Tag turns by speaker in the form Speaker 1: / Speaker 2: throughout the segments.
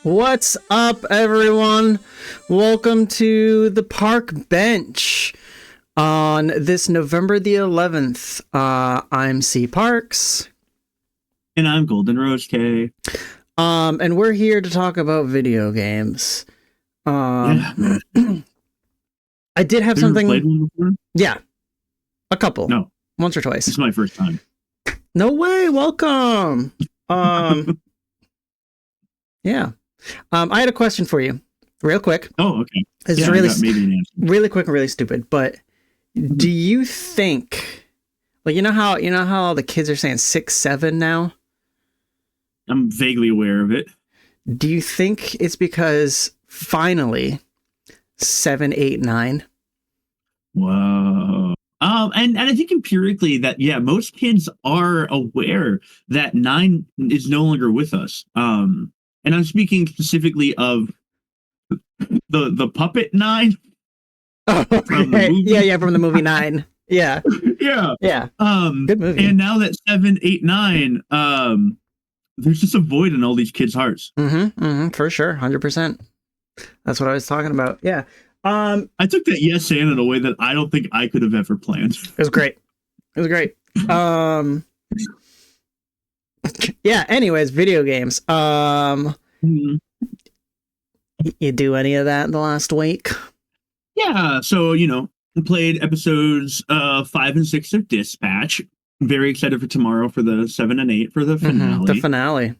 Speaker 1: What's up, everyone? Welcome to the Park Bench on this November the 11th. I'm C Parks.
Speaker 2: And I'm Golden Rose K.
Speaker 1: And we're here to talk about video games. I did have something.
Speaker 2: Played one before?
Speaker 1: Yeah, a couple.
Speaker 2: No,
Speaker 1: once or twice.
Speaker 2: This is my first time.
Speaker 1: No way. Welcome. Yeah. I had a question for you, real quick.
Speaker 2: Oh, okay.
Speaker 1: It's really quick and really stupid. But do you think, like, you know how the kids are saying 6, 7 now?
Speaker 2: I'm vaguely aware of it.
Speaker 1: Do you think it's because finally 7, 8, 9?
Speaker 2: Whoa. And I think empirically that, yeah, most kids are aware that 9 is no longer with us. And I'm speaking specifically of the puppet 9.
Speaker 1: Oh, yeah, from the movie 9. Yeah.
Speaker 2: Yeah.
Speaker 1: Good movie.
Speaker 2: And now that 7, 8, 9, there's just a void in all these kids' hearts.
Speaker 1: For sure, 100%. That's what I was talking about. Yeah.
Speaker 2: I took that yes and in a way that I don't think I could have ever planned.
Speaker 1: It was great. Yeah, anyways, video games. You do any of that in the last week?
Speaker 2: Yeah, so, I played episodes 5 and 6 of Dispatch. Very excited for tomorrow for the 7 and 8 for the finale.
Speaker 1: The finale.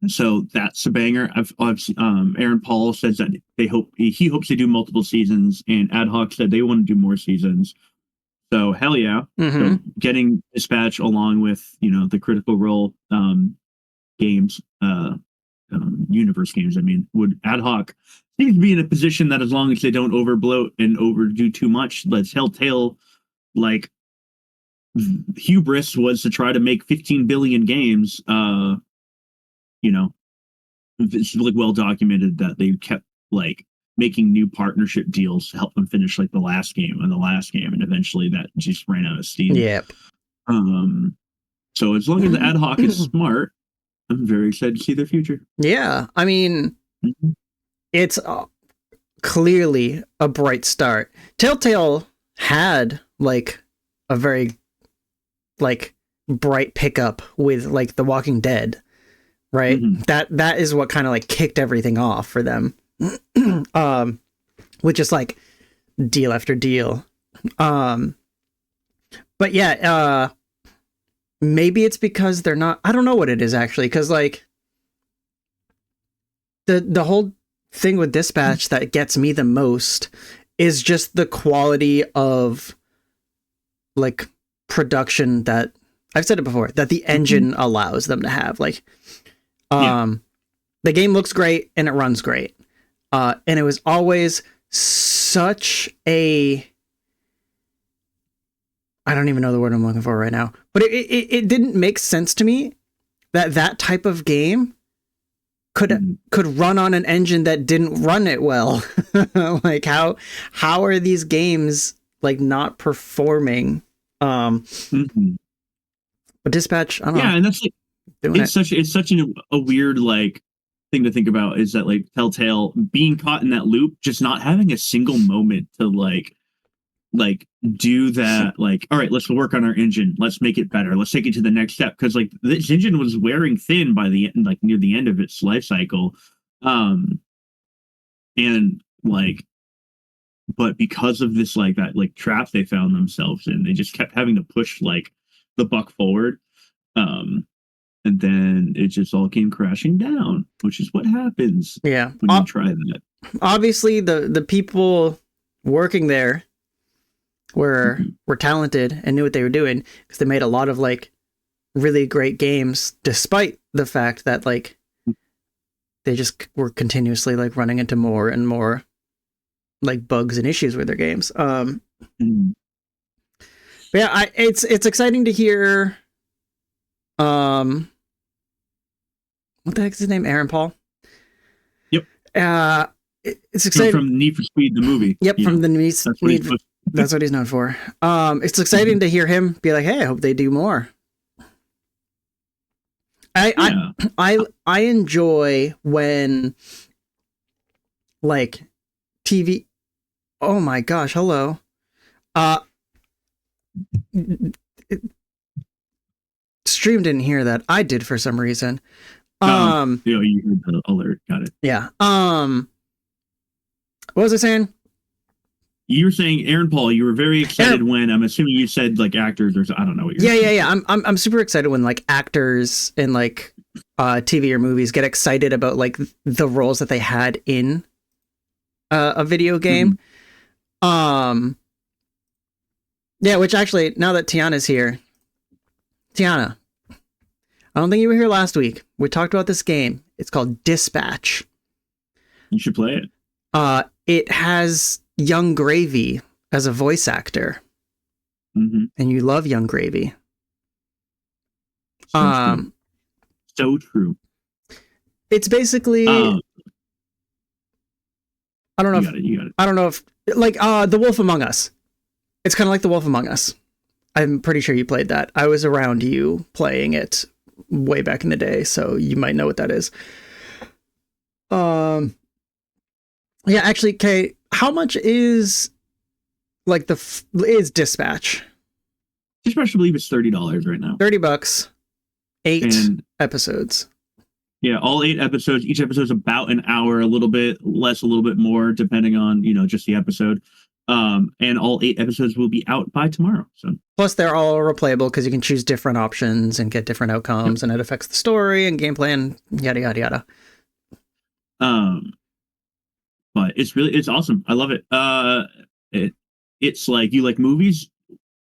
Speaker 2: So that's a banger. I've Aaron Paul says that he hopes they do multiple seasons, and Ad Hoc said they want to do more seasons. So hell yeah. So getting Dispatch along with, the Critical Role games, universe games, would Ad Hoc seems to be in a position that as long as they don't overbloat and overdo too much, let's Telltale, like, hubris was to try to make 15 billion games. It's like well documented that they kept like making new partnership deals to help them finish like the last game, and eventually that just ran out of steam.
Speaker 1: Yep.
Speaker 2: So as long as Ad Hoc is smart, I'm very excited to see their future.
Speaker 1: Yeah, it's clearly a bright start. Telltale had like a very like bright pickup with like The Walking Dead, right? That is what kind of like kicked everything off for them. With just like deal after deal. But yeah, maybe it's because they're not, I don't know what it is actually, because like the whole thing with Dispatch that gets me the most is just the quality of like production that I've said it before, that the engine allows them to have. Like the game looks great and it runs great. And it was always such a, I don't even know the word I'm looking for right now, but it didn't make sense to me that type of game could run on an engine that didn't run it well. Like how are these games like not performing? But Dispatch, I don't know.
Speaker 2: Yeah, and that's like it's such a weird like thing to think about, is that like Telltale being caught in that loop, just not having a single moment to like do that, like, all right, let's work on our engine, let's make it better, let's take it to the next step, because like this engine was wearing thin by the end, like near the end of its life cycle, and like, but because of this like that like trap they found themselves in, they just kept having to push like the buck forward. and then it just all came crashing down, which is what happens
Speaker 1: Yeah.
Speaker 2: when you try that.
Speaker 1: Obviously, the people working there were talented and knew what they were doing, because they made a lot of like really great games, despite the fact that like they just were continuously like running into more and more like bugs and issues with their games. But yeah, it's exciting to hear. What the heck is his name? Aaron Paul.
Speaker 2: Yep.
Speaker 1: It's exciting
Speaker 2: from Need for Speed, the movie.
Speaker 1: Yep, from the Need. That's what he's known for. It's exciting to hear him be like, "Hey, I hope they do more." I enjoy when like TV. Oh my gosh! Hello. Stream didn't hear that. I did for some reason.
Speaker 2: You heard the alert. Got it.
Speaker 1: Yeah. What was I saying?
Speaker 2: You were saying Aaron Paul. You were very excited when, I'm assuming you said like actors or I don't know what you're saying.
Speaker 1: Yeah. I'm super excited when like actors in like TV or movies get excited about like the roles that they had in a video game. Yeah, which actually, now that Tiana's here, Tiana, I don't think you were here last week. We talked about this game. It's called Dispatch.
Speaker 2: You should play it.
Speaker 1: It has Young Gravy as a voice actor. And you love Young Gravy.
Speaker 2: So true.
Speaker 1: It's basically I don't know
Speaker 2: you got it.
Speaker 1: I don't know if like The Wolf Among Us. It's kind of like The Wolf Among Us. I'm pretty sure you played that. I was around you playing it way back in the day, so you might know what that is. Yeah, actually, Kay, how much is like is Dispatch?
Speaker 2: Dispatch, I believe, is $30 right now.
Speaker 1: $30, 8 episodes.
Speaker 2: Yeah, all 8 episodes. Each episode's about an hour, a little bit less, a little bit more, depending on just the episode. And all 8 episodes will be out by tomorrow. So
Speaker 1: plus they're all replayable because you can choose different options and get different outcomes, and it affects the story and gameplay and yada yada yada.
Speaker 2: But it's awesome. I love it. It's like, you like movies,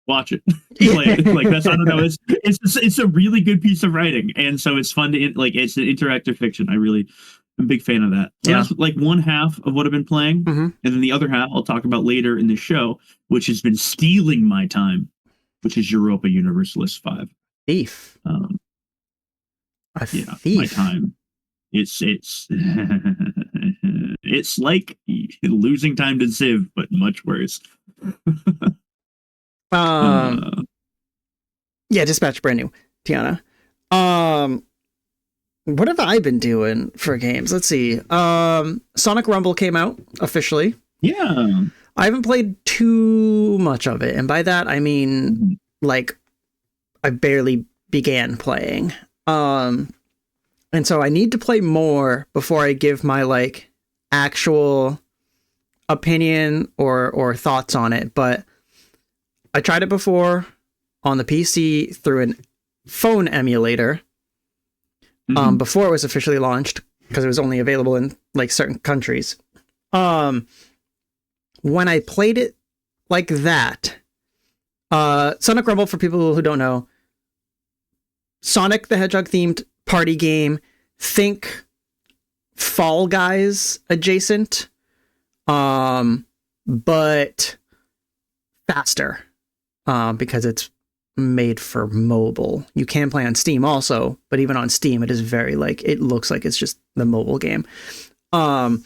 Speaker 2: watch it. Play it. Like that's, I don't know. It's a really good piece of writing, and so it's fun to it's an interactive fiction. I'm a big fan of that. So that's like one half of what I've been playing, and then the other half I'll talk about later in the show, which has been stealing my time, which is Europa Universalis 5.
Speaker 1: Thief.
Speaker 2: Thief. My time. It's it's like losing time to Civ, but much worse.
Speaker 1: Yeah, Dispatch, brand new, Tiana. What have I been doing for games? Let's see. Sonic Rumble came out officially.
Speaker 2: Yeah.
Speaker 1: I haven't played too much of it, and by that I mean like I barely began playing. And so I need to play more before I give my like actual opinion or thoughts on it. But I tried it before on the PC through a phone emulator before it was officially launched, because it was only available in like certain countries. When I played it like that, Sonic Rumble, for people who don't know, Sonic the Hedgehog themed party game, think Fall Guys adjacent, but faster, because it's made for mobile. You can play on Steam also, but even on Steam it is very like, it looks like it's just the mobile game. But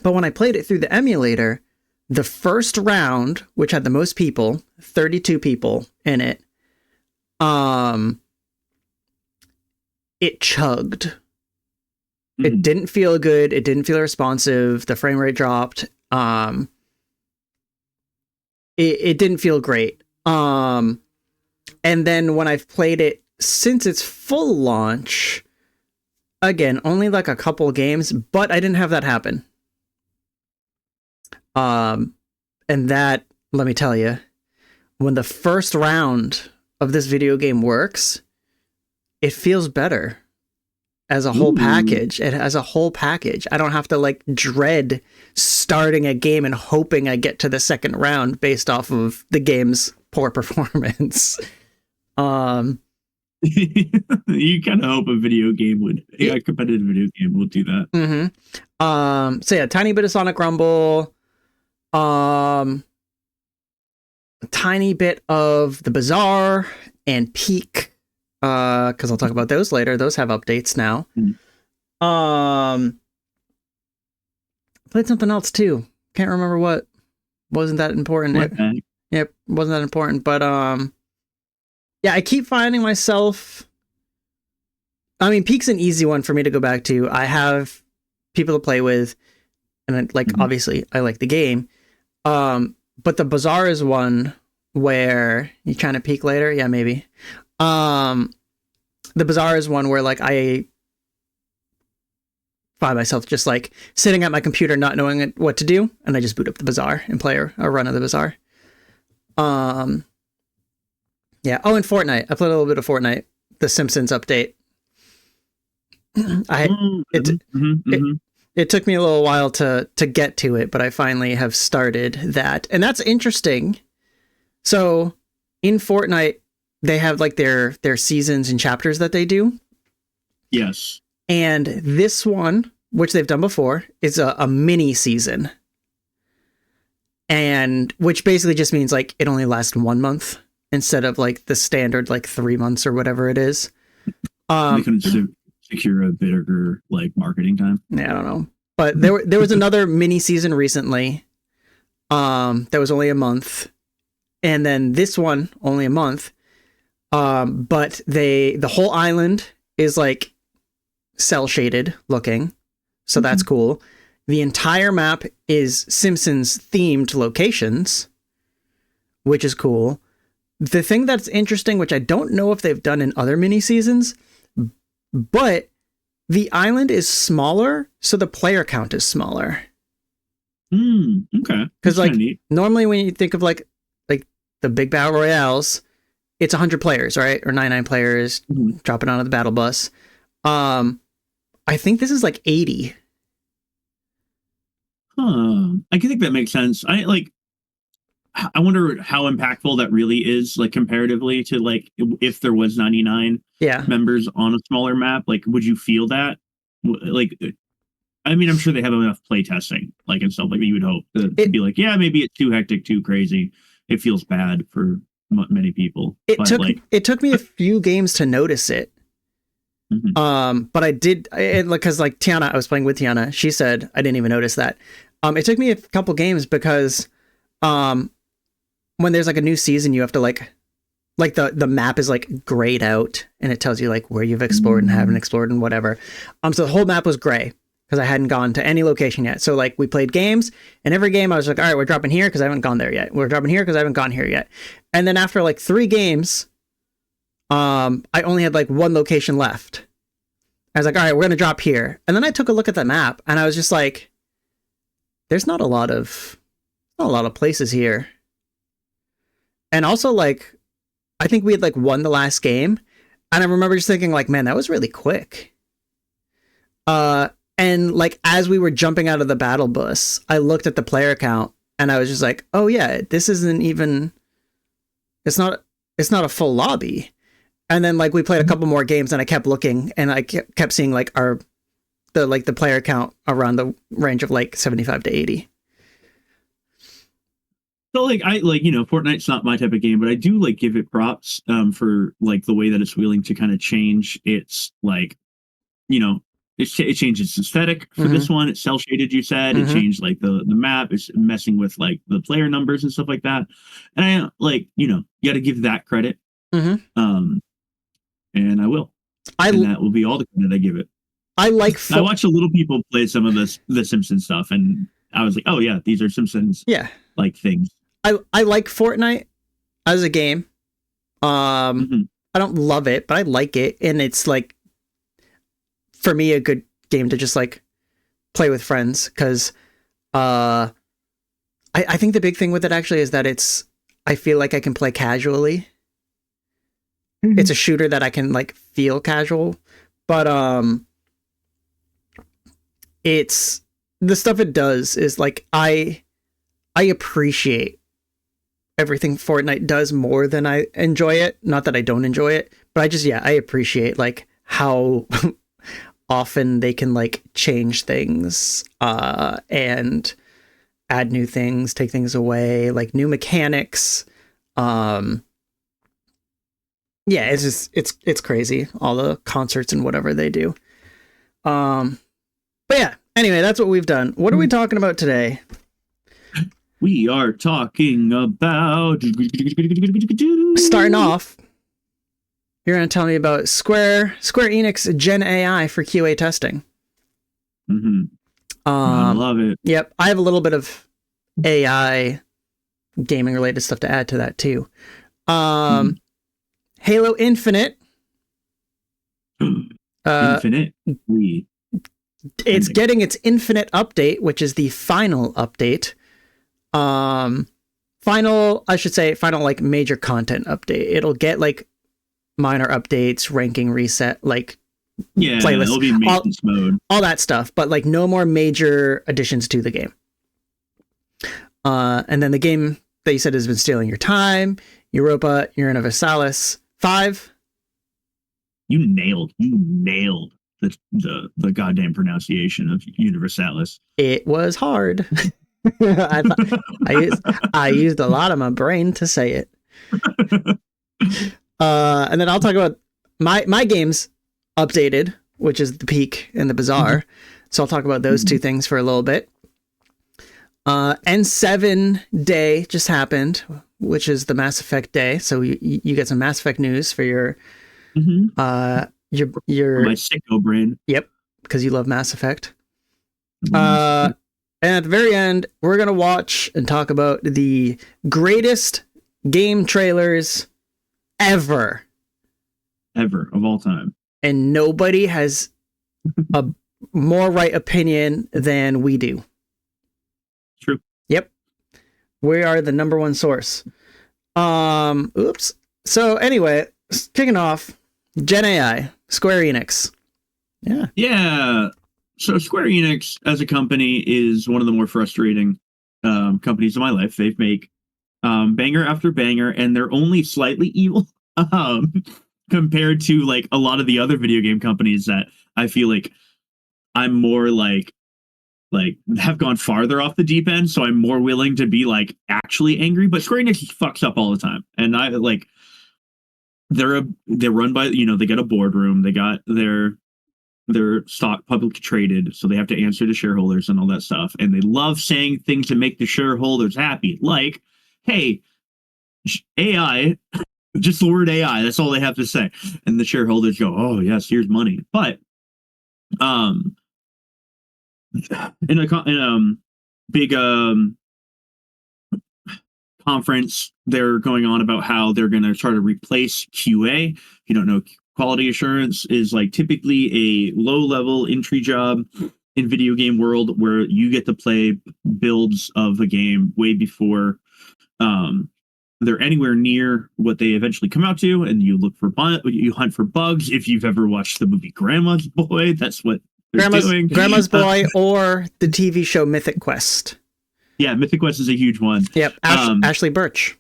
Speaker 1: when I played it through the emulator, the first round, which had the most people, 32 people in it, it chugged. It didn't feel good. It didn't feel responsive. The frame rate dropped. It didn't feel great. And then when I've played it since its full launch, again, only like a couple games, but I didn't have that happen. And that, let me tell you, when the first round of this video game works, it feels better as a whole package. It has a whole package. I don't have to like dread starting a game and hoping I get to the second round based off of the game's poor performance.
Speaker 2: You kind of hope a competitive video game would do that.
Speaker 1: Mm-hmm. So yeah, tiny bit of Sonic Rumble, a tiny bit of the Bazaar and Peak, because I'll talk about those later. Those have updates now. Played something else too. Can't remember what. Wasn't that important. Yep, wasn't that important. But yeah, I keep finding myself. I mean, Peak's an easy one for me to go back to. I have people to play with, and obviously I like the game. But the Bazaar is one where you trying to peak later. Yeah, maybe. The Bazaar is one where like I find myself just like sitting at my computer, not knowing what to do. And I just boot up the Bazaar and play a run of the Bazaar. Yeah. Oh, and Fortnite. I played a little bit of Fortnite, the Simpsons update. It took me a little while to get to it, but I finally have started that. And that's interesting. So in Fortnite, they have like their seasons and chapters that they do.
Speaker 2: Yes.
Speaker 1: And this one, which they've done before, is a mini season. And which basically just means like it only lasts 1 month instead of like the standard like 3 months or whatever it is.
Speaker 2: They couldn't secure a bigger like marketing time.
Speaker 1: Yeah, I don't know. But there was another mini season recently that was only a month. And then this one, only a month. But the whole island is like cell shaded looking. So that's cool. The entire map is Simpsons themed locations, which is cool. The thing that's interesting, which I don't know if they've done in other mini seasons, but the island is smaller, so the player count is smaller.
Speaker 2: Okay.
Speaker 1: Because like normally when you think of like the big battle royales, it's 100 players, right? Or 99 players dropping onto the battle bus. I think this is like 80.
Speaker 2: I think that makes sense. I wonder how impactful that really is, like comparatively to like if there was 99 members on a smaller map. Like, would you feel that? Like, I mean, I'm sure they have enough play testing, like and stuff like that. You would hope to be like, yeah, maybe it's too hectic, too crazy. It feels bad for many people.
Speaker 1: It took me a few games to notice it. But I did, because like Tiana, I was playing with Tiana. She said I didn't even notice that. It took me a couple games because when there's like a new season, you have to like the map is like grayed out and it tells you like where you've explored and haven't explored and whatever. So the whole map was gray because I hadn't gone to any location yet. So like we played games, and every game I was like, all right, we're dropping here because I haven't gone there yet. We're dropping here because I haven't gone here yet. And then after like 3 games, I only had like 1 location left. I was like, all right, we're going to drop here. And then I took a look at the map and I was just like, there's not a lot of places here. And also like, I think we had like won the last game. And I remember just thinking like, man, that was really quick. And like, as we were jumping out of the battle bus, I looked at the player count and I was just like, oh yeah, this isn't even, it's not a full lobby. And then like we played a couple more games and I kept looking and I kept seeing like the player count around the range of like 75 to 80.
Speaker 2: So like Fortnite's not my type of game, but I do like give it props for like the way that it's willing to kind of change its like, it changed its aesthetic for this one. It's cell shaded, you said. It changed like the map. It's messing with like the player numbers and stuff like that. And I like, you got to give that credit. And I will. And that will be all the credit I give it. I watched a little people play some of the Simpsons stuff, and I was like, oh yeah, these are Simpsons like things.
Speaker 1: I like Fortnite as a game. I don't love it, but I like it, and it's like for me a good game to just like play with friends because I think the big thing with it actually is that I feel like I can play casually. it's a shooter that I can like feel casual, but it's the stuff it does is like I appreciate everything Fortnite does more than I enjoy it. Not that I don't enjoy it, but I appreciate like how often they can like change things and add new things, take things away, like new mechanics. Yeah, it's just it's crazy, all the concerts and whatever they do. But yeah, anyway, that's what we've done. What are we talking about today?
Speaker 2: We are talking about
Speaker 1: starting off. You're going to tell me about Square Enix Gen AI for QA testing.
Speaker 2: Mm-hmm. I love it.
Speaker 1: Yep, I have a little bit of AI gaming related stuff to add to that too. Halo Infinite.
Speaker 2: Infinite.
Speaker 1: It's getting its Infinite update, which is the final update. Final like major content update. It'll get like minor updates, ranking reset, like
Speaker 2: playlists, it'll be maintenance mode,
Speaker 1: all that stuff, but like no more major additions to the game. And then the game that you said has been stealing your time, Europa Universalis 5.
Speaker 2: You nailed the goddamn pronunciation of Universalis.
Speaker 1: It was hard. I used a lot of my brain to say it. And then I'll talk about my games updated, which is the Peak and the Bazaar. So I'll talk about those two things for a little bit. N7 Day just happened, which is the Mass Effect day. So you get some Mass Effect news for your
Speaker 2: my sicko brain.
Speaker 1: Yep, because you love Mass Effect. And at the very end, we're gonna watch and talk about the greatest game trailers ever
Speaker 2: of all time,
Speaker 1: and nobody has a more right opinion than we do.
Speaker 2: True.
Speaker 1: Yep, we are the number one source. Oops. So anyway, kicking off, Gen AI, Square Enix.
Speaker 2: Yeah. So Square Enix as a company is one of the more frustrating companies in my life. They make banger after banger, and they're only slightly evil compared to like a lot of the other video game companies that I feel like I'm more like have gone farther off the deep end. So I'm more willing to be like actually angry. But Square Enix fucks up all the time, and I like they're run by, they got a boardroom, they got their stock publicly traded, so they have to answer to shareholders and all that stuff, and they love saying things to make the shareholders happy, like, hey, AI, just the word AI, that's all they have to say, and the shareholders go, oh yes, here's money. But in a big conference, they're going on about how they're going to try to replace QA. If you don't know, quality assurance is like typically a low-level entry job in video game world where you get to play builds of a game way before they're anywhere near what they eventually come out to, and you hunt for bugs. If you've ever watched the movie Grandma's Boy, that's what they're doing.
Speaker 1: Grandma's Boy or the TV show Mythic Quest.
Speaker 2: Yeah, Mythic Quest is a huge one.
Speaker 1: Yep, Ashley Birch.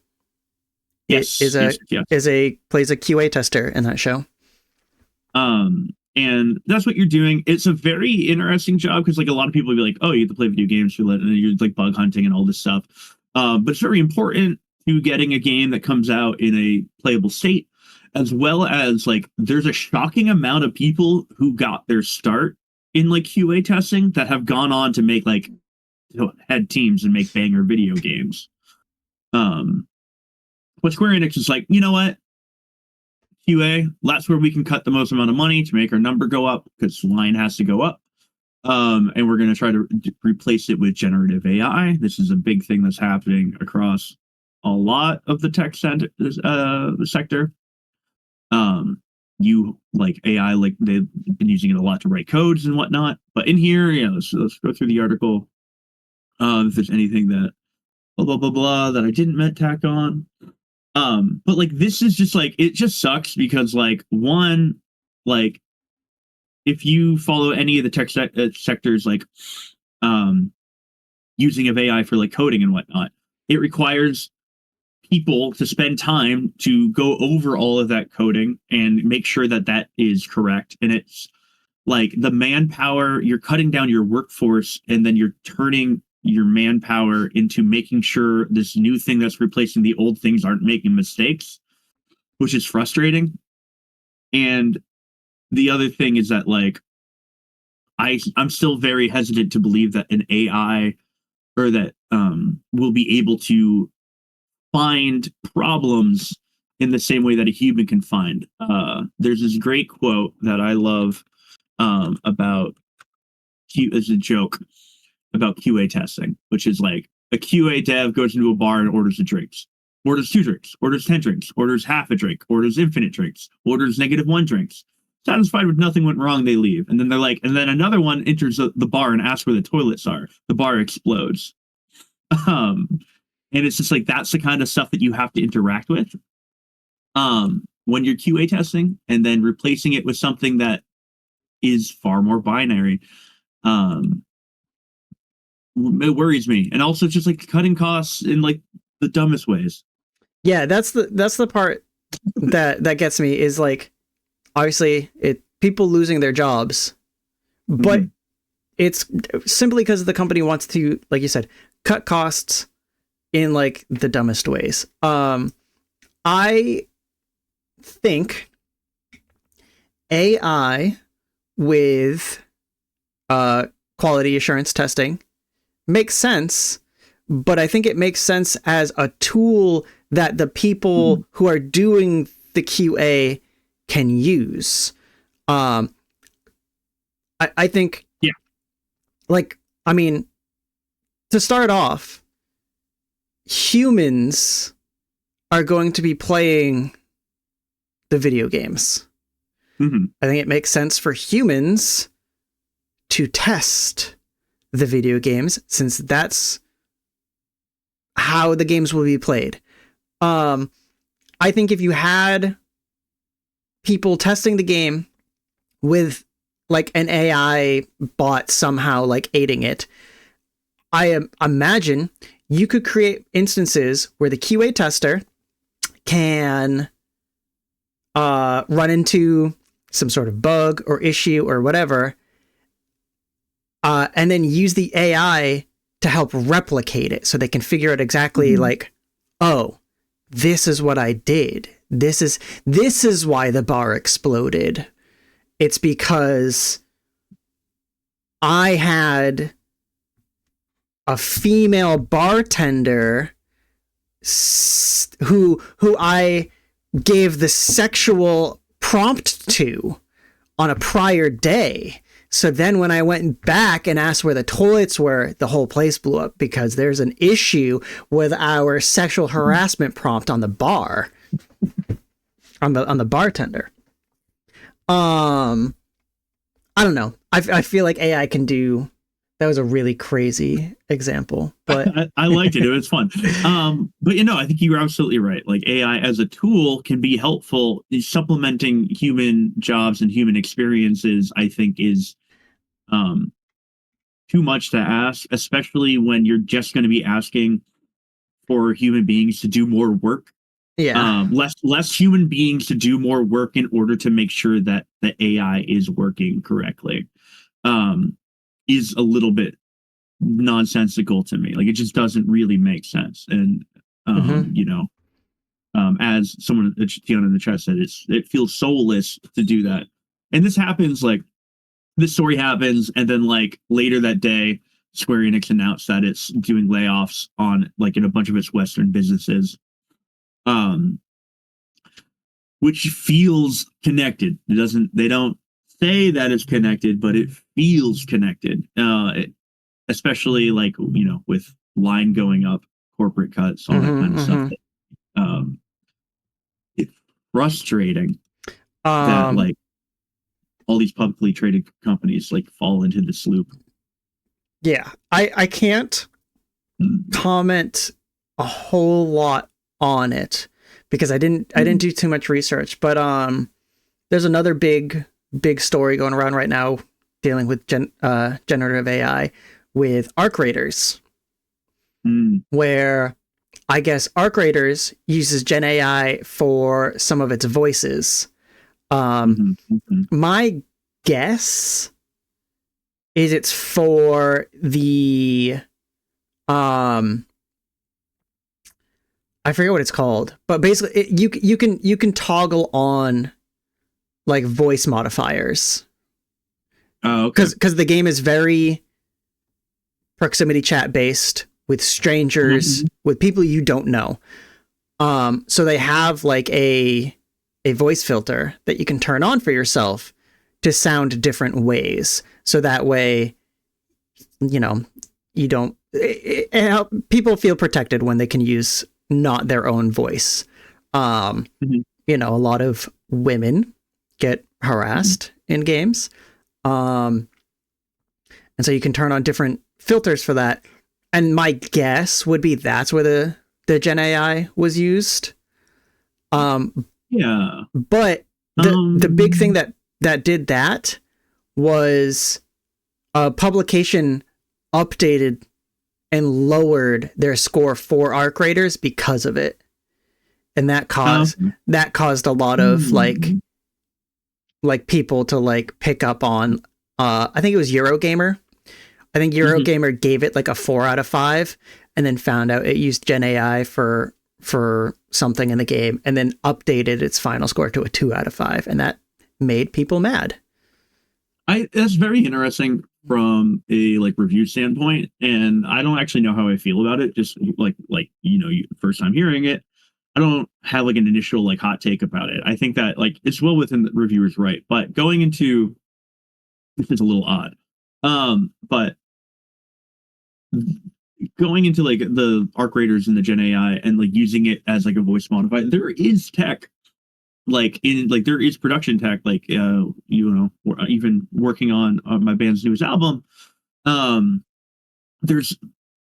Speaker 2: Yes,
Speaker 1: plays a QA tester in that show.
Speaker 2: And that's what you're doing. It's a very interesting job because like a lot of people will be like, oh, you have to play video games for and you're like bug hunting and all this stuff. But it's very important to getting a game that comes out in a playable state, as well as like there's a shocking amount of people who got their start in like QA testing that have gone on to make like head teams and make banger video games. But Square Enix is like, you know what? QA, that's where we can cut the most amount of money to make our number go up, because line has to go up. And we're going to try to replace it with generative AI. This is a big thing that's happening across a lot of the tech sector. You like AI, like they've been using it a lot to write codes and whatnot. But in here, let's go through the article. If there's anything that blah blah blah blah that I didn't tack on. But like this is just like it just sucks because like one, like if you follow any of the sectors like um using of AI for like coding and whatnot, it requires people to spend time to go over all of that coding and make sure that that is correct. And it's like the manpower, you're cutting down your workforce and then you're turning your manpower into making sure this new thing that's replacing the old things aren't making mistakes, which is frustrating. And the other thing is that like I'm still very hesitant to believe that an AI or that will be able to find problems in the same way that a human can find. There's this great quote that I love about as a joke about QA testing, which is like a QA dev goes into a bar and orders orders 2 drinks, orders 10 drinks, orders half a drink, orders infinite drinks, orders -1 drinks. Satisfied with nothing went wrong, they leave. And then they're like, and then another one enters the bar and asks where the toilets are. The bar explodes. Um, and it's just like that's the kind of stuff that you have to interact with when you're QA testing, and then replacing it with something that is far more binary. It worries me, and also just like cutting costs in like the dumbest ways.
Speaker 1: Yeah, that's the part that gets me is like obviously people losing their jobs, but it's simply because the company wants to, like you said, cut costs in like the dumbest ways. I think AI with quality assurance testing makes sense, but I think it makes sense as a tool that the people who are doing the QA can use. I think,
Speaker 2: yeah,
Speaker 1: like, I mean, to start off, humans are going to be playing the video games.
Speaker 2: Mm-hmm.
Speaker 1: I think it makes sense for humans to test the video games, since that's how the games will be played. I think if you had people testing the game with like an AI bot somehow like aiding it, I imagine you could create instances where the QA tester can run into some sort of bug or issue or whatever, and then use the AI to help replicate it so they can figure out exactly like, oh, this is what I did. This is why the bar exploded. It's because I had a female bartender who I gave the sexual prompt to on a prior day. So then when I went back and asked where the toilets were, the whole place blew up because there's an issue with our sexual harassment prompt on the bar, on the bartender. I don't know. I feel like AI can do. That was a really crazy example, but
Speaker 2: I liked it. It was fun. But you know, I think you were absolutely right. Like AI as a tool can be helpful. Supplementing human jobs and human experiences, I think, is too much to ask, especially when you're just going to be asking for human beings to do more work.
Speaker 1: yeah,
Speaker 2: Less human beings to do more work in order to make sure that the AI is working correctly. Is a little bit nonsensical to me. Like it just doesn't really make sense. And you know, as someone Tiana in the chat said, it feels soulless to do that. And this happens like this story happens, and then like later that day, Square Enix announced that it's doing layoffs on like in a bunch of its Western businesses. Which feels connected. They don't say that it's connected, but it feels connected. Especially like, you know, with line going up, corporate cuts, all that kind of stuff. It's frustrating that like all these publicly traded companies like fall into this loop.
Speaker 1: Yeah, I can't comment a whole lot on it because I didn't do too much research, but there's another big story going around right now dealing with generative AI with Arc Raiders, where I guess Arc Raiders uses Gen AI for some of its voices. My guess is it's for the I forget what it's called, but basically you can toggle on like voice modifiers.
Speaker 2: Oh, okay.
Speaker 1: Because the game is very proximity chat based with strangers, with people you don't know. So they have like a voice filter that you can turn on for yourself to sound different ways. So that way, you know, you don't, people feel protected when they can use not their own voice. You know, a lot of women get harassed in games. And so you can turn on different filters for that. And my guess would be that's where the Gen AI was used.
Speaker 2: Yeah.
Speaker 1: But the big thing that did that was a publication updated and lowered their score for Arc Raiders because of it. And that caused a lot of like people to like pick up on I think it was Eurogamer. I think Eurogamer gave it like a 4 out of 5 and then found out it used Gen AI for something in the game and then updated its final score to a 2 out of 5, and that made people mad.
Speaker 2: That's very interesting from a like review standpoint, and I don't actually know how I feel about it. Just like you know, first time hearing it, I don't have like an initial like hot take about it. I think that like it's well within the reviewer's right, but going into this is a little odd. But going into like the Arc Raiders and the Gen AI and like using it as like a voice modifier, there is tech like in like there is production tech like you know, even working on my band's newest album, there's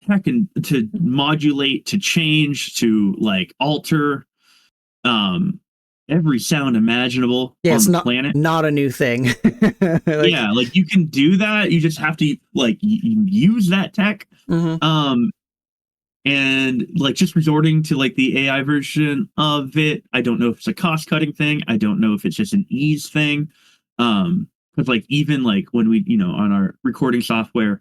Speaker 2: tech to modulate, to change, to like alter every sound imaginable on the planet.
Speaker 1: Not a new thing.
Speaker 2: Like, yeah, like you can do that. You just have to like use that tech. And like just resorting to like the AI version of it, I don't know if it's a cost cutting thing. I don't know if it's just an ease thing. Because like even like when we, you know, on our recording software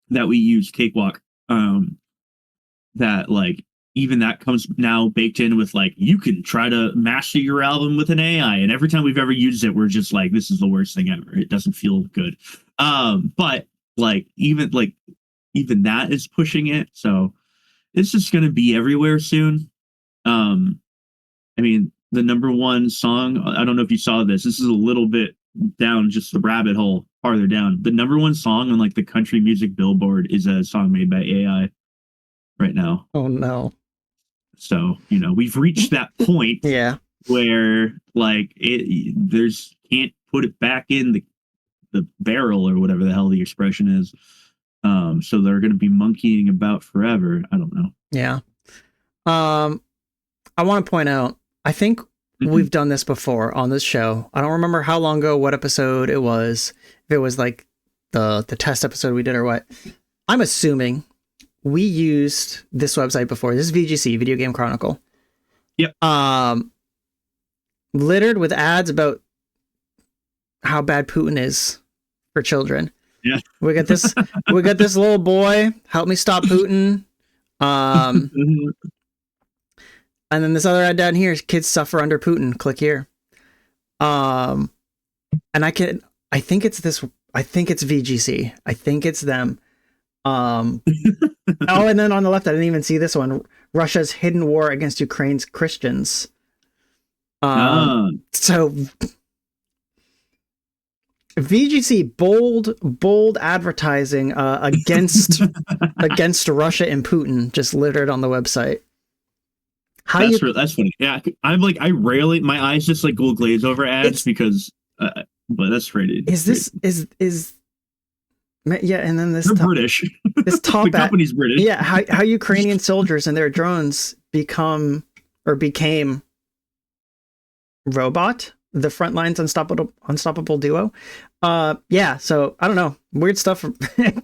Speaker 2: that we use, Cakewalk, that like even that comes now baked in with like you can try to master your album with an AI, and every time we've ever used it, we're just like, this is the worst thing ever. It doesn't feel good. But like even that is pushing it, so it's just gonna be everywhere soon. I mean, the number one song, I don't know if you saw this. This is a little bit down just the rabbit hole farther down. The number one song on like the country music Billboard is a song made by AI right now.
Speaker 1: Oh no.
Speaker 2: So, you know, we've reached that point
Speaker 1: yeah,
Speaker 2: where like there's can't put it back in the barrel or whatever the hell the expression is. So they're going to be monkeying about forever. I don't know.
Speaker 1: Yeah. I want to point out, I think we've done this before on this show. I don't remember how long ago, what episode it was, if it was like the test episode we did or what. I'm assuming we used this website before. This is VGC, Video Game Chronicle.
Speaker 2: Yep.
Speaker 1: Littered with ads about how bad Putin is for children.
Speaker 2: Yeah.
Speaker 1: We got this little boy, help me stop Putin. And then this other ad down here is kids suffer under Putin. Click here. And I think it's VGC. I think it's them. Oh, and then on the left, I didn't even see this one. Russia's hidden war against Ukraine's Christians. So VGC, bold advertising against Russia and Putin, just littered on the website.
Speaker 2: That's funny. Yeah, I'm like, I rarely, my eyes just like will glaze over ads because, but that's rated.
Speaker 1: Yeah, and then
Speaker 2: they're British.
Speaker 1: This top
Speaker 2: the company's British.
Speaker 1: Yeah, how Ukrainian soldiers and their drones become or became Robot, the Frontlines unstoppable duo. Yeah, so I don't know, weird stuff.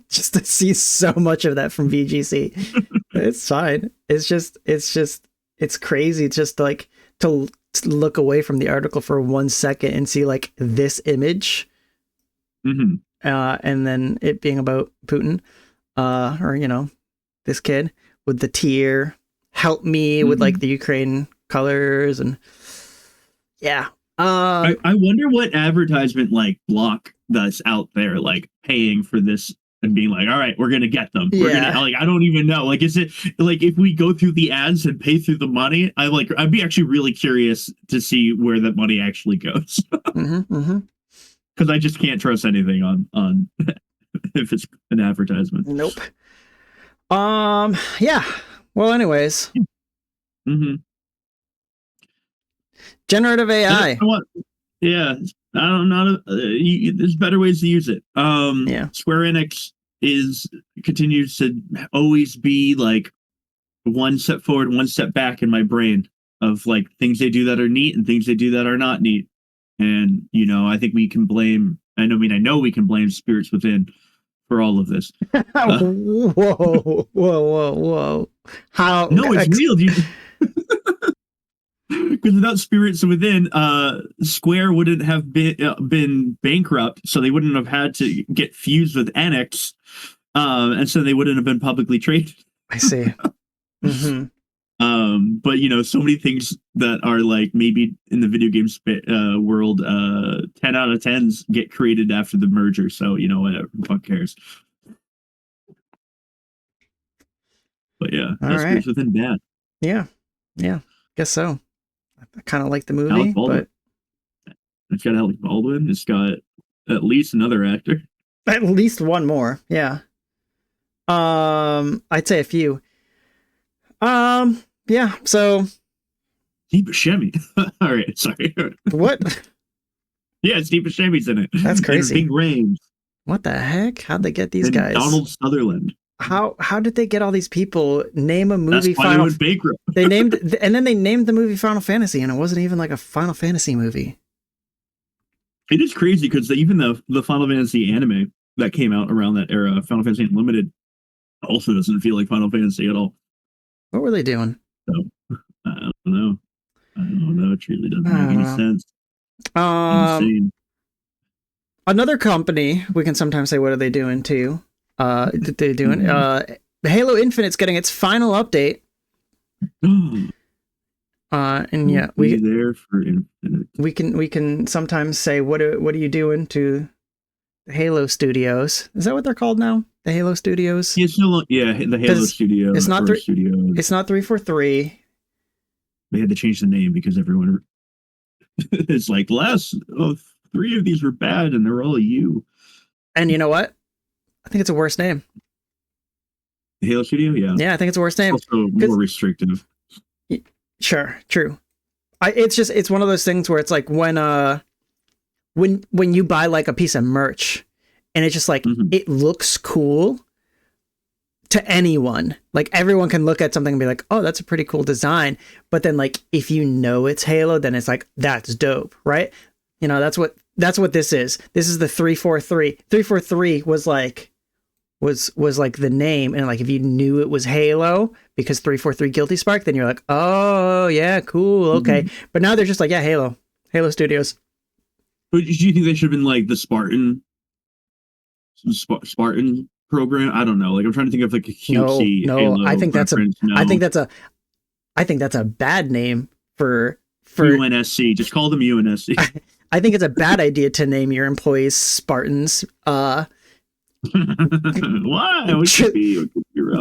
Speaker 1: Just to see so much of that from VGC. It's fine. It's crazy just like to look away from the article for 1 second and see like this image, and then it being about Putin, or this kid with the tear, help me with like the Ukraine colors, and yeah.
Speaker 2: I wonder what advertisement like block that's out there like paying for this and being like, all right, we're gonna get them. We're gonna like, I don't even know. Like, is it like if we go through the ads and pay through the money? I'd be actually really curious to see where that money actually goes. Because I just can't trust anything on if it's an advertisement.
Speaker 1: Nope. Yeah. Well, anyways. Generative AI.
Speaker 2: Yeah, I don't know. There's better ways to use it. Square Enix continues to always be like one step forward, one step back in my brain of like things they do that are neat and things they do that are not neat. And I think we can blame. I know we can blame Spirits Within for all of this.
Speaker 1: Whoa! How?
Speaker 2: No, it's real, dude. Because without Spirits Within, Square wouldn't have been bankrupt, so they wouldn't have had to get fused with Enix, and so they wouldn't have been publicly traded.
Speaker 1: I see.
Speaker 2: But so many things that are like maybe in the video game world, 10 out of 10s get created after the merger. So whatever, fuck cares. But yeah, Spirits Within bad.
Speaker 1: Yeah, guess so. I kind of like the movie, but
Speaker 2: it's got Alec Baldwin. It's got at least another actor.
Speaker 1: At least one more, yeah. I'd say a few. Yeah. So
Speaker 2: Steve Buscemi. All right, sorry.
Speaker 1: What?
Speaker 2: Yeah, Steve Buscemi's in it.
Speaker 1: That's crazy.
Speaker 2: Big Range.
Speaker 1: What the heck? How'd they get these guys?
Speaker 2: Donald Sutherland.
Speaker 1: How did they get all these people? Name a movie.
Speaker 2: That's why they went bankrupt.
Speaker 1: They named the movie Final Fantasy, and it wasn't even like a Final Fantasy movie.
Speaker 2: It is crazy because even the Final Fantasy anime that came out around that era, Final Fantasy Unlimited, also doesn't feel like Final Fantasy at all.
Speaker 1: What were they doing?
Speaker 2: So I don't know. It really doesn't make any sense.
Speaker 1: Insane. Another company, we can sometimes say, what are they doing too? They're doing Halo Infinite's getting its final update. And yeah,
Speaker 2: there for Infinite.
Speaker 1: We can sometimes say, what are you doing to the Halo Studios? Is that what they're called now? The Halo Studios?
Speaker 2: The Halo Studios.
Speaker 1: It's not 343.
Speaker 2: They had to change the name because everyone it's like less of 3 of these were bad and they're all you.
Speaker 1: And you know what? I think it's a worse name.
Speaker 2: The Halo Studio, yeah.
Speaker 1: Yeah, I think it's a worse name.
Speaker 2: It's also more restrictive.
Speaker 1: Sure, true. It's one of those things where it's like when you buy like a piece of merch and it's just like it looks cool to anyone. Like everyone can look at something and be like, "Oh, that's a pretty cool design." But then like if you know it's Halo, then it's like that's dope, right? That's what this is. This is the 343. 343 was like the name, and like if you knew it was Halo because 343 Guilty Spark, then you're like, oh yeah, cool, okay. But now they're just like, yeah, Halo Studios.
Speaker 2: But do you think they should have been like the Spartan program? I don't know. Like I'm trying to think of like a QC.
Speaker 1: No,
Speaker 2: Halo
Speaker 1: I think
Speaker 2: reference.
Speaker 1: I think that's a bad name for
Speaker 2: UNSC. Just call them UNSC.
Speaker 1: I think it's a bad idea to name your employees Spartans.
Speaker 2: Why?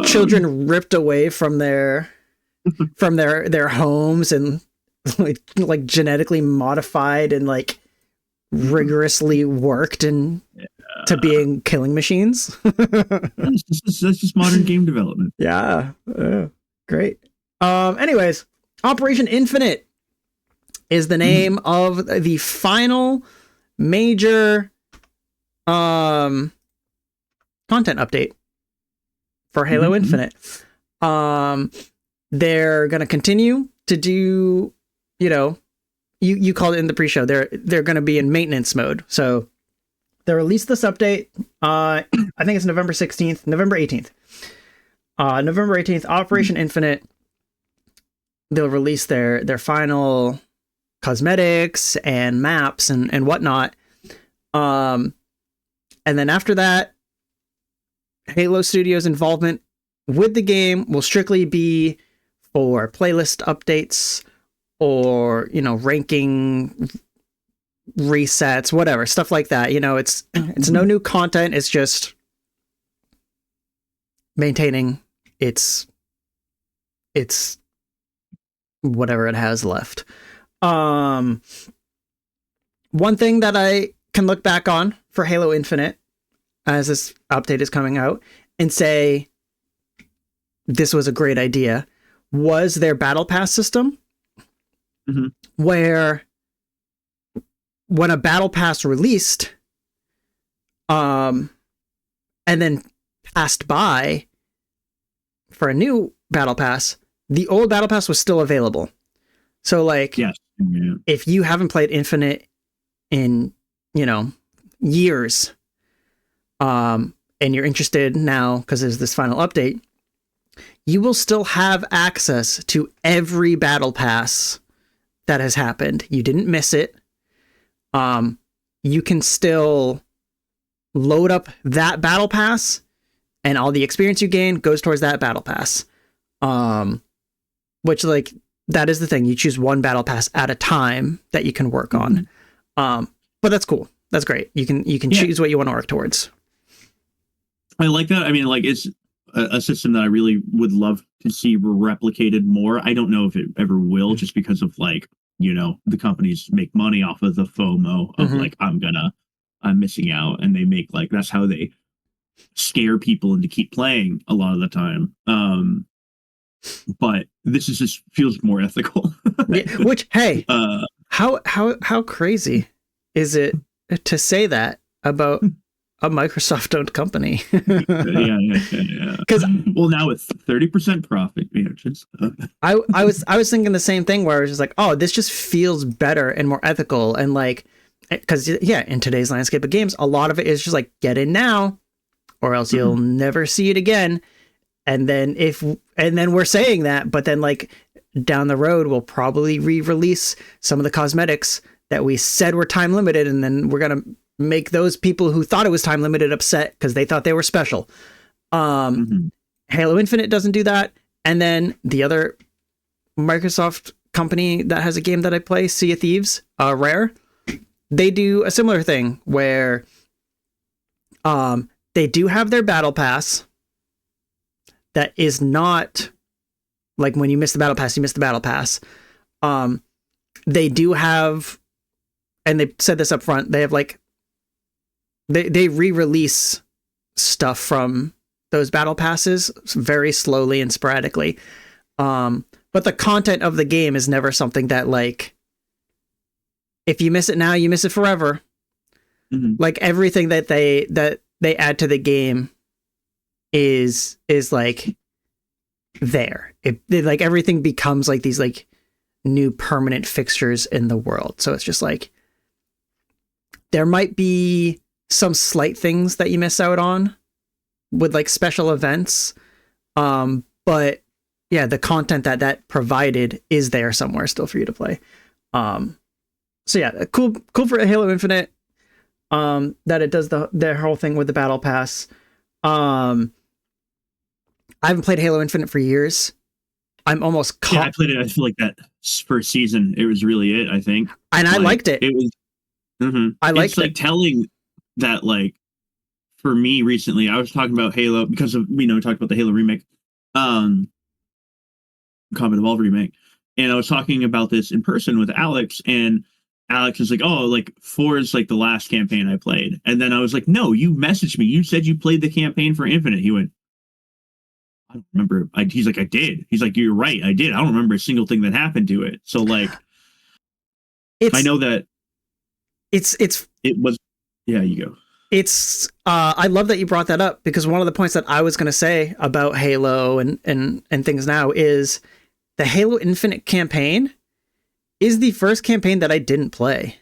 Speaker 1: Children ripped away from their homes and like genetically modified and like rigorously worked and to being killing machines.
Speaker 2: That's just modern game development.
Speaker 1: Yeah, great. Anyways, Operation Infinite is the name of the final major content update for Halo Infinite. They're going to continue to do, you know, you called it in the pre-show. They're going to be in maintenance mode. So they released this update. I think it's November 16th, November 18th. November 18th, Operation Infinite. They'll release their final cosmetics and maps and whatnot. And then after that, Halo Studios' involvement with the game will strictly be for playlist updates or, you know, ranking resets, whatever, stuff like that. You know, it's no new content. It's just maintaining its whatever it has left. One thing that I can look back on for Halo Infinite as this update is coming out and say this was a great idea was their battle pass system, where when a battle pass released and then passed by for a new battle pass, the old battle pass was still available. So like,
Speaker 2: yes. Yeah.
Speaker 1: If you haven't played Infinite in, you know, years, and you're interested now because there's this final update, you will still have access to every battle pass that has happened. You didn't miss it. You can still load up that battle pass, and all the experience you gain goes towards that battle pass. Which, like, that is the thing. You choose one battle pass at a time that you can work on. But that's cool. That's great. You can choose what you want to work towards.
Speaker 2: I like that. I mean, like, it's a system that I really would love to see replicated more. I don't know if it ever will, just because of, like, you know, the companies make money off of the FOMO of like, I'm missing out. And they make, like, that's how they scare people into keep playing a lot of the time. But this is just feels more ethical.
Speaker 1: Yeah, which, hey, how crazy is it to say that about a Microsoft-owned company?
Speaker 2: Yeah. Because now with 30% profit margins,
Speaker 1: I was thinking the same thing, where I was just like, oh, this just feels better and more ethical, and like, because in today's landscape of games, a lot of it is just like, get in now, or else you'll never see it again. And then we're saying that, but then like down the road, we'll probably re-release some of the cosmetics that we said were time limited, and then we're gonna make those people who thought it was time limited upset because they thought they were special. Halo Infinite doesn't do that. And then the other Microsoft company that has a game that I play, Sea of Thieves, Rare, they do a similar thing where they do have their battle pass that is not like, when you miss the battle pass, you miss the battle pass. They do have, and they said this up front, they have like, they re-release stuff from those battle passes very slowly and sporadically. But the content of the game is never something that, like, if you miss it now, you miss it forever. Like, everything that they add to the game is like there. It like, everything becomes like these like new permanent fixtures in the world. So it's just like, there might be some slight things that you miss out on with like special events. But yeah, the content that provided is there somewhere still for you to play. So yeah, cool for Halo Infinite, that it does their whole thing with the battle pass. I haven't played Halo Infinite for years. I'm almost
Speaker 2: I played it. I feel like that first season, it was really it, I think.
Speaker 1: And like, I liked it.
Speaker 2: It was,
Speaker 1: I liked
Speaker 2: it. It's like telling that, like, for me recently, I was talking about Halo because of, we talked about the Halo remake, Combat Evolved remake. And I was talking about this in person with Alex, and Alex was like, oh, like 4 is like the last campaign I played. And then I was like, no, you messaged me. You said you played the campaign for Infinite. He went, I don't remember. He's like, I did. He's like, you're right. I did. I don't remember a single thing that happened to it. So like, I know that it was, yeah, you go.
Speaker 1: I love that you brought that up, because one of the points that I was going to say about Halo and things now is the Halo Infinite campaign is the first campaign that I didn't play.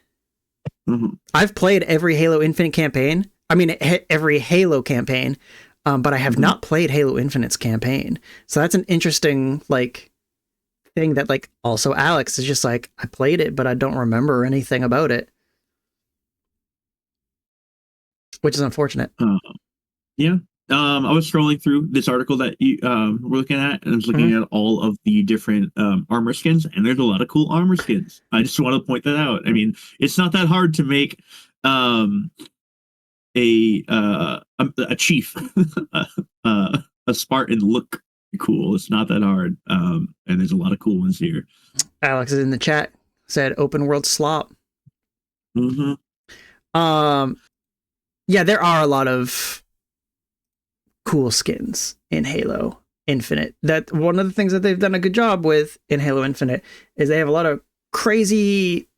Speaker 2: Mm-hmm.
Speaker 1: I've played every Halo Infinite campaign. I mean, every Halo campaign, but I have not played Halo Infinite's campaign. So that's an interesting, like, thing that, like, also Alex is just like, I played it, but I don't remember anything about it. Which is unfortunate.
Speaker 2: Yeah. I was scrolling through this article that you were looking at, and I was looking at all of the different armor skins, and there's a lot of cool armor skins. I just want to point that out. I mean, it's not that hard to make a chief, a Spartan look cool. It's not that hard, and there's a lot of cool ones here.
Speaker 1: Alex is in the chat, said open world slop.
Speaker 2: Mm-hmm.
Speaker 1: Yeah, there are a lot of cool skins in Halo Infinite. That one of the things that they've done a good job with in Halo Infinite is they have a lot of crazy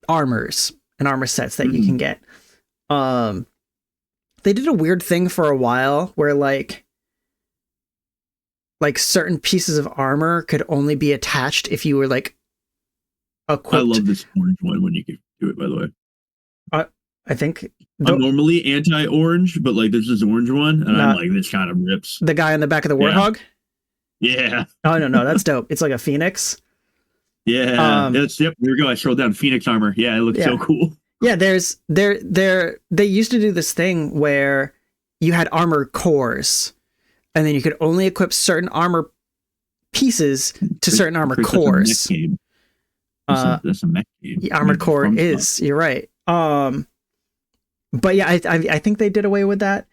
Speaker 1: armors and armor sets that you can get. They did a weird thing for a while where like certain pieces of armor could only be attached if you were like equipped.
Speaker 2: I love this orange one when you can do it, by the way.
Speaker 1: I think
Speaker 2: I'm normally anti-orange, but like there's this orange one, and I'm like, this kind of rips.
Speaker 1: The guy on the back of the Warthog?
Speaker 2: Yeah.
Speaker 1: Oh no, that's dope. It's like a Phoenix.
Speaker 2: Yeah. Yep. Here we go. I scrolled down Phoenix armor. Yeah, it looks so cool.
Speaker 1: Yeah, they used to do this thing where you had armor cores, and then you could only equip certain armor pieces to certain armor cores.
Speaker 2: That's a mech game.
Speaker 1: Armored Core is. You're right. But yeah, I think they did away with that.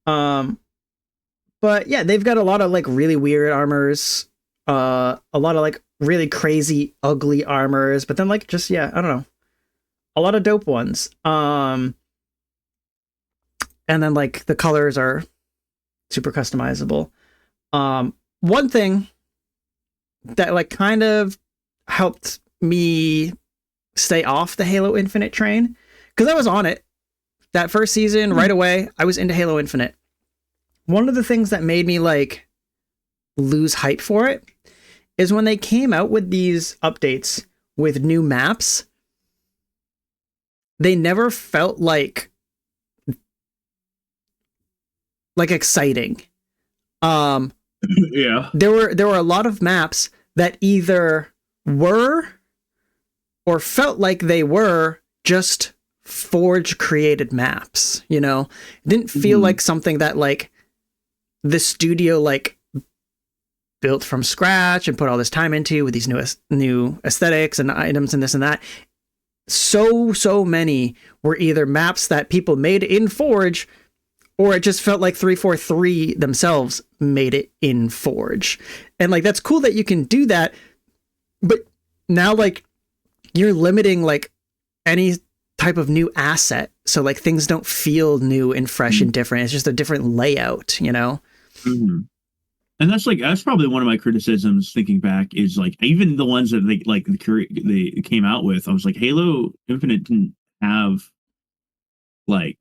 Speaker 1: But yeah, they've got a lot of like really weird armors, a lot of like really crazy, ugly armors, but then like just, I don't know, a lot of dope ones. And then like the colors are super customizable. One thing that like kind of helped me stay off the Halo Infinite train, because I was on it that first season right away. I was into Halo Infinite. One of the things that made me like lose hype for it is when they came out with these updates with new maps, they never felt like exciting.
Speaker 2: Yeah.
Speaker 1: There were a lot of maps that either were or felt like they were just Forge created maps, you know? It didn't feel like something that like the studio like built from scratch and put all this time into with these new aesthetics and items and this and that. So many were either maps that people made in Forge, or it just felt like 343 themselves made it in Forge. And like, that's cool that you can do that, but now like you're limiting like any type of new asset. So like things don't feel new and fresh and different. It's just a different layout, you know?
Speaker 2: Mm-hmm. And that's probably one of my criticisms thinking back, is like even the ones that they came out with, I was like, Halo Infinite didn't have like,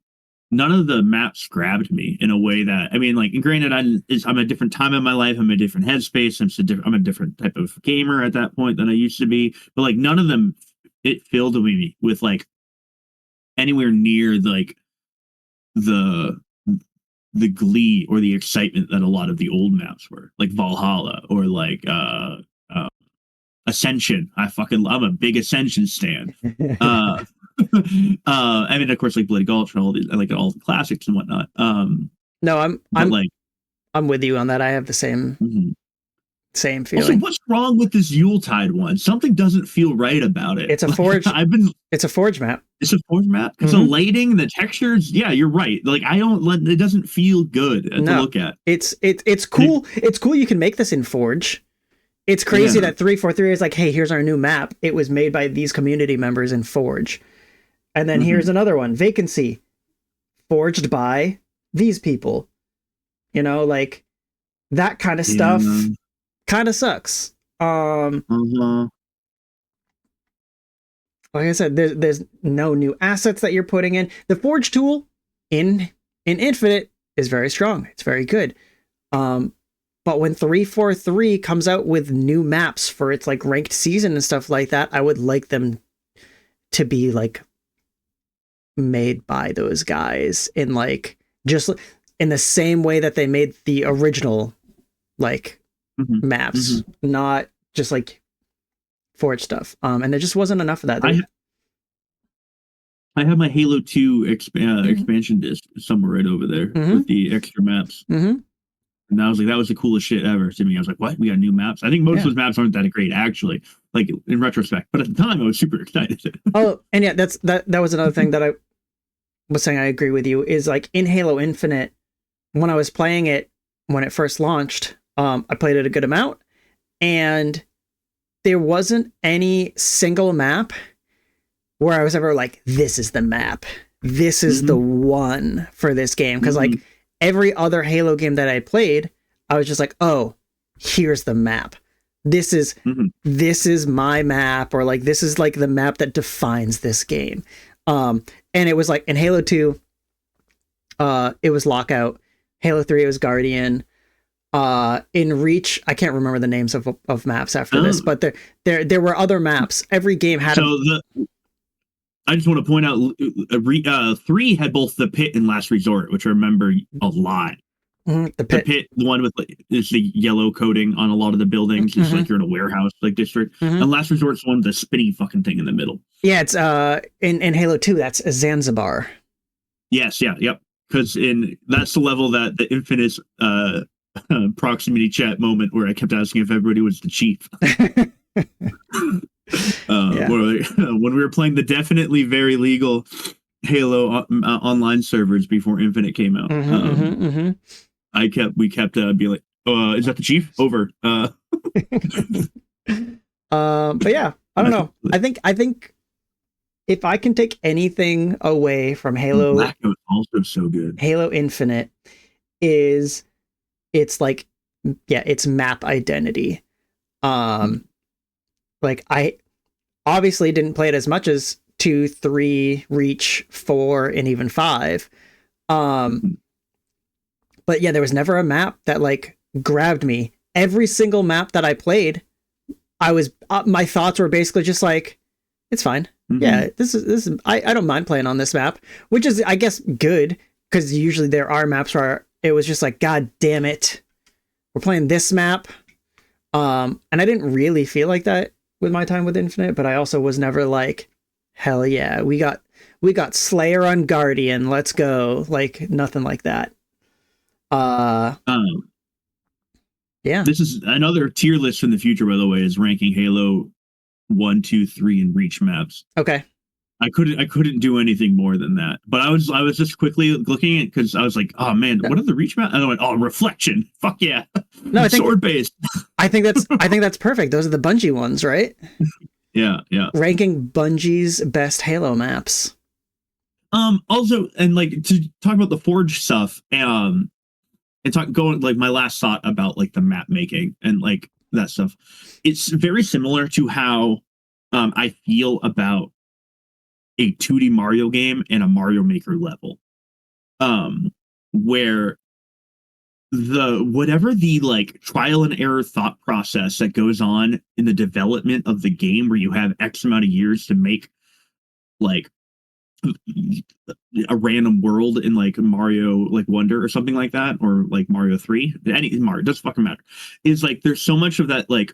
Speaker 2: none of the maps grabbed me in a way that, I mean, like, granted, I'm a different time in my life. I'm a different headspace. I'm a different type of gamer at that point than I used to be. But like, none of them, it filled me with like anywhere near like the glee or the excitement that a lot of the old maps were, like Valhalla or like Ascension. I'm a big Ascension stan. I mean, of course, like Bloody Gulch and all the classics and whatnot.
Speaker 1: No, I'm with you on that. I have the same feeling.
Speaker 2: Also, what's wrong with this Yuletide one? Something doesn't feel right about it.
Speaker 1: It's a Forge. It's a Forge map.
Speaker 2: It's a Forge map. It's the lighting, the textures. Yeah, you're right. Like it doesn't feel good to look at.
Speaker 1: It's cool. It's cool you can make this in Forge. It's crazy that 343 is like, hey, here's our new map. It was made by these community members in Forge. And then here's another one, Vacancy, forged by these people. You know, like that kind of stuff kind of sucks. Like I said, there's no new assets that you're putting in. The Forge tool in Infinite is very strong. It's very good. But when 343 comes out with new maps for its like ranked season and stuff like that, I would like them to be like made by those guys in like just in the same way that they made the original like maps, not just like Forge stuff. And there just wasn't enough of that.
Speaker 2: I have my Halo 2 expansion disc somewhere right over there with the extra maps. And I was like, that was the coolest shit ever to me. I was like, what? We got new maps? I think most of those maps aren't that great, actually, like in retrospect. But at the time, I was super excited.
Speaker 1: Oh, and yeah, that was another thing that I was saying I agree with you, is like in Halo Infinite, when I was playing it, when it first launched, I played it a good amount, and there wasn't any single map where I was ever like, this is the map. This is the one for this game. Because like every other Halo game that I played, I was just like, oh, here's the map. This is my map, or like this is like the map that defines this game. And it was like in Halo 2, it was Lockout. Halo 3, it was Guardian. In Reach, I can't remember the names of maps after this, but there were other maps. Every game had
Speaker 2: I just want to point out, 3 had both the Pit and Last Resort, which I remember a lot. The Pit, the one with is the yellow coating on a lot of the buildings. It's like you're in a warehouse like district. And Last Resort's the one with the spinny fucking thing in the middle.
Speaker 1: Yeah, it's in Halo 2, that's Zanzibar.
Speaker 2: Yes, yep. Because that's the level that the Infinite proximity chat moment where I kept asking if everybody was the chief. When we were playing the definitely very legal Halo online servers before Infinite came out, we kept being like, "Is that the chief?" Over.
Speaker 1: But yeah, I don't know. I think if I can take anything away from Halo,
Speaker 2: Blackout also so good.
Speaker 1: Halo Infinite is it's like, yeah, it's map identity. Like I obviously didn't play it as much as 2, 3, Reach, 4, and even 5. But yeah, there was never a map that like grabbed me. Every single map that I played, I was my thoughts were basically just like, it's fine. Yeah, this is I don't mind playing on this map, which is I guess good, because usually there are maps where it was just like, God damn it, we're playing this map. And I didn't really feel like that with my time with Infinite, but I also was never like, hell yeah, we got Slayer on Guardian, let's go. Like nothing like that. Yeah.
Speaker 2: This is another tier list from the future, by the way, is ranking Halo 1, 2, 3 and Reach maps.
Speaker 1: Okay.
Speaker 2: I couldn't do anything more than that. But I was just quickly looking at it because I was like, oh man, what are the Reach maps? And I went, oh, Reflection. Fuck yeah.
Speaker 1: No, I think
Speaker 2: sword based.
Speaker 1: I think that's perfect. Those are the Bungie ones, right?
Speaker 2: Yeah.
Speaker 1: Ranking Bungie's best Halo maps.
Speaker 2: Also, and like to talk about the Forge stuff, and going like my last thought about like the map making and like that stuff. It's very similar to how I feel about a 2D Mario game and a Mario Maker level, where whatever the like trial and error thought process that goes on in the development of the game, where you have X amount of years to make like a random world in like Mario like Wonder or something like that, or like Mario 3, any Mario, doesn't fucking matter, is like there's so much of that like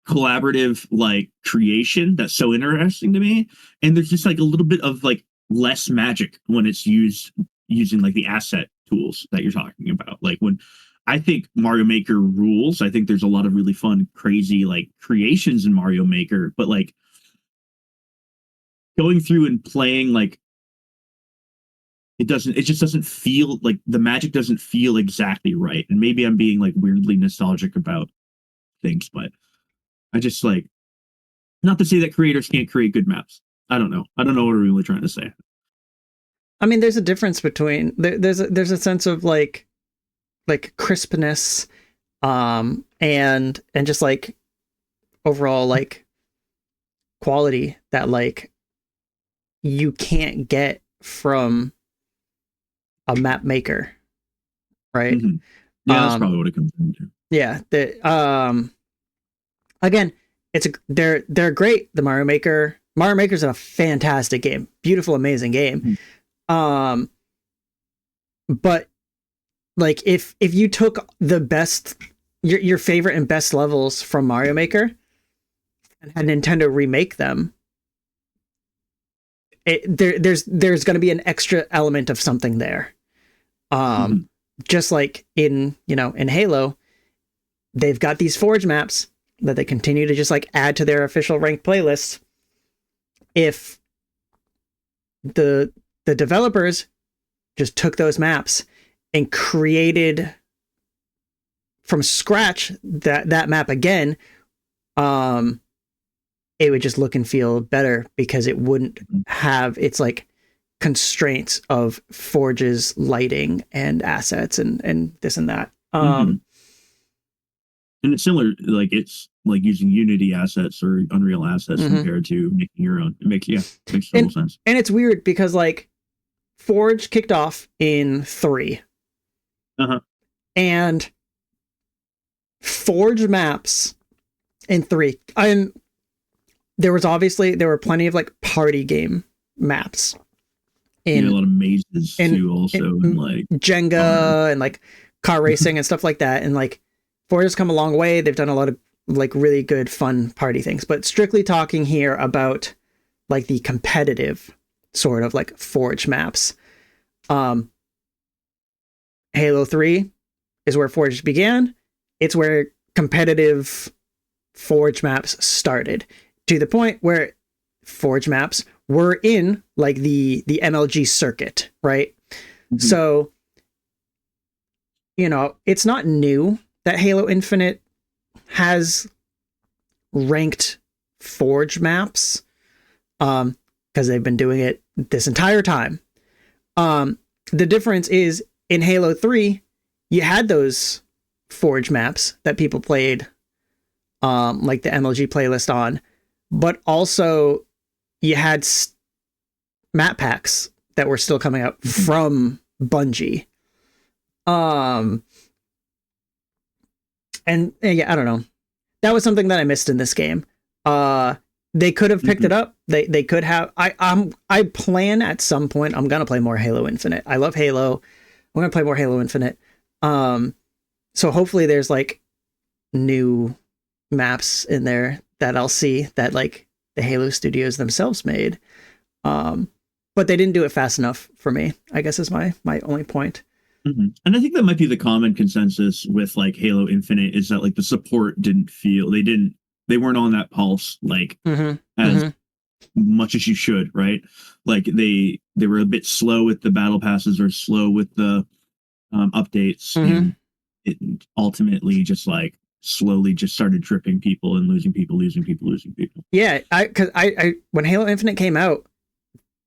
Speaker 2: collaborative like creation that's so interesting to me, and there's just like a little bit of like less magic when it's using like the asset tools that you're talking about. Like when I think Mario Maker rules, I think there's a lot of really fun crazy like creations in Mario Maker, but like going through and playing, like it just doesn't feel like the magic doesn't feel exactly right. And maybe I'm being like weirdly nostalgic about things, but I just like, not to say that creators can't create good maps. I don't know what I'm really trying to say.
Speaker 1: I mean, there's a difference between there's a sense of like crispness, and just like overall like quality that like you can't get from a map maker, right?
Speaker 2: Yeah, that's probably what it comes into.
Speaker 1: Yeah, again, they're great. The Mario Maker's a fantastic game, beautiful, amazing game. Mm-hmm. But like if you took the best, your favorite and best levels from Mario Maker and had Nintendo remake them, there's going to be an extra element of something there. Just like in Halo, they've got these Forge maps that they continue to just like add to their official ranked playlists. If the developers just took those maps and created from scratch that map again, it would just look and feel better because it wouldn't have its like constraints of Forge's lighting and assets and this and that.
Speaker 2: And it's similar, like it's like using Unity assets or Unreal assets compared to making your own. It makes total sense.
Speaker 1: And it's weird because like Forge kicked off in 3. And Forge maps in 3. There were plenty of like party game maps.
Speaker 2: A lot of mazes too, also, and like
Speaker 1: Jenga and like car racing and stuff like that. And like Forge has come a long way. They've done a lot of like really good fun party things. But strictly talking here about like the competitive sort of like Forge maps, Halo 3 is where Forge began. It's where competitive Forge maps started, to the point where Forge maps were in like the MLG circuit, right? So, it's not new that Halo Infinite has ranked Forge maps, because they've been doing it this entire time. The difference is in Halo 3, you had those Forge maps that people played, like the MLG playlist on, but also you had map packs that were still coming out from Bungie. And yeah, I don't know. That was something that I missed in this game. They could have picked it up. They could have. I plan at some point I'm gonna play more Halo Infinite. I love Halo. I'm gonna play more Halo Infinite. So hopefully there's like new maps in there that I'll see that like the Halo studios themselves made. But they didn't do it fast enough for me, I guess, is my only point.
Speaker 2: And I think that might be the common consensus with like Halo Infinite, is that like the support they weren't on that pulse like as much as you should, right? Like they were a bit slow with the battle passes or slow with the updates, and it ultimately just like slowly just started dripping people and losing people.
Speaker 1: Yeah, because I when Halo Infinite came out,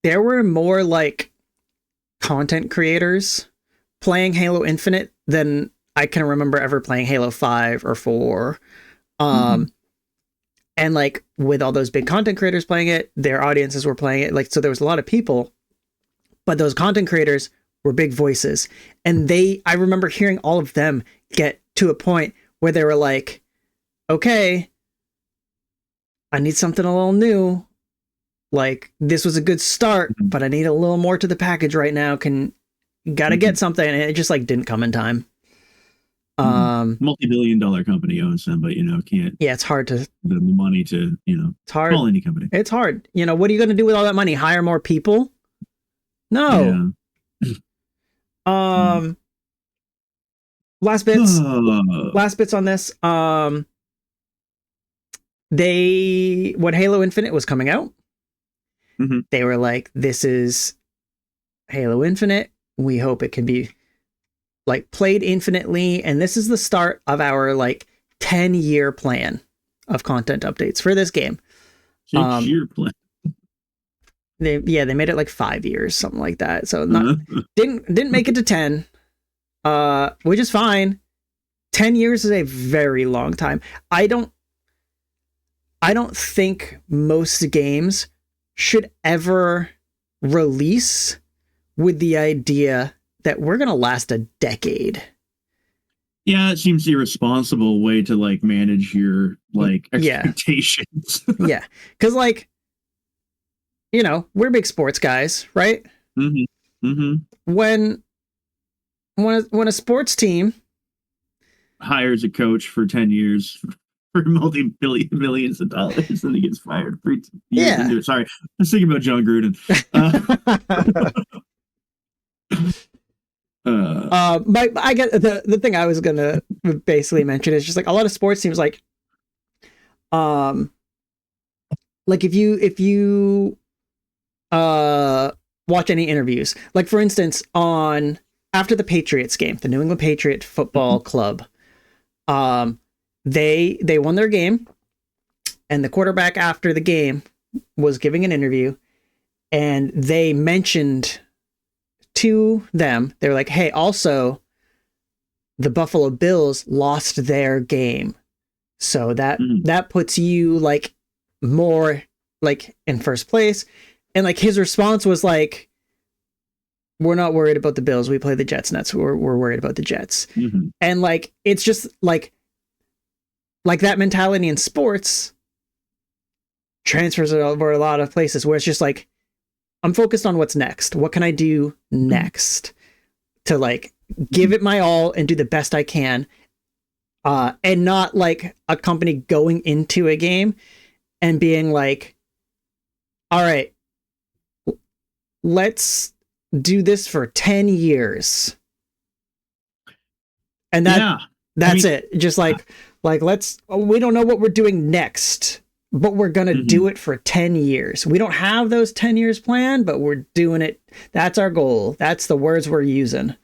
Speaker 1: there were more like content creators playing Halo Infinite than I can remember ever playing Halo 5 or 4. And like with all those big content creators playing it, their audiences were playing it. Like, so there was a lot of people, but those content creators were big voices. And I remember hearing all of them get to a point where they were like, okay, I need something a little new. Like, this was a good start, but I need a little more to the package right now. Gotta get something. And it just like didn't come in time.
Speaker 2: Multi-billion-dollar company owns them, but can't.
Speaker 1: Yeah, it's hard to
Speaker 2: the money to
Speaker 1: it's hard.
Speaker 2: Call any company.
Speaker 1: It's hard. What are you going to do with all that money? Hire more people? No. Yeah. Last bits on this. When Halo Infinite was coming out, they were like, "This is Halo Infinite. We hope it can be like played infinitely, and this is the start of our like 10-year plan of content updates for this game."
Speaker 2: 6-year plan.
Speaker 1: They made it like 5 years, something like that. So didn't make it to 10, which is fine. 10 years is a very long time. I don't think most games should ever release with the idea that we're going to last a decade.
Speaker 2: Yeah, it seems irresponsible way to like manage your like
Speaker 1: Yeah.
Speaker 2: expectations.
Speaker 1: Yeah, because like, you know, we're big sports guys, right?
Speaker 2: Mm-hmm. Mm-hmm.
Speaker 1: When a sports team
Speaker 2: Hires a coach for 10 years for multi-billion millions of dollars and he gets fired 3 years into it. Sorry, I was thinking about John Gruden.
Speaker 1: I get the thing I was gonna basically mention is just like a lot of sports teams like if you watch any interviews, like for instance on after the Patriots game, the New England Patriot Football Club, they won their game, and the quarterback after the game was giving an interview, and they mentioned to them, they were like, hey, also the Buffalo Bills lost their game, so that puts you like more like in first place. And like his response was like, we're not worried about the Bills, we play the Jets, and that's we're worried about the Jets.
Speaker 2: Mm-hmm.
Speaker 1: And like it's just like that mentality in sports transfers over a lot of places where it's just like, I'm focused on what's next. What can I do next to like give it my all and do the best I can, and not like a company going into a game and being like, all right, let's do this for 10 years. And that's it. Just like we don't know what we're doing next, but we're going to do it for 10 years. We don't have those 10 years planned, but we're doing it. That's our goal. That's the words we're using.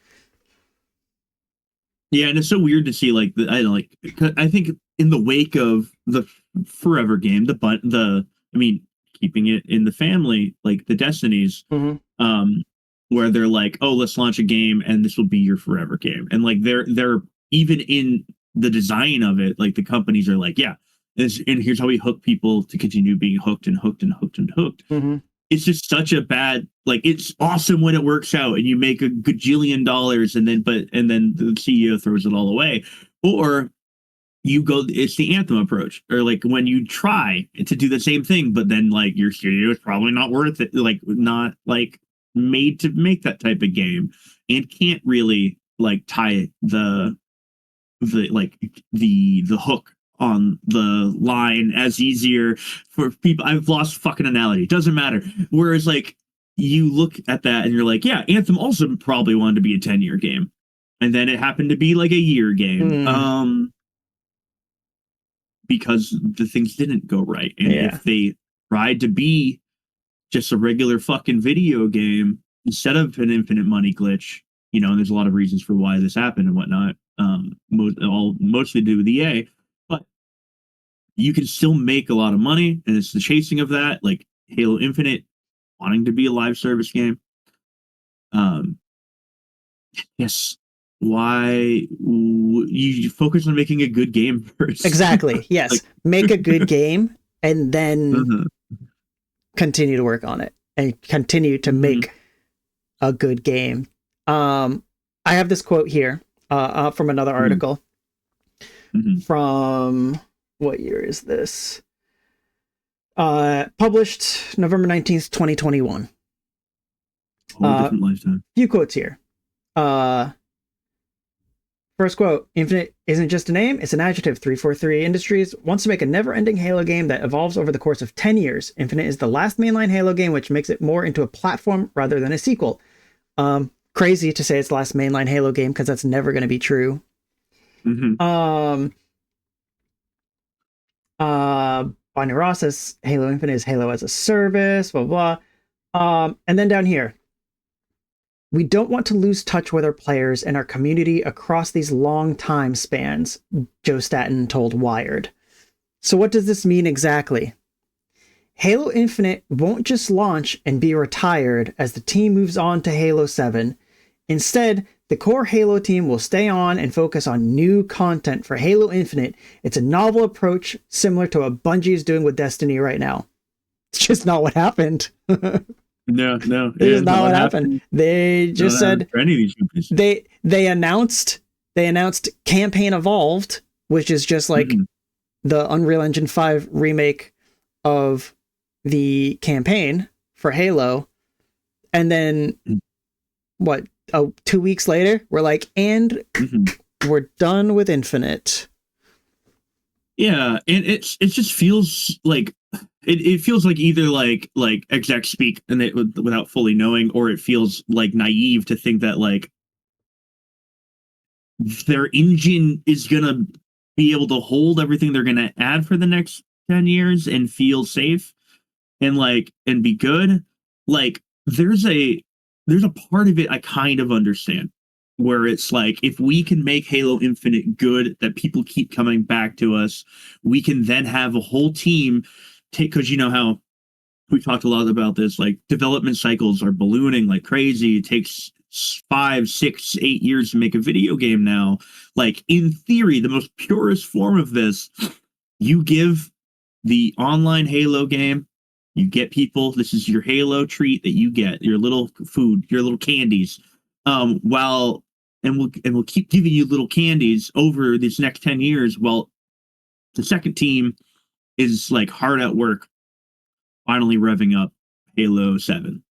Speaker 2: Yeah, and it's so weird to see like I think in the wake of the Forever game, keeping it in the family, like the Destinies, where they're like, oh, let's launch a game and this will be your Forever game. And like they're even in the design of it, like the companies are like, yeah, and here's how we hook people to continue being hooked and hooked and hooked and hooked. It's just such a bad, like, it's awesome when it works out and you make a gajillion dollars and then the CEO throws it all away. Or you go, it's the Anthem approach, or like when you try to do the same thing, but then like your studio is probably not worth it, like not like made to make that type of game, and can't really like tie the hook on the line as easier for people. I've lost fucking analogy. Doesn't matter. Whereas like you look at that and you're like, yeah, Anthem also probably wanted to be a 10-year game, and then it happened to be like a year game. Because the things didn't go right. And if they tried to be just a regular fucking video game instead of an infinite money glitch, you know, and there's a lot of reasons for why this happened and whatnot, mostly to do with EA, but you can still make a lot of money, and it's the chasing of that, like Halo Infinite wanting to be a live service game. Yes. Why you focus on making a good game first?
Speaker 1: Exactly. Yes. Like, make a good game and then continue to work on it and continue to make a good game. I have this quote here from another article from, what year is this? Published November 19th, 2021.
Speaker 2: Different lifetime.
Speaker 1: Few quotes here. First quote, Infinite isn't just a name, it's an adjective. 343 Industries wants to make a never-ending Halo game that evolves over the course of 10 years. Infinite is the last mainline Halo game, which makes it more into a platform rather than a sequel. Crazy to say it's the last mainline Halo game, because that's never going to be true. Bonnie Ross says Halo Infinite is Halo as a service, blah, blah. And then down here, we don't want to lose touch with our players and our community across these long time spans, Joe Staten told Wired. So what does this mean exactly? Halo Infinite won't just launch and be retired as the team moves on to Halo 7. Instead, the core Halo team will stay on and focus on new content for Halo Infinite. It's a novel approach similar to what Bungie is doing with Destiny right now. It's just not what happened.
Speaker 2: No,
Speaker 1: it is not what happened. They just said
Speaker 2: for any of these companies.
Speaker 1: they announced they announced Campaign Evolved, which is just like the Unreal Engine 5 remake of the campaign for Halo. And then, 2 weeks later, we're like, and we're done with Infinite.
Speaker 2: Yeah, and it just feels like it feels like either like exec speak and they, without fully knowing, or it feels like naive to think that like their engine is gonna be able to hold everything they're gonna add for the next 10 years and feel safe and be good. Like there's a part of it I kind of understand, where it's like, if we can make Halo Infinite good, that people keep coming back to us, we can then have a whole team take, because you know how we talked a lot about this, like development cycles are ballooning like crazy. It takes 5, 6, 8 years to make a video game now. Like in theory, the most purest form of this, you give the online Halo game, you get people, this is your Halo treat that you get, your little food, your little candies. We'll keep giving you little candies over this next 10 years. Well, the second team is like hard at work, finally revving up Halo 7.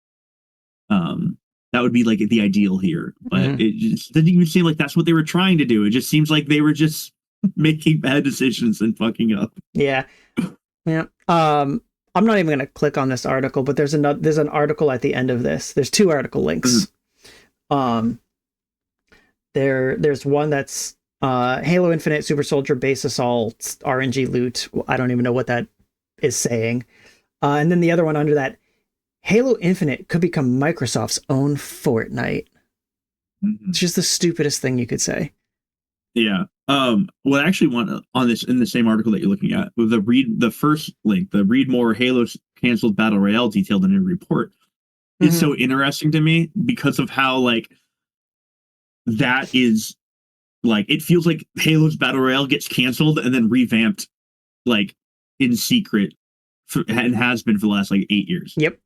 Speaker 2: That would be like the ideal here, but it just doesn't even seem like that's what they were trying to do. It just seems like they were just making bad decisions and fucking up.
Speaker 1: Yeah. I'm not even going to click on this article, but there's an article at the end of this. There's 2 article links. There's one that's Halo Infinite Super Soldier Base Assault RNG loot. I don't even know what that is saying. And then the other one under that, Halo Infinite could become Microsoft's own Fortnite. It's just the stupidest thing you could say.
Speaker 2: Yeah. What I actually want on this, in the same article that you're looking at, with the first link, the read more Halo's canceled battle royale detailed in a report. It's so interesting to me because of how like that is, like, it feels like Halo's battle royale gets canceled and then revamped like in secret and has been for the last like 8 years.
Speaker 1: Yep.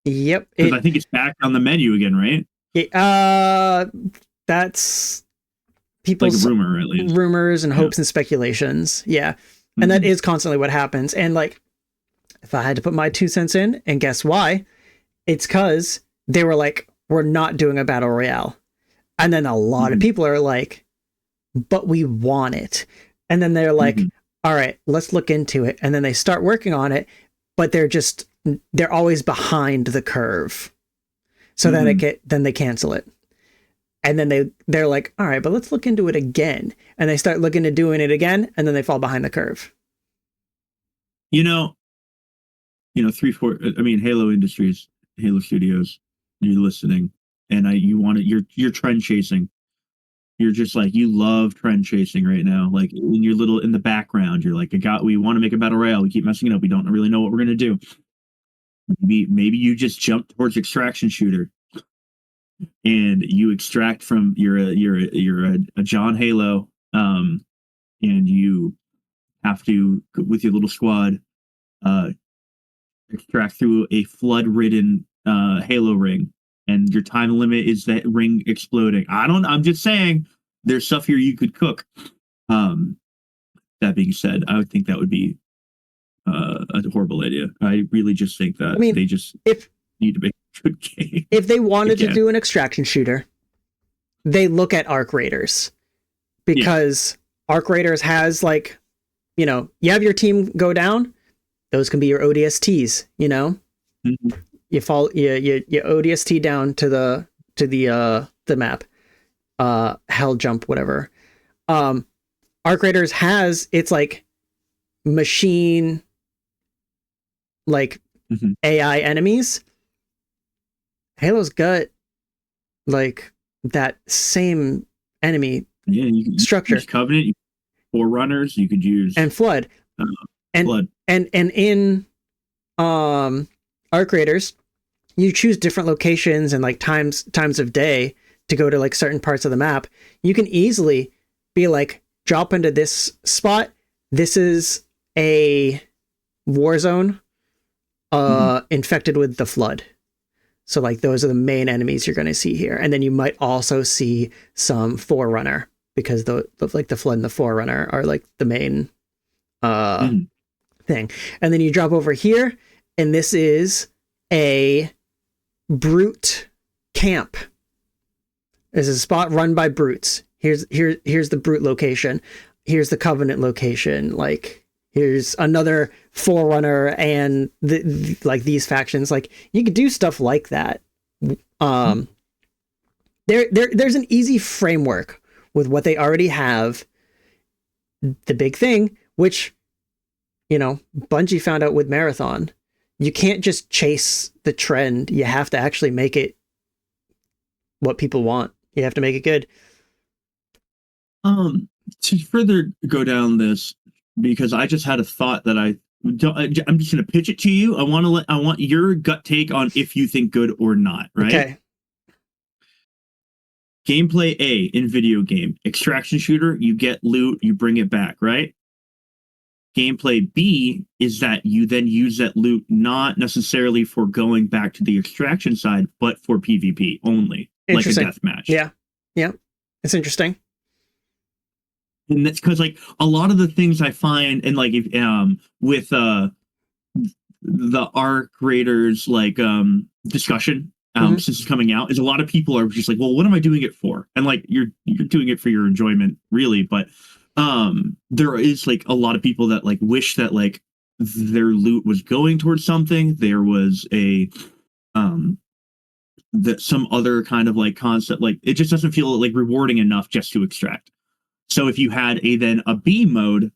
Speaker 2: Because I think it's back on the menu again, right?
Speaker 1: That's people's
Speaker 2: like rumor, at least.
Speaker 1: Rumors and hopes and speculations. Yeah. And that is constantly what happens. And like, if I had to put my 2 cents in, and guess why? It's because they were like, we're not doing a battle royale. And then a lot of people are like, but we want it. And then they're like, all right, let's look into it. And then they start working on it, but they're always behind the curve. So then they cancel it. And then they're like, all right, but let's look into it again. And they start looking at doing it again, and then they fall behind the curve.
Speaker 2: Halo Industries, Halo Studios, you're listening, and you're trend chasing. You're just like, you love trend chasing right now. Like in the background, you're like, we want to make a battle royale. We keep messing it up. We don't really know what we're going to do. Maybe you just jump towards extraction shooter and you extract from you're a John Halo, and you have to, with your little squad, extract through a flood-ridden Halo ring, and your time limit is that ring exploding. I'm just saying, there's stuff here you could cook. That being said, I would think that would be a horrible idea. I really just think that they just need to make a good game.
Speaker 1: If they wanted to do an extraction shooter, they look at Arc Raiders, because Arc Raiders has, like, you have your team go down, those can be your ODSTs, you fall you ODST down to the map, hell jump, whatever. Arc Raiders has its like machine, like AI enemies. Halo's got like that same enemy structure.
Speaker 2: Covenant, Forerunners, you could use,
Speaker 1: and Flood, and in Arc Raiders, you choose different locations and like times of day to go to like certain parts of the map. You can easily be like, drop into this spot. This is a war zone infected with the Flood. So like those are the main enemies you're going to see here. And then you might also see some Forerunner because the Flood and the Forerunner are like the main thing. And then you drop over here, and this is a brute camp. This is a spot run by brutes. Here's the brute location. Here's the Covenant location. Like, here's another Forerunner and like these factions. Like, you could do stuff like that. There's an easy framework with what they already have. The big thing, which, you know, Bungie found out with Marathon, you can't just chase the trend. You have to actually make it what people want. You have to make it good.
Speaker 2: To further go down this, because I just had a thought that I'm just going to pitch it to you. I want your gut take on if you think good or not, right?
Speaker 1: Okay.
Speaker 2: Gameplay A in video game, extraction shooter, you get loot, you bring it back, right? Gameplay B is that you then use that loot not necessarily for going back to the extraction side, but for PvP only, like a deathmatch.
Speaker 1: Yeah. It's interesting.
Speaker 2: And that's because, like, a lot of the things I find, and like, if with the Arc Raiders like discussion since it's coming out, is a lot of people are just like, well, what am I doing it for? And like, you're doing it for your enjoyment, really, but there is like a lot of people that like wish that like their loot was going towards something. There was a that some other kind of like concept, like it just doesn't feel like rewarding enough just to extract. So if you had a B mode,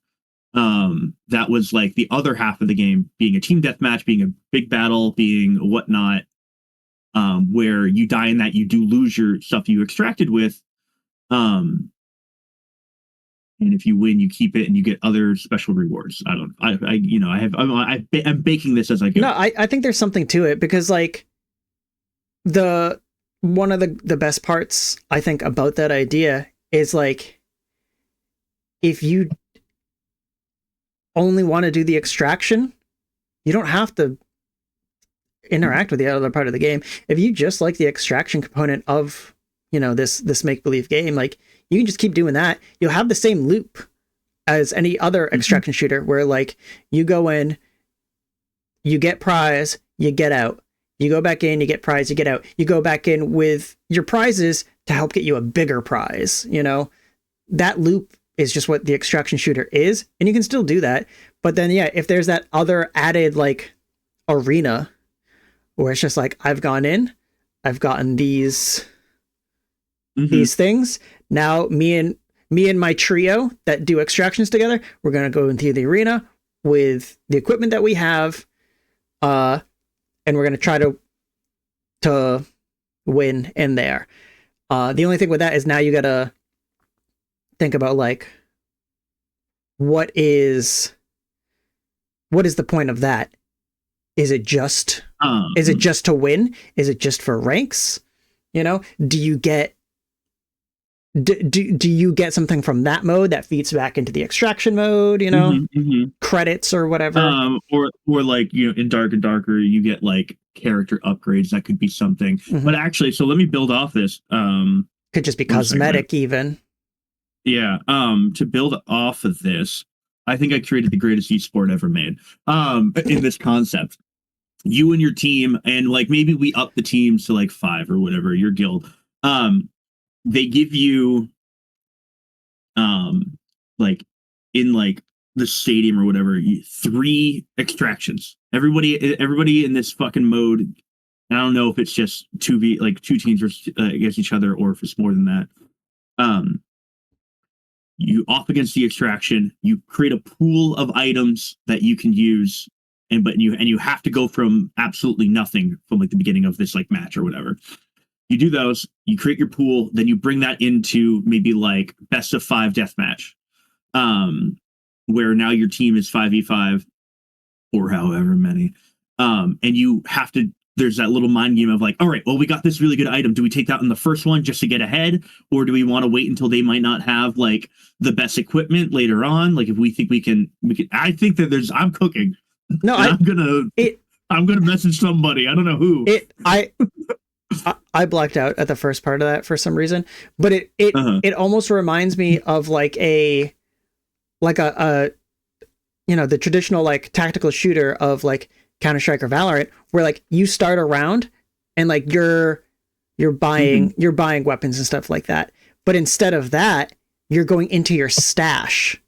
Speaker 2: that was like the other half of the game, being a team deathmatch, being a big battle, being whatnot, where you die in that, you do lose your stuff you extracted with, and if you win, you keep it and you get other special rewards. I'm baking this as I go.
Speaker 1: No, I think there's something to it, because like one of the best parts I think about that idea is like, if you only want to do the extraction, you don't have to interact with the other part of the game. If you just like the extraction component of, you know, this make-believe game, like, you can just keep doing that. You'll have the same loop as any other extraction shooter, where like, you go in, you get prize, you get out. You go back in, you get prize, you get out. You go back in with your prizes to help get you a bigger prize. You know, that loop is just what the extraction shooter is, and you can still do that. But then, yeah, if there's that other added like arena where it's just like, I've gone in, I've gotten these things. Now me and my trio that do extractions together, we're gonna go into the arena with the equipment that we have, and we're gonna try to win in there. The only thing with that is now you gotta think about like, what is the point of that? Is it just to win? Is it just for ranks? You know, do you get something from that mode that feeds back into the extraction mode, you know, credits or whatever?
Speaker 2: Or like, you know, in Dark and Darker, you get like character upgrades. That could be something. But actually, so let me build off this.
Speaker 1: Could just be cosmetic even.
Speaker 2: Yeah. To build off of this, I think I created the greatest esport ever made. In this concept, you and your team, and like maybe we up the teams to like 5 or whatever, your guild. They give you, like in like the stadium or whatever, 3 extractions. Everybody in this fucking mode. I don't know if it's just 2 teams against each other, or if it's more than that. You off against the extraction, you create a pool of items that you can use, and you have to go from absolutely nothing from like the beginning of this like match or whatever. You do those, you create your pool, then you bring that into maybe like best of 5 deathmatch, where now your team is 5v5 or however many, and you have to. There's that little mind game of like, all right, well, we got this really good item. Do we take that in the first one just to get ahead? Or do we want to wait until they might not have like the best equipment later on? Like, if we think we can, I think that I'm cooking. No, I'm going to message somebody. I don't know who.
Speaker 1: I I blacked out at the first part of that for some reason, but it almost reminds me of like a the traditional like tactical shooter of like Counter-Strike or Valorant, where like you start a round and like you're buying weapons and stuff like that. But instead of that, you're going into your stash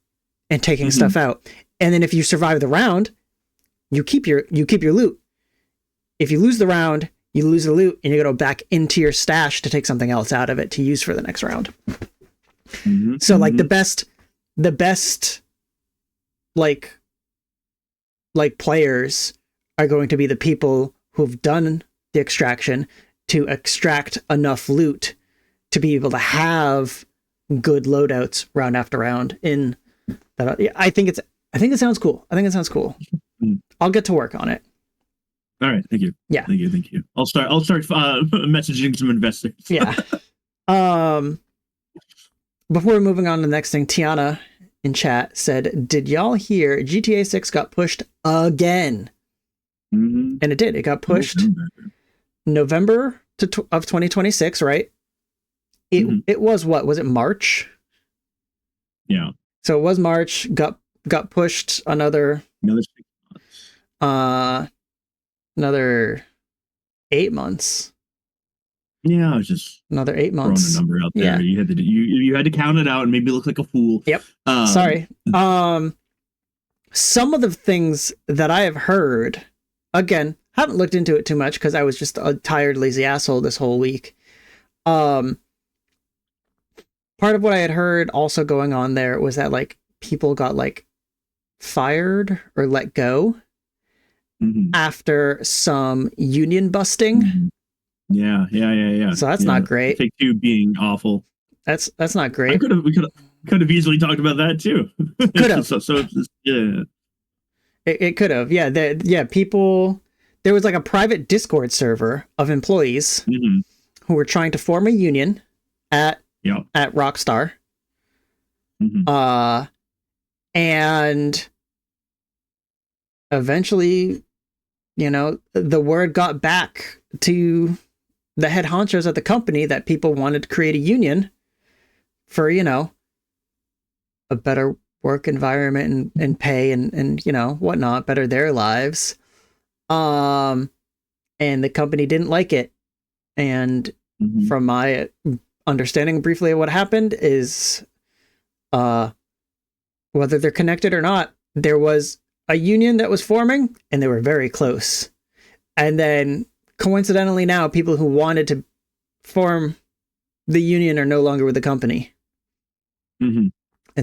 Speaker 1: and taking stuff out. And then if you survive the round, you keep your loot. If you lose the round, you lose the loot and you go back into your stash to take something else out of it to use for the next round. So like the best like players are going to be the people who've done the extraction to extract enough loot to be able to have good loadouts round after round in that. I think it sounds cool. I'll get to work on it.
Speaker 2: All right. Thank you.
Speaker 1: Yeah.
Speaker 2: Thank you. I'll start messaging some investors.
Speaker 1: Yeah. Before moving on to the next thing, Tiana in chat said, did y'all hear GTA 6 got pushed again? And it did. It got pushed November of 2026, right? It was what? Was it March?
Speaker 2: Yeah.
Speaker 1: So it was March, got pushed another
Speaker 2: 6 months.
Speaker 1: Another 8 months.
Speaker 2: Yeah, I was just
Speaker 1: another 8 months.
Speaker 2: Throwing a number out there.
Speaker 1: Yeah.
Speaker 2: You had to count it out and maybe look like a fool.
Speaker 1: Yep. Sorry. Some of the things that I have heard, again, haven't looked into it too much because I was just a tired, lazy asshole this whole week. Part of what I had heard also going on there was that like people got like fired or let go after some union busting.
Speaker 2: Yeah.
Speaker 1: So that's not great.
Speaker 2: Take-Two being awful.
Speaker 1: That's not great.
Speaker 2: We could have easily talked about that too.
Speaker 1: Could have.
Speaker 2: so it's just, yeah.
Speaker 1: It could have. Yeah. People. There was like a private Discord server of employees who were trying to form a union at Rockstar. And eventually, the word got back to the head honchos at the company that people wanted to create a union for, a better work environment and pay and whatnot, better their lives. And the company didn't like it. And from my understanding briefly of what happened is, whether they're connected or not, there was a union that was forming and they were very close. And then coincidentally now people who wanted to form the union are no longer with the company. And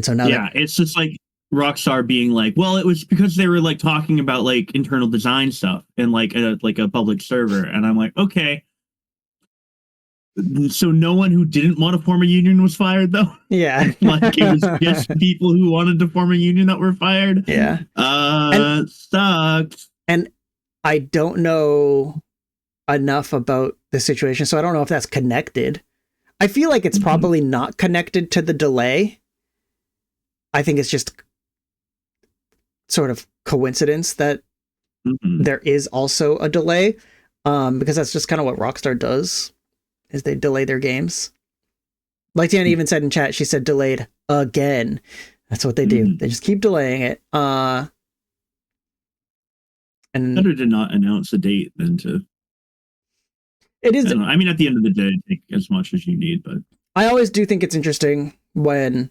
Speaker 1: so now
Speaker 2: it's just like Rockstar being like, well, it was because they were like talking about like internal design stuff and like a public server. And I'm like, okay. So no one who didn't want to form a union was fired though?
Speaker 1: Yeah.
Speaker 2: Like it was just people who wanted to form a union that were fired?
Speaker 1: Yeah.
Speaker 2: Sucks.
Speaker 1: And I don't know enough about the situation, so I don't know if that's connected. I feel like it's probably not connected to the delay. I think it's just sort of coincidence that there is also a delay, because that's just kind of what Rockstar does, is they delay their games. Like Tiana even said in chat, she said delayed again. That's what they do. They just keep delaying it. And
Speaker 2: better to not announce a date than to.
Speaker 1: It is.
Speaker 2: I mean, at the end of the day, take as much as you need. But
Speaker 1: I always do think it's interesting when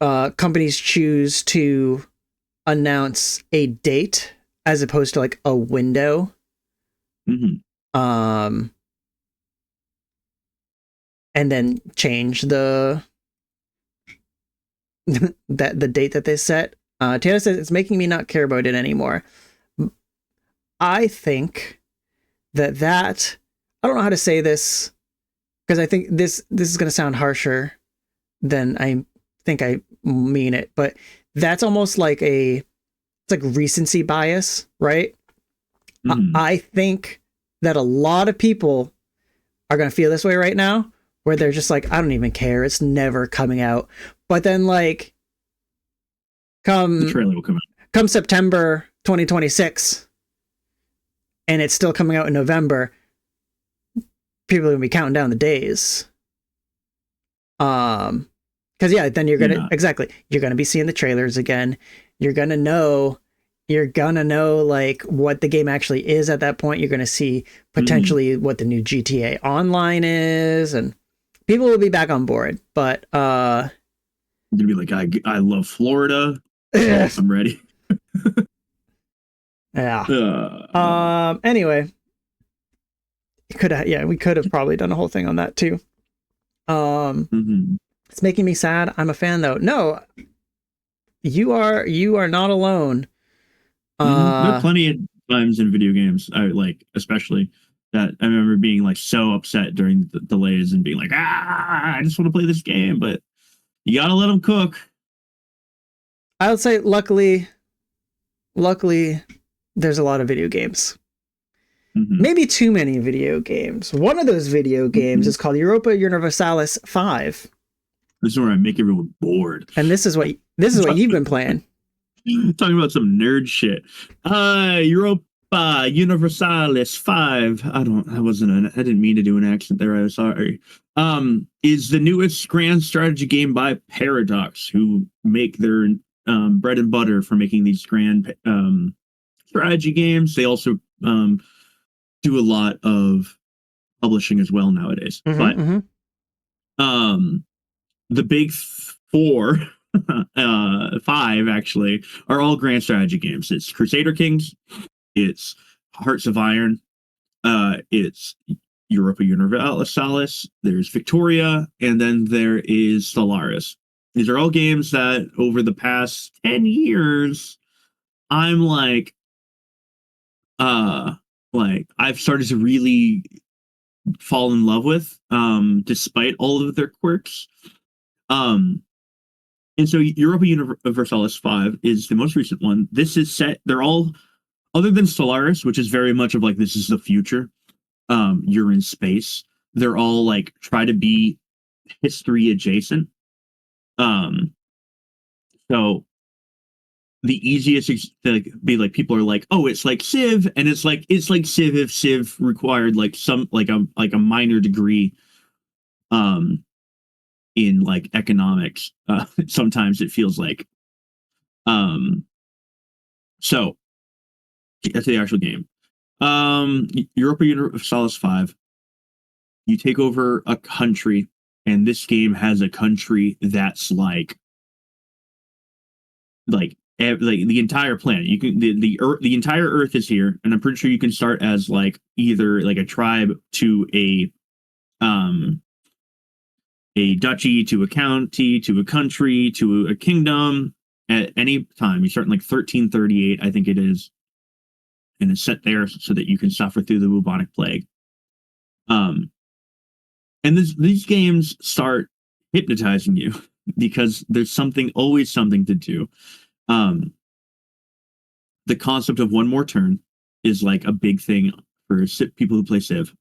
Speaker 1: companies choose to announce a date as opposed to like a window. And then change the date that they set. Taylor says it's making me not care about it anymore. I think that I don't know how to say this because I think this is going to sound harsher than I think I mean it, but that's almost like it's like recency bias, right? I think that a lot of people are going to feel this way right now, where they're just like, I don't even care. It's never coming out. But then like
Speaker 2: the trailer will come out.
Speaker 1: Come September 2026 and it's still coming out in November, people are gonna be counting down the days. Because yeah, then you're gonna you're gonna be seeing the trailers again. You're gonna know like what the game actually is at that point. You're gonna see potentially what the new GTA Online is, and people will be back on board. But
Speaker 2: I'm gonna be like, I love Florida. I'm ready.
Speaker 1: Yeah. Anyway, we could have probably done a whole thing on that too. It's making me sad. I'm a fan though. No, you are not alone.
Speaker 2: There are plenty of times in video games, especially that I remember being like so upset during the delays and being like, I just want to play this game, but you gotta let them cook.
Speaker 1: I would say luckily there's a lot of video games. Maybe too many video games. One of those video games is called Europa Universalis 5.
Speaker 2: This is where I make everyone bored.
Speaker 1: And this is what you've been playing.
Speaker 2: Talking about some nerd shit. Europa Universalis 5. I didn't mean to do an accent there. I'm sorry. Is the newest grand strategy game by Paradox, who make their bread and butter for making these grand strategy games. They also do a lot of publishing as well nowadays. The big four, 5 actually, are all grand strategy games. It's Crusader Kings, it's Hearts of Iron, it's Europa Universalis, there's Victoria, and then there is Stellaris. These are all games that over the past 10 years, I'm like I've started to really fall in love with, despite all of their quirks. And so Europa Universalis 5 is the most recent one. This is set, they're all, other than Stellaris, which is very much of like, this is the future. You're in space. They're all like, try to be history adjacent. So the easiest to be like, people are like, oh, it's like Civ, and it's like Civ if Civ required like a minor degree in like economics. Sometimes it feels like. So that's the actual game. Europa Universalis 5. You take over a country, and this game has a country that's like the entire planet. You can the entire Earth is here, and I'm pretty sure you can start as like either like a tribe to a duchy to a county to a country to a kingdom at any time. You start in like 1338, I think it is, and it's set there so that you can suffer through the bubonic plague. And these games start hypnotizing you because there's always something to do. The concept of one more turn is like a big thing for people who play Civ.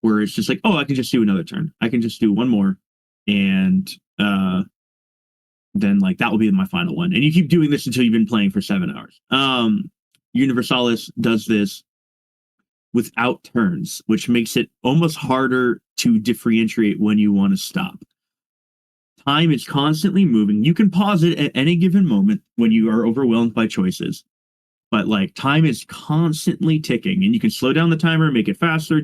Speaker 2: Where it's just like, oh, I can just do another turn. I can just do one more, and then like that will be my final one. And you keep doing this until you've been playing for 7 hours. Universalis does this without turns, which makes it almost harder to differentiate when you want to stop. Time is constantly moving. You can pause it at any given moment when you are overwhelmed by choices, but like time is constantly ticking, and you can slow down the timer, make it faster,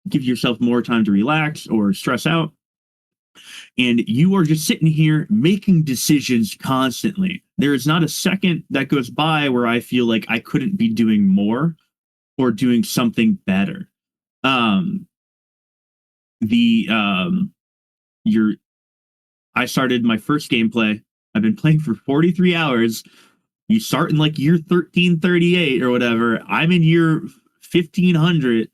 Speaker 2: give yourself more time to relax or stress out. And you are just sitting here making decisions constantly. There is not a second that goes by where I feel like I couldn't be doing more or doing something better. I started my first gameplay. I've been playing for 43 hours. You start in like year 1338 or whatever. I'm in year 1500.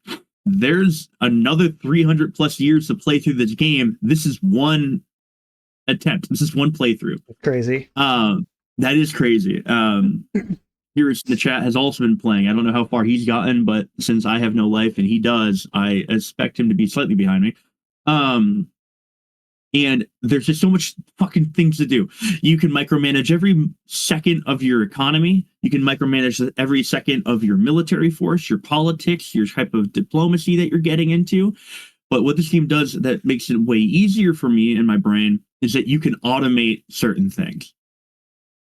Speaker 2: There's another 300 plus years to play through this game. This is one attempt. This is one playthrough.
Speaker 1: Crazy.
Speaker 2: That is crazy. Here in the chat has also been playing. I don't know how far he's gotten, but since I have no life and he does, I expect him to be slightly behind me. And there's just so much fucking things to do. You can micromanage every second of your economy. You can micromanage every second of your military force, your politics, your type of diplomacy that you're getting into. But what this game does that makes it way easier for me in my brain is that you can automate certain things.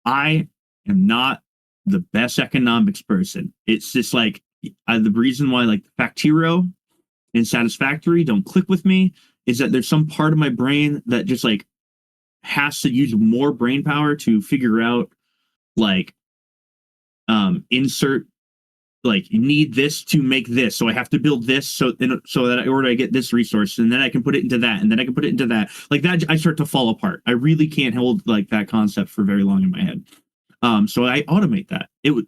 Speaker 2: I am not the best economics person. It's just like the reason why like Factiro and Satisfactory don't click with me is that there's some part of my brain that just like has to use more brain power to figure out like insert like you need this to make this, so I have to build this so that in order I get this resource, and then I can put it into that, and then I can put it into that. Like that, I start to fall apart. I really can't hold like that concept for very long in my head. So I automate that. Would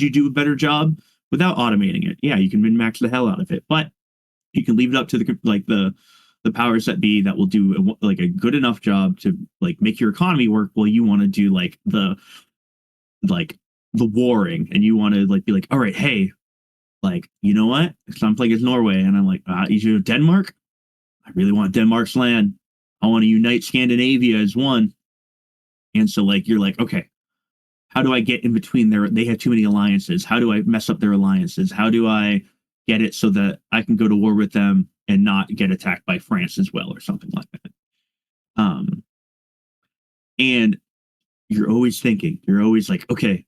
Speaker 2: you do a better job without automating it? Yeah, you can min max the hell out of it, but you can leave it up to the powers that be that will do like a good enough job to like make your economy work while you want to do like the warring, and you want to like be like, all right, hey, like, you know what? Because I'm playing as Norway, and I'm like, you Denmark? I really want Denmark's land. I want to unite Scandinavia as one. And so like you're like, okay, how do I get in between they have too many alliances? How do I mess up their alliances? How do I get it so that I can go to war with them and not get attacked by France as well, or something like that? And you're always thinking, you're always like, okay,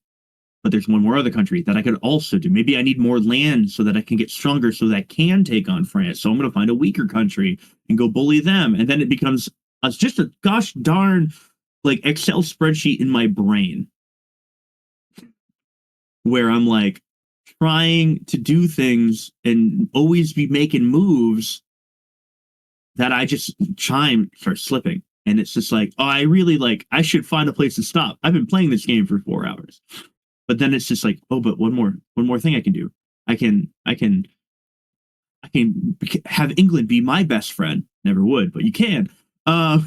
Speaker 2: but there's one more other country that I could also do. Maybe I need more land so that I can get stronger so that I can take on France. So I'm going to find a weaker country and go bully them. And then it becomes just a gosh darn like Excel spreadsheet in my brain where I'm like trying to do things and always be making moves that I just start slipping. And it's just like, oh, I should find a place to stop. I've been playing this game for 4 hours. But then it's just like, oh, but one more thing I can do. I can have England be my best friend. Never would, but you can. So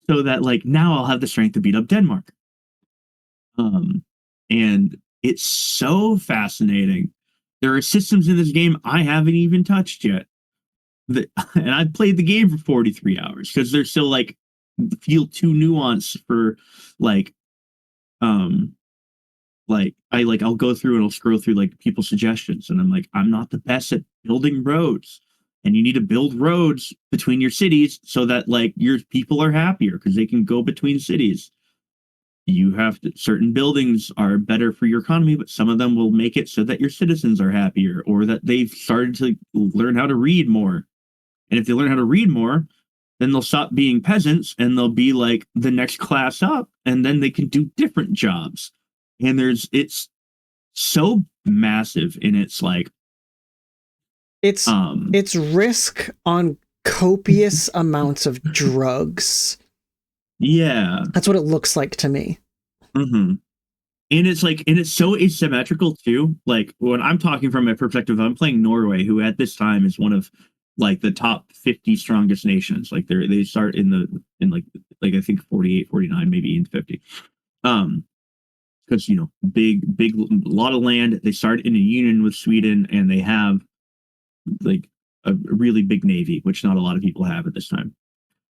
Speaker 2: that like now I'll have the strength to beat up Denmark. And it's so fascinating. There are systems in this game I haven't even touched yet. And I've played the game for 43 hours because they're still like feel too nuanced for like I'll go through and I'll scroll through like people's suggestions, and I'm like, I'm not the best at building roads, and you need to build roads between your cities so that like your people are happier because they can go between cities. Certain buildings are better for your economy, but some of them will make it so that your citizens are happier, or that they've started to learn how to read more. And if they learn how to read more, then they'll stop being peasants and they'll be like the next class up, and then they can do different jobs. And it's so massive, and it's like
Speaker 1: it's risk on copious amounts of drugs.
Speaker 2: Yeah,
Speaker 1: that's what it looks like to me.
Speaker 2: And it's so asymmetrical too. Like when I'm talking from a perspective, I'm playing Norway, who at this time is one of like the top 50 strongest nations. Like they start in like I think 48, 49, maybe in 50. Because big lot of land. They start in a union with Sweden, and they have like a really big navy, which not a lot of people have at this time.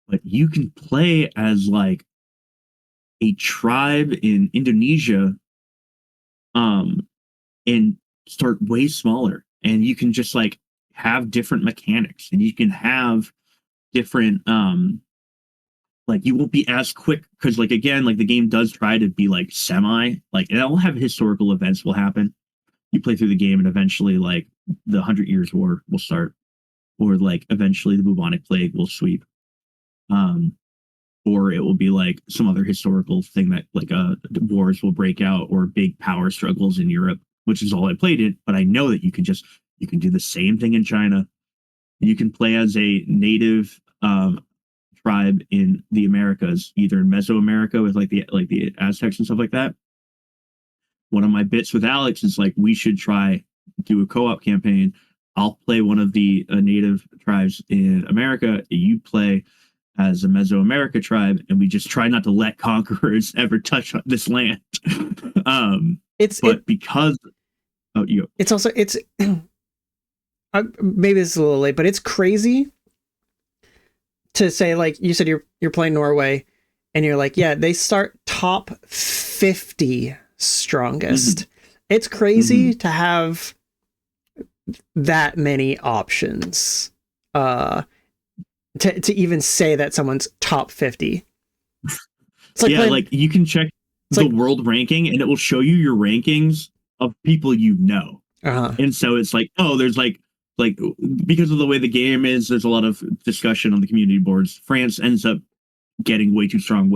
Speaker 2: But you can play as like a tribe in Indonesia, and start way smaller, and you can just like have different mechanics, and you can have different like you won't be as quick because like again like the game does try to be like semi like it'll have historical events will happen. You play through the game and eventually like the 100 Years War will start, or like eventually the bubonic plague will sweep, or it will be like some other historical thing that like wars will break out, or big power struggles in Europe, which is all I played it. But I know that you can do the same thing in China. You can play as a native tribe in the Americas, either in Mesoamerica with like the Aztecs and stuff like that. One of my bits with Alex is like we should try do a co-op campaign. I'll play one of the native tribes in America. You play as a Mesoamerica tribe, and we just try not to let conquerors ever touch this land. It's
Speaker 1: maybe it's a little late, but it's crazy to say, like you said, you're playing Norway, and you're like, yeah, they start top 50 strongest. Mm-hmm. It's crazy to have that many options. To even say that someone's top 50.
Speaker 2: It's like, like you can check the world ranking and it will show you your rankings of people you know. And so it's like, oh, there's like because of the way the game is, there's a lot of discussion on the community boards. France ends up getting way too strong,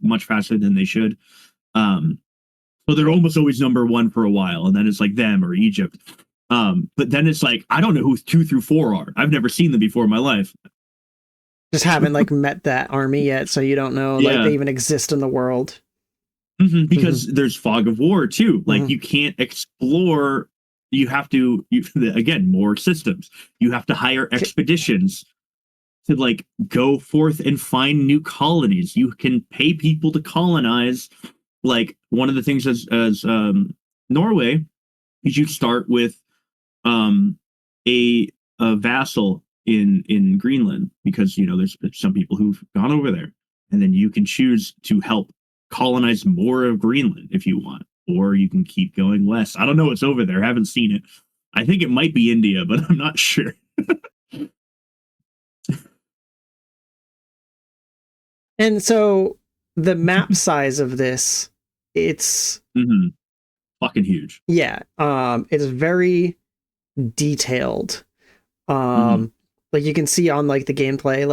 Speaker 2: much faster than they should. So they're almost always number one for a while, and then it's like them or Egypt. But then it's like, I don't know who 2 through 4 are. I've never seen them before in my life.
Speaker 1: Just haven't like met that army yet, so you don't know like they even exist in the world.
Speaker 2: Because there's fog of war too. Like you can't explore. You have to again, more systems. You have to hire expeditions to like go forth and find new colonies. You can pay people to colonize. Like one of the things as Norway is you start with a vassal in Greenland, because there's some people who've gone over there, and then you can choose to help colonize more of Greenland if you want, or you can keep going west. I don't know what's over there. I haven't seen it. I think it might be India, but I'm not sure.
Speaker 1: And so the map size of this, it's
Speaker 2: fucking huge.
Speaker 1: Yeah. It's very detailed. Like you can see on like the gameplay,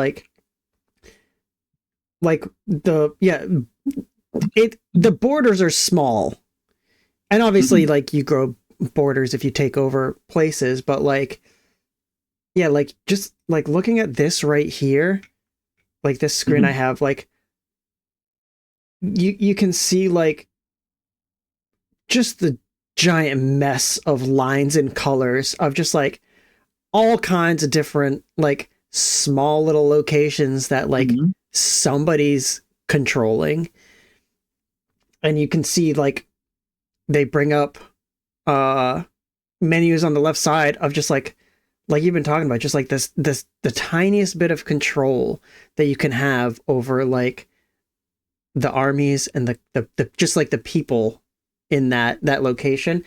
Speaker 1: the borders are small, and obviously like you grow borders if you take over places, but like just like looking at this right here, like this screen I have, like you can see like just the giant mess of lines and colors of just like all kinds of different like small little locations that like somebody's controlling. And you can see like they bring up menus on the left side of just like you've been talking about, just like the tiniest bit of control that you can have over like the armies and the just like the people in that location.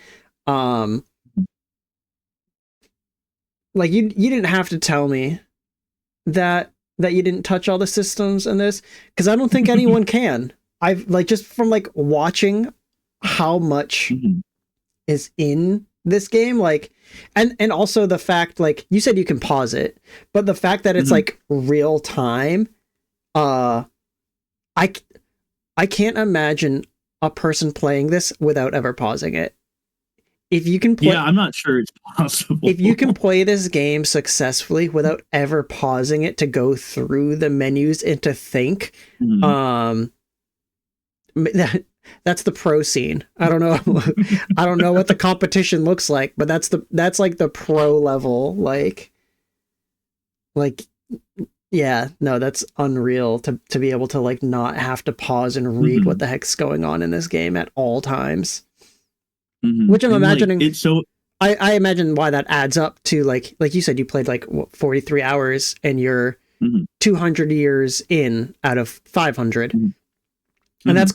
Speaker 1: Like you didn't have to tell me that you didn't touch all the systems in this, because I don't think anyone can. I've like, just from like watching how much is in this game, like, and also the fact, like you said, you can pause it, but the fact that it's like real time, I can't imagine a person playing this without ever pausing it. If you can play,
Speaker 2: I'm not sure it's possible.
Speaker 1: If you can play this game successfully without ever pausing it to go through the menus and to think, that's the pro scene. I don't know. I don't know what the competition looks like, but that's like the pro level. Like, yeah, no, that's unreal to be able to like not have to pause and read what the heck's going on in this game at all times. Which I'm imagining,
Speaker 2: like, it's so
Speaker 1: I imagine why that adds up to like you said, you played like 43 hours and you're 200 years in out of 500. And that's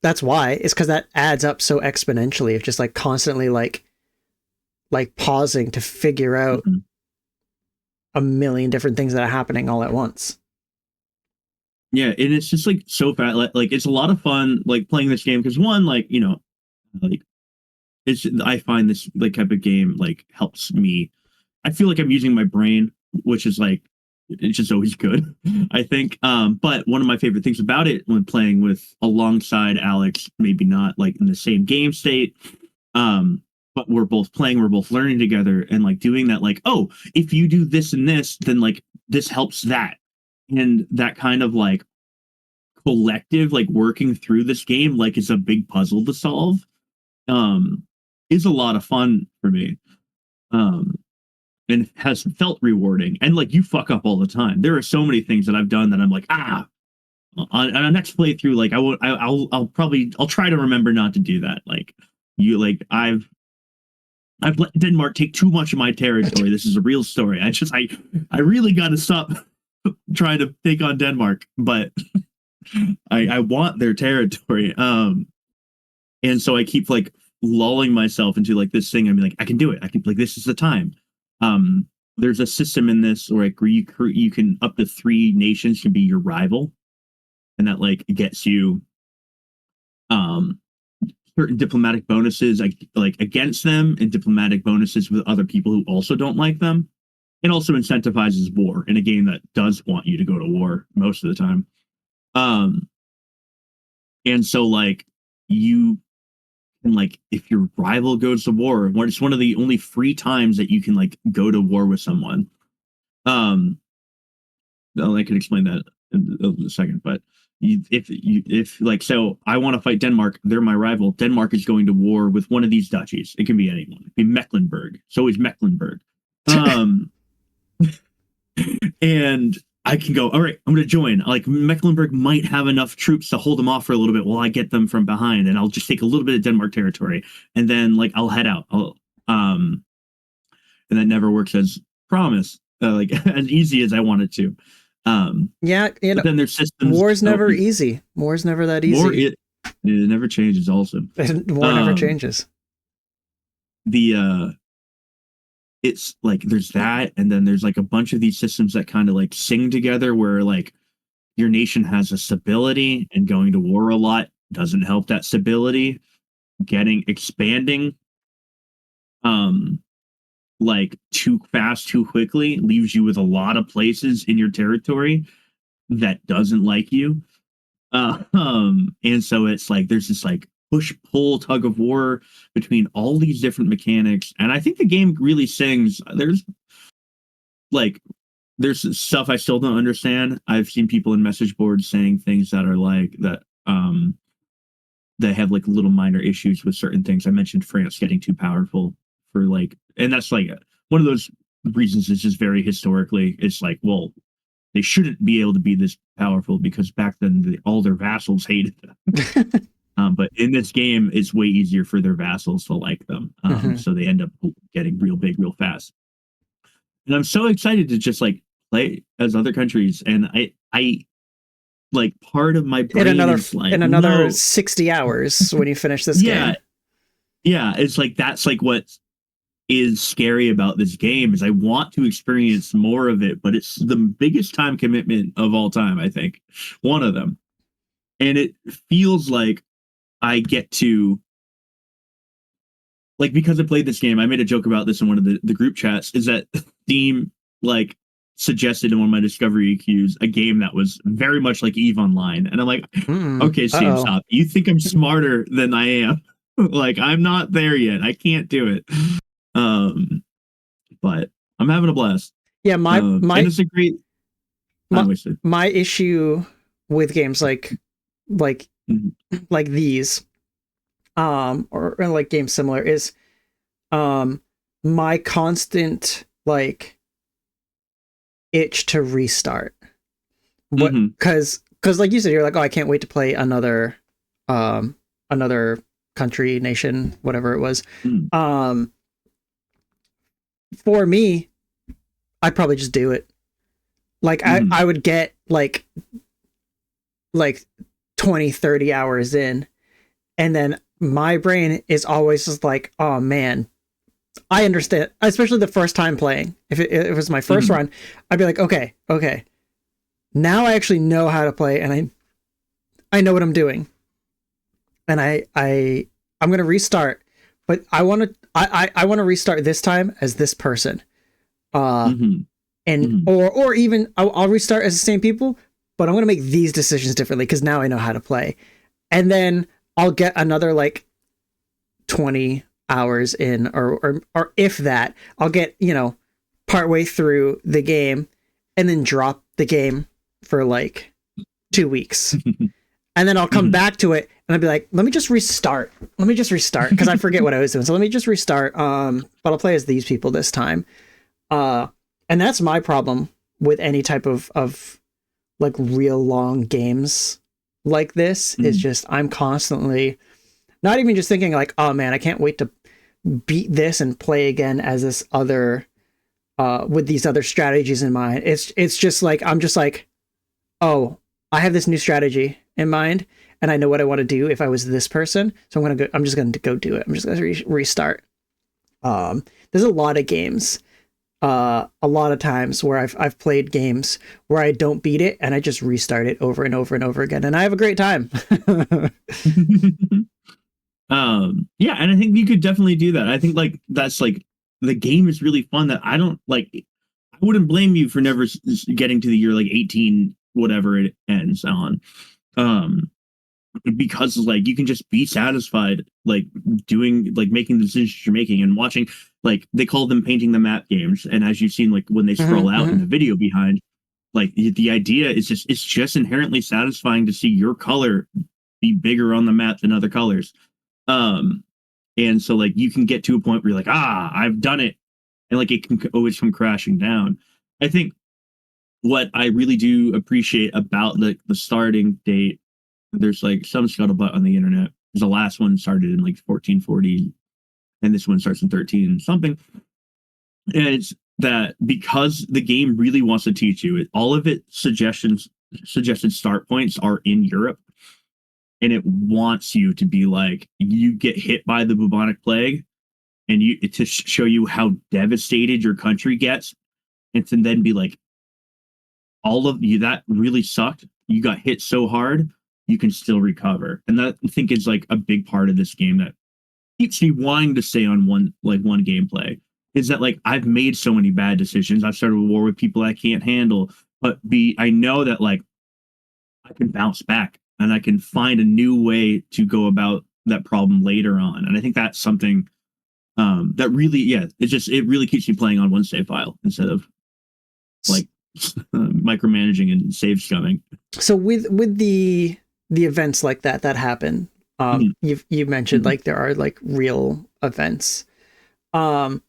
Speaker 1: that's why. It's because that adds up so exponentially of just like constantly like pausing to figure out a million different things that are happening all at once.
Speaker 2: Yeah, and it's just like so fast. Like it's a lot of fun like playing this game, because one, like, like I find this like type of game like helps me. I feel like I'm using my brain, which is like, it's just always good, I think. But one of my favorite things about it when playing with alongside Alex, maybe not like in the same game state, but we're both playing, we're both learning together, and like doing that, like, oh, if you do this and this, then like this helps that. And that kind of like collective, like working through this game, like it's a big puzzle to solve, is a lot of fun for me. And has felt rewarding. And like, you fuck up all the time. There are so many things that I've done that I'm like, on a next playthrough, like I'll try to remember not to do that. Like I've let Denmark take too much of my territory. This is a real story. I really got to stop trying to take on Denmark, but I want their territory. And so I keep like lulling myself into like this thing. I'm like, I can do it. I can, like, this is the time. There's a system in this where like you can up to 3 nations can be your rival, and that like gets you certain diplomatic bonuses like against them, and diplomatic bonuses with other people who also don't like them. It also incentivizes war in a game that does want you to go to war most of the time. And so like you can, like, if your rival goes to war, it's one of the only free times that you can like go to war with someone. I can explain that in a second, but if like, so I want to fight Denmark, they're my rival. Denmark is going to war with one of these duchies. It can be anyone. It can be Mecklenburg. So is Mecklenburg. And I can go, all right, I'm going to join. Like, Mecklenburg might have enough troops to hold them off for a little bit while I get them from behind, and I'll just take a little bit of Denmark territory, and then like I'll head out. And that never works as promised, like as easy as I wanted to.
Speaker 1: Yeah, you know,
Speaker 2: then there's systems.
Speaker 1: War's never easy. War's never that easy.
Speaker 2: It never changes. Also,
Speaker 1: war never changes.
Speaker 2: It's like there's that, and then there's like a bunch of these systems that kind of like sing together, where like your nation has a stability, and going to war a lot doesn't help that stability. Expanding like too fast, too quickly, leaves you with a lot of places in your territory that doesn't like you. And so it's like there's this like push-pull tug of war between all these different mechanics, and I think the game really sings. There's stuff I still don't understand. I've seen people in message boards saying things that are like that they have like little minor issues with certain things. I mentioned France getting too powerful for like, and that's like one of those reasons. It's just very historically, it's like, well, they shouldn't be able to be this powerful because back then all their vassals hated them. But in this game, it's way easier for their vassals to like them. So they end up getting real big real fast. And I'm so excited to just like play as other countries. And I like, part of my brain
Speaker 1: in another 60 hours when you finish this game.
Speaker 2: Yeah, it's like that's like what is scary about this game is I want to experience more of it, but it's the biggest time commitment of all time, I think. One of them. And it feels like I get to, like, because I played this game, I made a joke about this in one of the group chats, is that Steam like suggested in one of my discovery queues a game that was very much like EVE Online, and I'm like, okay, Steam, stop. You think I'm smarter than I am? Like, I'm not there yet. I can't do it. But I'm having a blast.
Speaker 1: Yeah, my
Speaker 2: it's a great.
Speaker 1: My issue with games like these, or like games similar, is my constant like itch to restart. Because like you said, you're like, oh, I can't wait to play another country, nation, whatever it was. For me, I'd probably just do it. Like, I would get like 20, 30 hours in, and then my brain is always just like, oh man, I understand, especially the first time playing. If it was my first run, I'd be like, okay, now I actually know how to play, and I know what I'm doing, and I'm gonna restart, but I want to restart this time as this person, and or even I'll restart as the same people, but I'm gonna make these decisions differently because now I know how to play, and then I'll get another like 20 hours in, or if that, I'll get, partway through the game, and then drop the game for like 2 weeks. And then I'll come back to it, and I'll be like, let me just restart because I forget what I was doing. So let me just restart. But I'll play as these people this time. And that's my problem with any type of like real long games like this, is just, I'm constantly not even just thinking like, oh man, I can't wait to beat this and play again as this other with these other strategies in mind. It's just like I'm just like, oh, I have this new strategy in mind, and I know what I want to do if I was this person. So I'm just gonna go do it. I'm just gonna restart. There's a lot of games, a lot of times where I've played games where I don't beat it and I just restart it over and over and over again, and I have a great time.
Speaker 2: Yeah, and I think you could definitely do that. I think like that's like the game is really fun that I don't like. I wouldn't blame you for never getting to the year like 18 whatever it ends on. Because like you can just be satisfied like doing like making the decisions you're making and watching, like they call them painting the map games, and as you've seen like when they scroll out in the video behind, like the idea is just it's just inherently satisfying to see your color be bigger on the map than other colors. And so like you can get to a point where you're like, I've done it, and like it can always come crashing down. I think what I really do appreciate about the starting date, there's like some scuttlebutt on the internet. The last one started in like 1440, and this one starts in 13 something. And it's that because the game really wants to teach you, all of its suggested start points are in Europe, and it wants you to be like, you get hit by the bubonic plague, and you to show you how devastated your country gets, and to then be like, all of you, that really sucked. You got hit so hard, you can still recover. And that I think is like a big part of this game that keeps me wanting to stay on one gameplay, is that like I've made so many bad decisions. I've started a war with people I can't handle, but I know that like I can bounce back and I can find a new way to go about that problem later on. And I think that's something that really, it really keeps me playing on one save file instead of like micromanaging and save scumming.
Speaker 1: So with the events like that happen, you've mentioned like there are like real events. For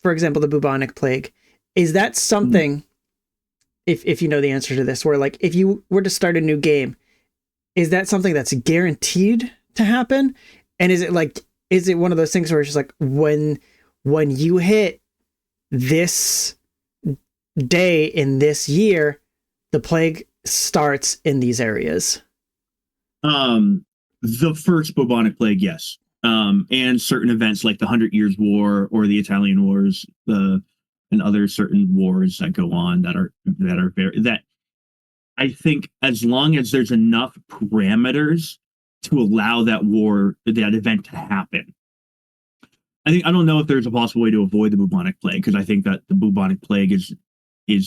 Speaker 1: example, the bubonic plague. Is that something, if you know the answer to this, where like if you were to start a new game, is that something that's guaranteed to happen? And is it one of those things where it's just like when you hit this day in this year, the plague starts in these areas?
Speaker 2: The first bubonic plague, yes. And certain events like the 100 Years' War or the Italian Wars, and other certain wars that go on that are very, that I think as long as there's enough parameters to allow that event to happen. I don't know if there's a possible way to avoid the bubonic plague, because I think that the bubonic plague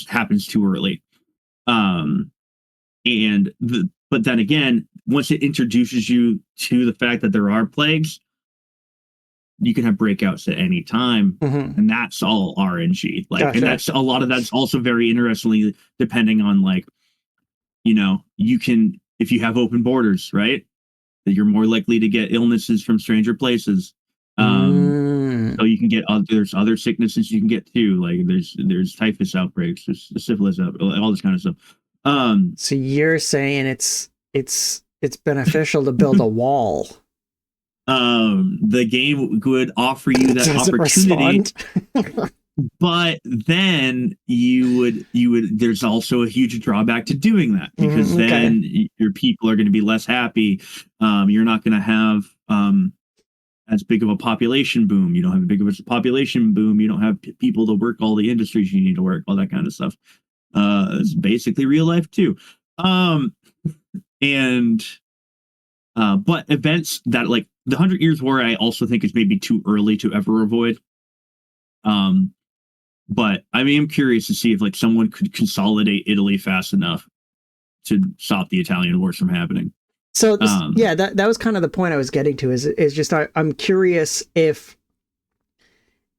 Speaker 2: happens too early. But then again, once it introduces you to the fact that there are plagues, you can have breakouts at any time, and that's all RNG. Like, gotcha. And that's a lot of that's also very interestingly depending on like, you can, if you have open borders, right, that you're more likely to get illnesses from stranger places. So you can get there's other sicknesses you can get too. Like there's typhus outbreaks, there's syphilis, all this kind of stuff.
Speaker 1: So you're saying it's beneficial to build a wall.
Speaker 2: The game would offer you that opportunity, but then you would there's also a huge drawback to doing that, because then your people are going to be less happy. You're not going to have as big of a population boom. You don't have a big of a population boom. You don't have people to work all the industries you need to work, all that kind of stuff. It's basically real life too. But events that like the 100 Years' War, I also think is maybe too early to ever avoid. But I mean, I'm curious to see if like someone could consolidate Italy fast enough to stop the Italian Wars from happening.
Speaker 1: So that was kind of the point I was getting to. Is just I'm curious if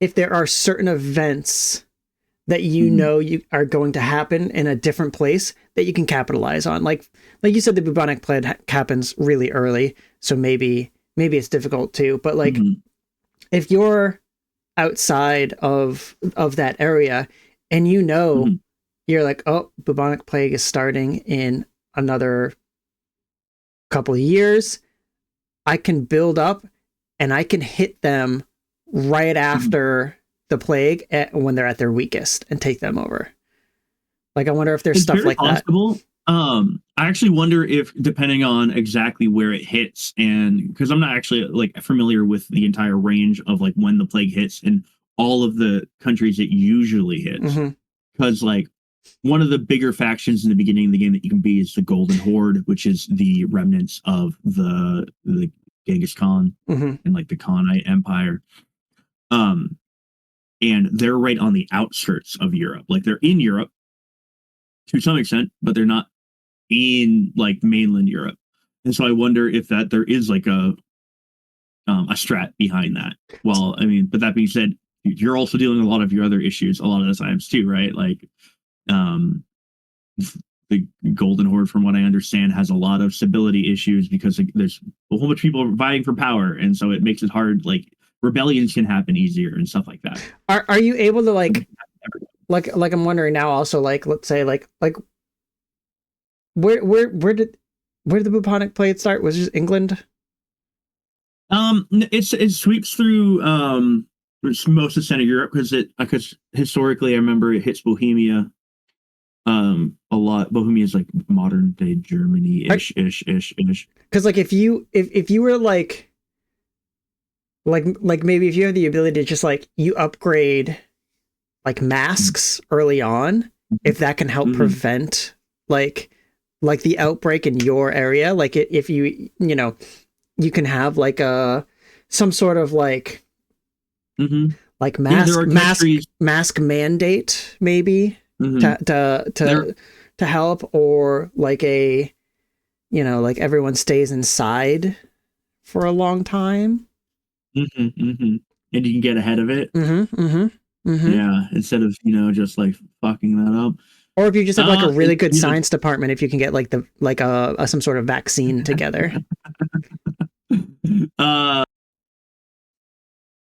Speaker 1: there are certain events that you are going to happen in a different place that you can capitalize on. Like you said, the bubonic plague happens really early, so maybe it's difficult too. But like if you're outside of that area and you're like, oh, bubonic plague is starting in another couple of years, I can build up and I can hit them right after the plague when they're at their weakest and take them over. Like, I wonder if there's stuff like
Speaker 2: possible.
Speaker 1: that.
Speaker 2: I actually wonder if, depending on exactly where it hits, and because I'm not actually like familiar with the entire range of like when the plague hits and all of the countries it usually hits, because like one of the bigger factions in the beginning of the game that you can be is the Golden Horde, which is the remnants of the Genghis Khan and like the Khanite Empire. And they're right on the outskirts of Europe. Like, they're in Europe to some extent, but they're not in like mainland Europe. And so I wonder if that there is like a strat behind that. Well, I mean, but that being said, you're also dealing with a lot of your other issues a lot of the times too, right? Like, the Golden Horde, from what I understand, has a lot of stability issues because there's a whole bunch of people vying for power, and so it makes it hard. Like, rebellions can happen easier and stuff like that.
Speaker 1: Are you able to like I'm wondering now also, like, let's say like where did the bubonic plague start? Was it just England?
Speaker 2: It sweeps through most of Central Europe because historically I remember it hits Bohemia a lot. Bohemia is like modern day Germany ish.
Speaker 1: Because like if you were like maybe if you have the ability to just like you upgrade like masks early on, if that can help prevent like the outbreak in your area, like if you you can have like some sort of like like mask mandate maybe to help, or like a like everyone stays inside for a long time.
Speaker 2: And you can get ahead of it. Yeah, instead of just like fucking that up.
Speaker 1: Or if you just have like a really good science department, if you can get like some sort of vaccine together.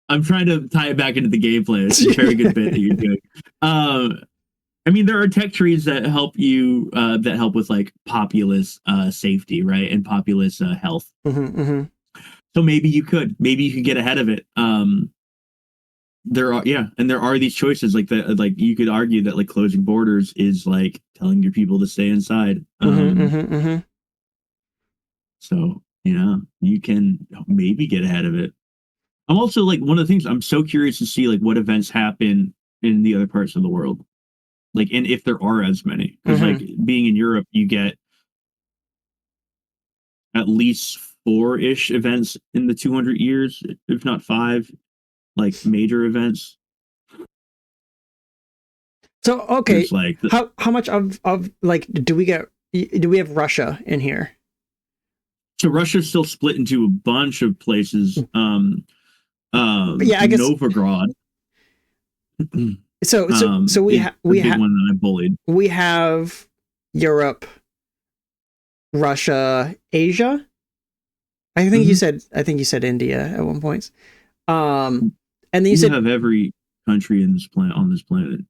Speaker 2: I'm trying to tie it back into the gameplay. It's a very good bit that you're doing. I mean, there are tech trees that help you that help with like populace safety, right, and populace health. So maybe you could get ahead of it. There are these choices like you could argue that like closing borders is like telling your people to stay inside. So you can maybe get ahead of it. I'm also like, one of the things I'm so curious to see like what events happen in the other parts of the world, like, and if there are as many, because like being in Europe, you get at least 4-ish events in the 200 years, if not 5. Like major events.
Speaker 1: So okay, like how much of like do we have Russia in here?
Speaker 2: So Russia's still split into a bunch of places.
Speaker 1: Yeah, I guess
Speaker 2: Novgorod.
Speaker 1: So we have one
Speaker 2: that I bullied.
Speaker 1: We have Europe, Russia, Asia. I think you said India at one point. And then you said
Speaker 2: have every country on this planet.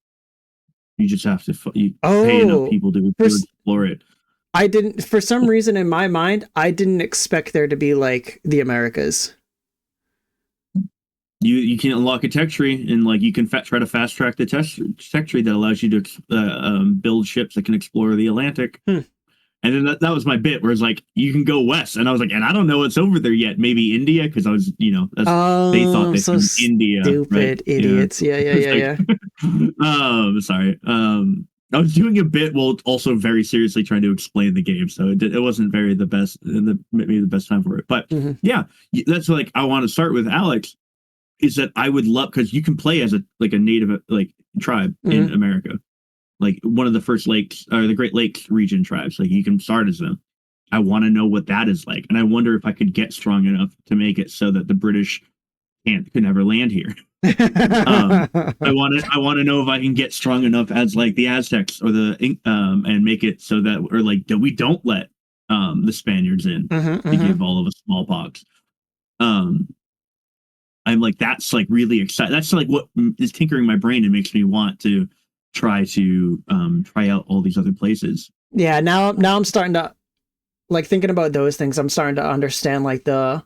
Speaker 2: You just have to pay enough people to explore it.
Speaker 1: I didn't, for some reason in my mind, I didn't expect there to be like the Americas.
Speaker 2: You can unlock a tech tree, and like you can try to fast track the tech tree that allows you to build ships that can explore the Atlantic. And then that was my bit, where it's like, you can go west. And I was like, and I don't know what's over there yet. Maybe India, because I was, they thought they
Speaker 1: so
Speaker 2: India.
Speaker 1: Stupid
Speaker 2: right?
Speaker 1: idiots. Yeah.
Speaker 2: Sorry. I was doing a bit while also very seriously trying to explain the game. So it wasn't maybe the best time for it. But yeah, that's like, I want to start with Alex, is that I would love, because you can play as a native like tribe in America. Like one of the first lakes, or the Great Lakes region tribes, like you can start as them. I want to know what that is like, and I wonder if I could get strong enough to make it so that the British could never land here. I want to know if I can get strong enough as like the Aztecs or the and make it so that, or like that we don't let the Spaniards in to give all of us smallpox. I'm like, that's like really exciting. That's like what is tinkering my brain and makes me want to try out all these other places.
Speaker 1: Yeah, now I'm starting to, like, thinking about those things, I'm starting to understand like the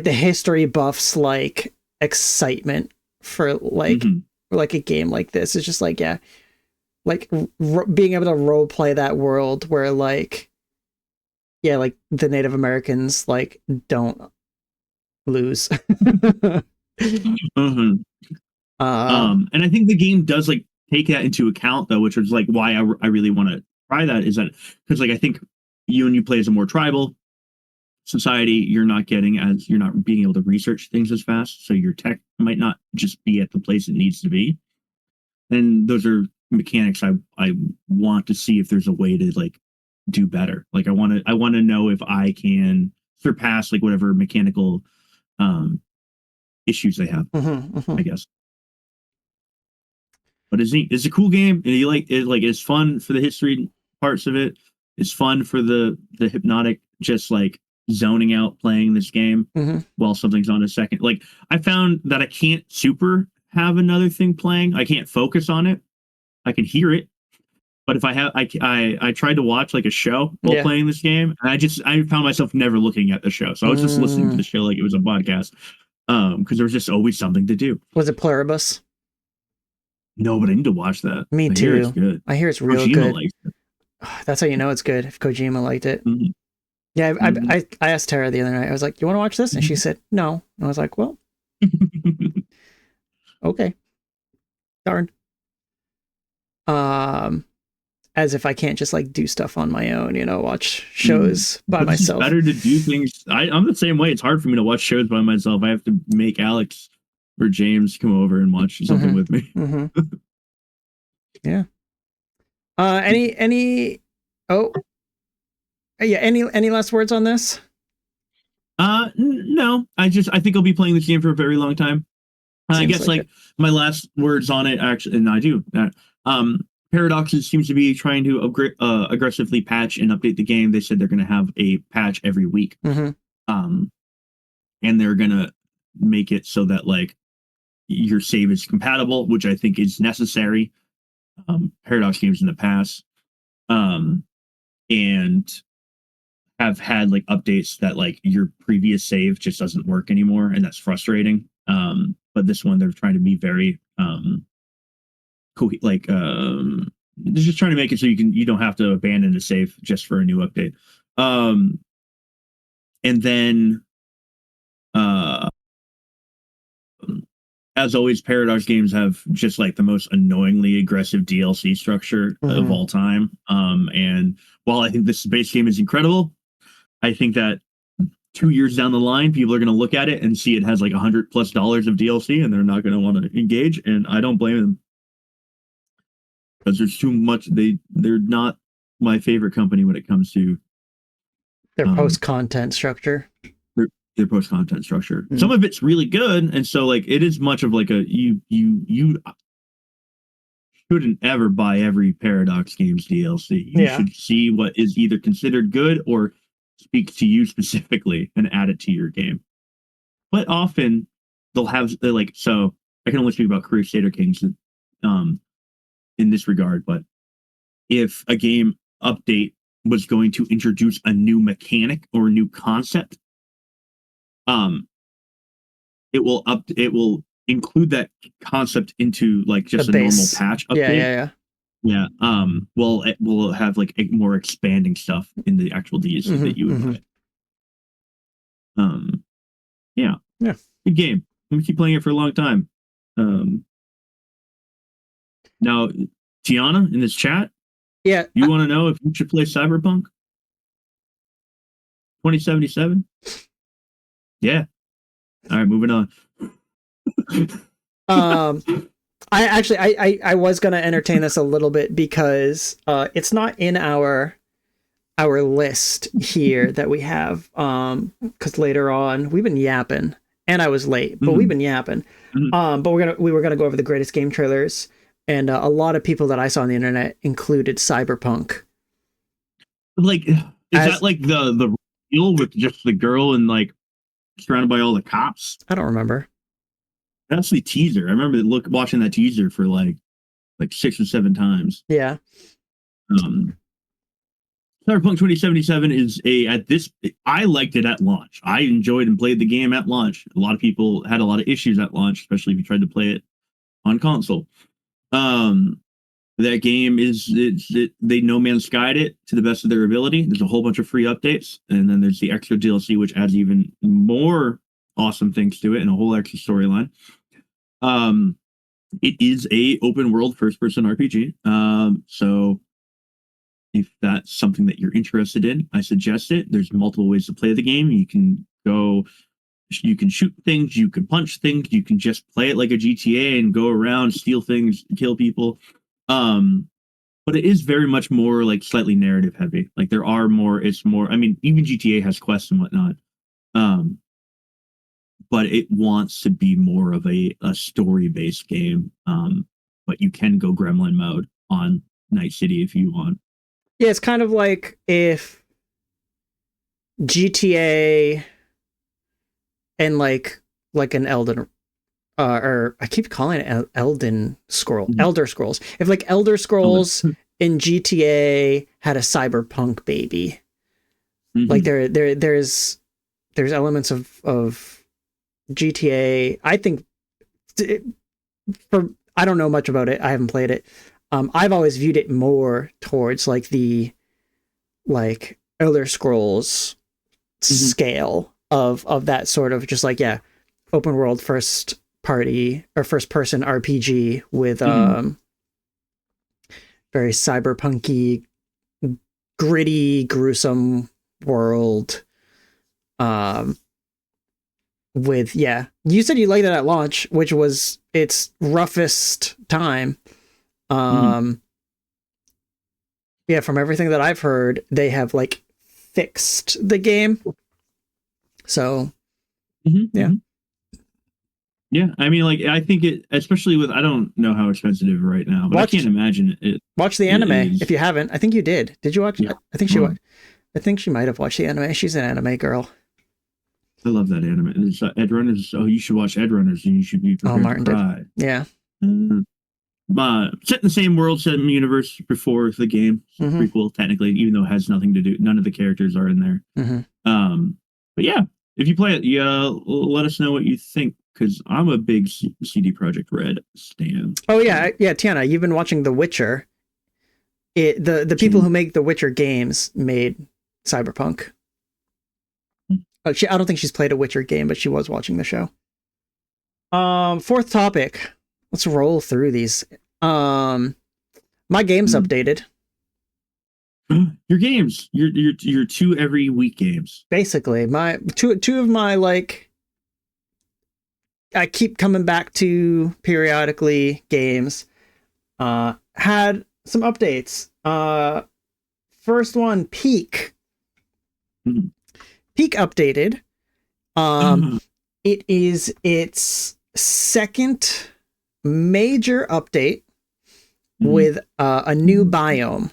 Speaker 1: history buffs like excitement for like like a game like this. It's just like, yeah, like being able to role play that world where like, yeah, like the Native Americans like don't lose.
Speaker 2: Mm-hmm. And I think the game does like take that into account though, which is like why I really want to try that, is that because like I think when you play as a more tribal society, you're not being able to research things as fast, so your tech might not just be at the place it needs to be. And those are mechanics I want to see if there's a way to like do better. Like I want to know if I can surpass like whatever mechanical issues they have. I guess. But it's a cool game, and you like it. Like it's fun for the history parts of it. It's fun for the hypnotic, just like zoning out playing this game while something's on a second. Like I found that I can't super have another thing playing. I can't focus on it. I can hear it, but if I have, I tried to watch like a show while playing this game, and I found myself never looking at the show. So I was just listening to the show like it was a podcast, because there was just always something to do.
Speaker 1: Was it Pluribus?
Speaker 2: No, but I need to watch that.
Speaker 1: Me too.
Speaker 2: I hear it's good.
Speaker 1: I hear it's real
Speaker 2: Kojima
Speaker 1: good.
Speaker 2: likes it.
Speaker 1: That's how you know it's good, if Kojima liked it. Yeah, I asked Tara the other night. I was like, "You want to watch this?" And she said, "No." And I was like, "Well, okay, darn." As if I can't just like do stuff on my own, watch shows by myself.
Speaker 2: It's better to do things. I'm the same way. It's hard for me to watch shows by myself. I have to make Alex or James come over and watch something with me.
Speaker 1: Yeah. Any last words on this?
Speaker 2: No. I think I'll be playing this game for a very long time. I guess like my last words on it, actually, and I do. Paradox seems to be trying to aggressively patch and update the game. They said they're going to have a patch every week, and they're going to make it so that like your save is compatible, which I think is necessary. Paradox games in the past, and have had like updates that like your previous save just doesn't work anymore, and that's frustrating. But this one, they're trying to be very they're just trying to make it so you don't have to abandon a save just for a new update. And then as always, Paradox games have just like the most annoyingly aggressive DLC structure of all time. And while I think this base game is incredible, I think that 2 years down the line, people are going to look at it and see it has like $100+ of DLC, and they're not going to want to engage. And I don't blame them, because there's too much. They're not my favorite company when it comes to
Speaker 1: their post-content structure.
Speaker 2: Their post-content structure. Some of it's really good, and so like it is much of like a you shouldn't ever buy every Paradox Games DLC. You should see what is either considered good or speaks to you specifically and add it to your game. But often they're like, so I can only speak about Crusader Kings in this regard, but if a game update was going to introduce a new mechanic or a new concept, it will include that concept into like just a normal patch update. Yeah. Well, it will have like more expanding stuff in the actual DLC that you would buy. Yeah. Good game. I'm gonna keep playing it for a long time. Now, Tiana in this chat.
Speaker 1: Yeah.
Speaker 2: You want to know if you should play Cyberpunk 2077? Yeah. All right, moving on.
Speaker 1: I was gonna entertain this a little bit because it's not in our list here that we have, because later on we've been yapping and I was late, but we've been yapping. But we were gonna go over the greatest game trailers, and a lot of people that I saw on the internet included Cyberpunk.
Speaker 2: Like, is that like the deal with just the girl and like surrounded by all the cops?
Speaker 1: I don't remember.
Speaker 2: That's the teaser. I remember watching that teaser for like 6 or 7 times.
Speaker 1: Yeah.
Speaker 2: Cyberpunk 2077 is I liked it at launch. I enjoyed and played the game at launch. A lot of people had a lot of issues at launch, especially if you tried to play it on console. That game they No Man's Skied it to the best of their ability. There's a whole bunch of free updates, and then there's the extra DLC, which adds even more awesome things to it and a whole extra storyline. It is a open world first person RPG. So if that's something that you're interested in, I suggest it. There's multiple ways to play the game. You can shoot things, you can punch things, you can just play it like a GTA and go around, steal things, kill people. But it is very much more like slightly narrative heavy. Like it's more, I mean, even GTA has quests and whatnot. But it wants to be more of a story-based game. But you can go gremlin mode on Night City if you want.
Speaker 1: Yeah, it's kind of like if GTA and like an Elden or I keep calling it Elden Scroll, Elder Scrolls. If like Elder Scrolls in GTA had a cyberpunk baby, like there's elements of GTA. I think I don't know much about it. I haven't played it. I've always viewed it more towards like the Elder Scrolls scale of that sort of just like, yeah, open world first party or first person RPG with very cyberpunky, gritty, gruesome world. With, yeah, you said you liked it at launch, which was its roughest time. Yeah, from everything that I've heard, they have like fixed the game. So yeah.
Speaker 2: Yeah, I mean, like, I think it, especially with, I don't know how expensive it is right now, but I can't imagine it.
Speaker 1: Watch the anime if you haven't. I think you did. Did you watch? Yeah. I think she watched. I think she might have watched the anime. She's an anime girl.
Speaker 2: I love that anime. There's Edrunners. Oh, you should watch Edrunners, and you should be prepared
Speaker 1: Martin
Speaker 2: to cry.
Speaker 1: Yeah.
Speaker 2: Set in the same world, set in the universe before the game. Prequel, technically, even though it has nothing to do. None of the characters are in there. But yeah, if you play it, let us know what you think, because I'm a big CD Projekt Red stan.
Speaker 1: Oh yeah, Tiana, you've been watching The Witcher. The people who make The Witcher games made Cyberpunk. I don't think she's played a Witcher game, but she was watching the show. Fourth topic. Let's roll through these. My game's updated.
Speaker 2: Your games, your 2 every week games.
Speaker 1: Basically, my two of my like I keep coming back to periodically games had some updates. First one, Peak. Peak updated. It is its second major update with a new biome.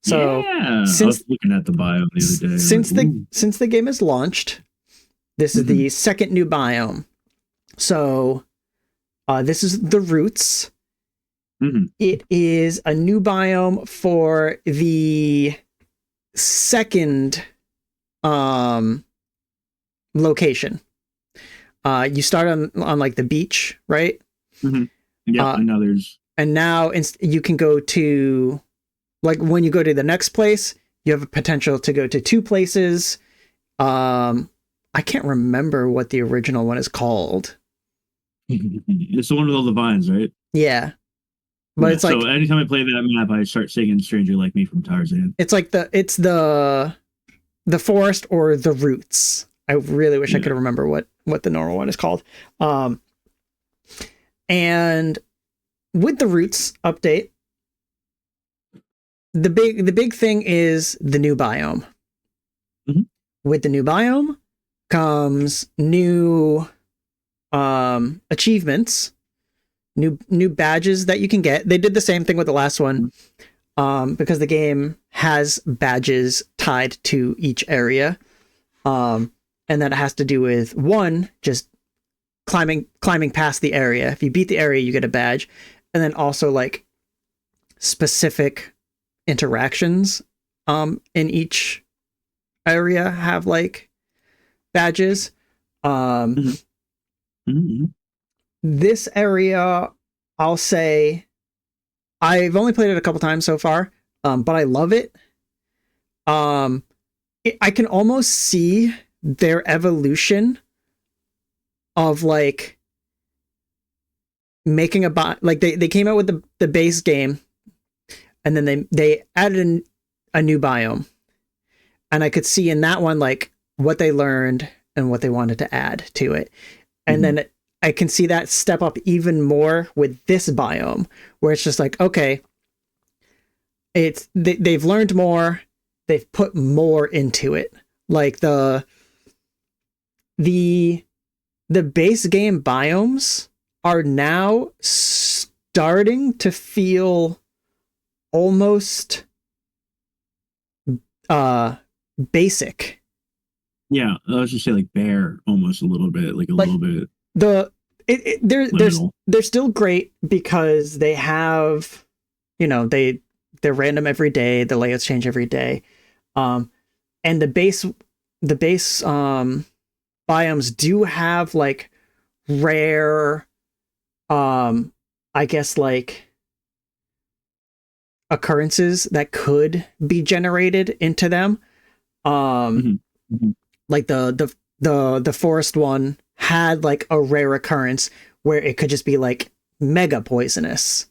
Speaker 1: So
Speaker 2: I was looking at the biome the other day.
Speaker 1: Since the game is launched, this is the second new biome. So this is the Roots. It is a new biome for the second location. You start on like the beach, right?
Speaker 2: Yeah,
Speaker 1: and now you can go to, like, when you go to the next place, you have a potential to go to 2 places. I can't remember what the original one is called.
Speaker 2: It's the one with all the vines, right?
Speaker 1: Yeah. But it's like,
Speaker 2: so anytime I play that map, I start singing "Stranger Like Me" from Tarzan.
Speaker 1: It's like the forest or the Roots. I really wish I could remember what the normal one is called. And with the Roots update, the big thing is the new biome. With the new biome comes new achievements, new badges that you can get. They did the same thing with the last one, because the game has badges tied to each area, and that has to do with, one, just climbing past the area. If you beat the area, you get a badge, and then also like specific interactions in each area have like badges. This area I'll say I've only played it a couple times so far, but I love it. I can almost see their evolution of like making like they came out with the base game, and then they added a new biome, and I could see in that one like what they learned and what they wanted to add to it, and then I can see that step up even more with this biome, where it's just like, okay, they've learned more, they've put more into it. Like the base game biomes are now starting to feel almost basic.
Speaker 2: Yeah, I was just say like bare almost a little bit, like a little bit.
Speaker 1: They're still great because they have, you know, they're random every day, the layouts change every day. And the base biomes do have like rare I guess like occurrences that could be generated into them. Like the forest one had like a rare occurrence where it could just be like mega poisonous,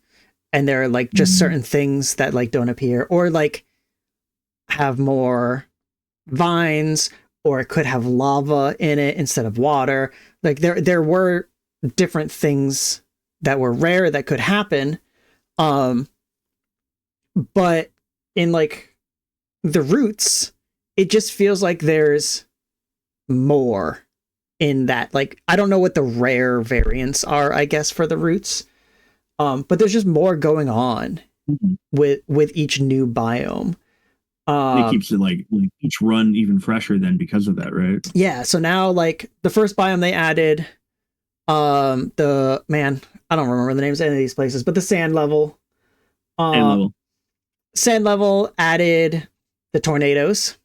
Speaker 1: and there are like just certain things that like don't appear, or like have more vines, or it could have lava in it instead of water. Like there were different things that were rare that could happen. But in like the roots, it just feels like there's more in that. Like, I don't know what the rare variants are, I guess, for the roots. But there's just more going on with each new biome.
Speaker 2: It keeps it like each run even fresher then because of that, right?
Speaker 1: Yeah. So now like the first biome they added, I don't remember the names of any of these places, but the sand level. Sand level added the tornadoes.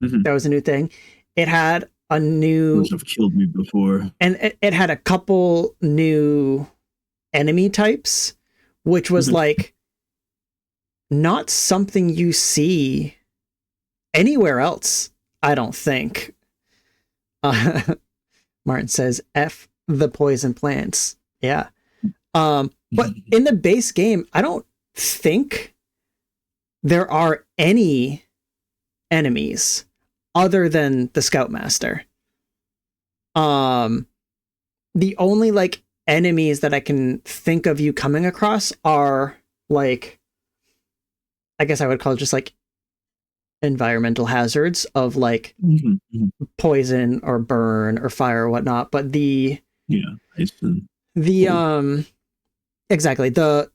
Speaker 1: That was a new thing. It had a new...
Speaker 2: Those have killed me before.
Speaker 1: And it had a couple new enemy types, which was like not something you see anywhere else, I don't think. Martin says, F the poison plants. Yeah. But in the base game, I don't think there are any enemies other than the Scoutmaster. The only like enemies that I can think of you coming across are like, I guess I would call it just like environmental hazards of like poison or burn or fire or whatnot. But exactly, the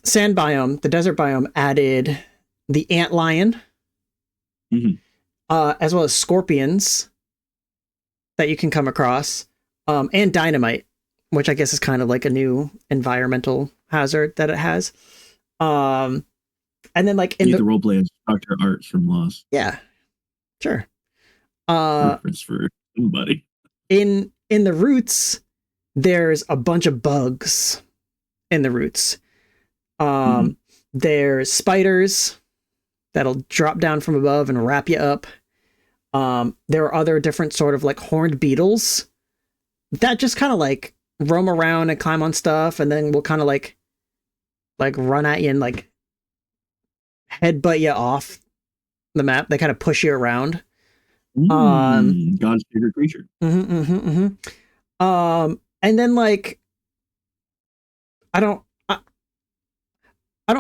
Speaker 1: sand biome, the desert biome added the antlion, as well as scorpions that you can come across, and dynamite, which I guess is kind of like a new environmental hazard that it has. And then like in the
Speaker 2: roleplay as Dr. Art from Lost.
Speaker 1: Yeah, sure.
Speaker 2: Reference for somebody.
Speaker 1: In the roots, there's a bunch of bugs in the roots. There's spiders that'll drop down from above and wrap you up. There are other different sort of like horned beetles that just kind of like roam around and climb on stuff, and then will kind of like run at you and like headbutt you off the map. They kind of push you around.
Speaker 2: God's favorite creature.
Speaker 1: And then like I don't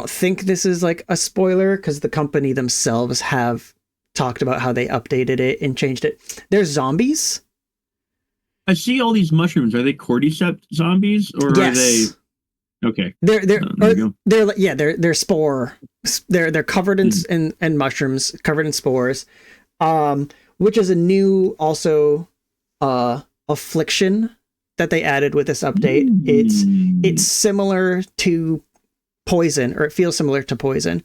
Speaker 1: think this is like a spoiler because the company themselves have talked about how they updated it and changed it. There's zombies.
Speaker 2: I see all these mushrooms. Are they cordyceps zombies or
Speaker 1: yes.
Speaker 2: Are they? Okay.
Speaker 1: They're spore. They're covered in mushrooms, covered in spores, which is a new also affliction that they added with this update. It's similar to poison, or it feels similar to poison,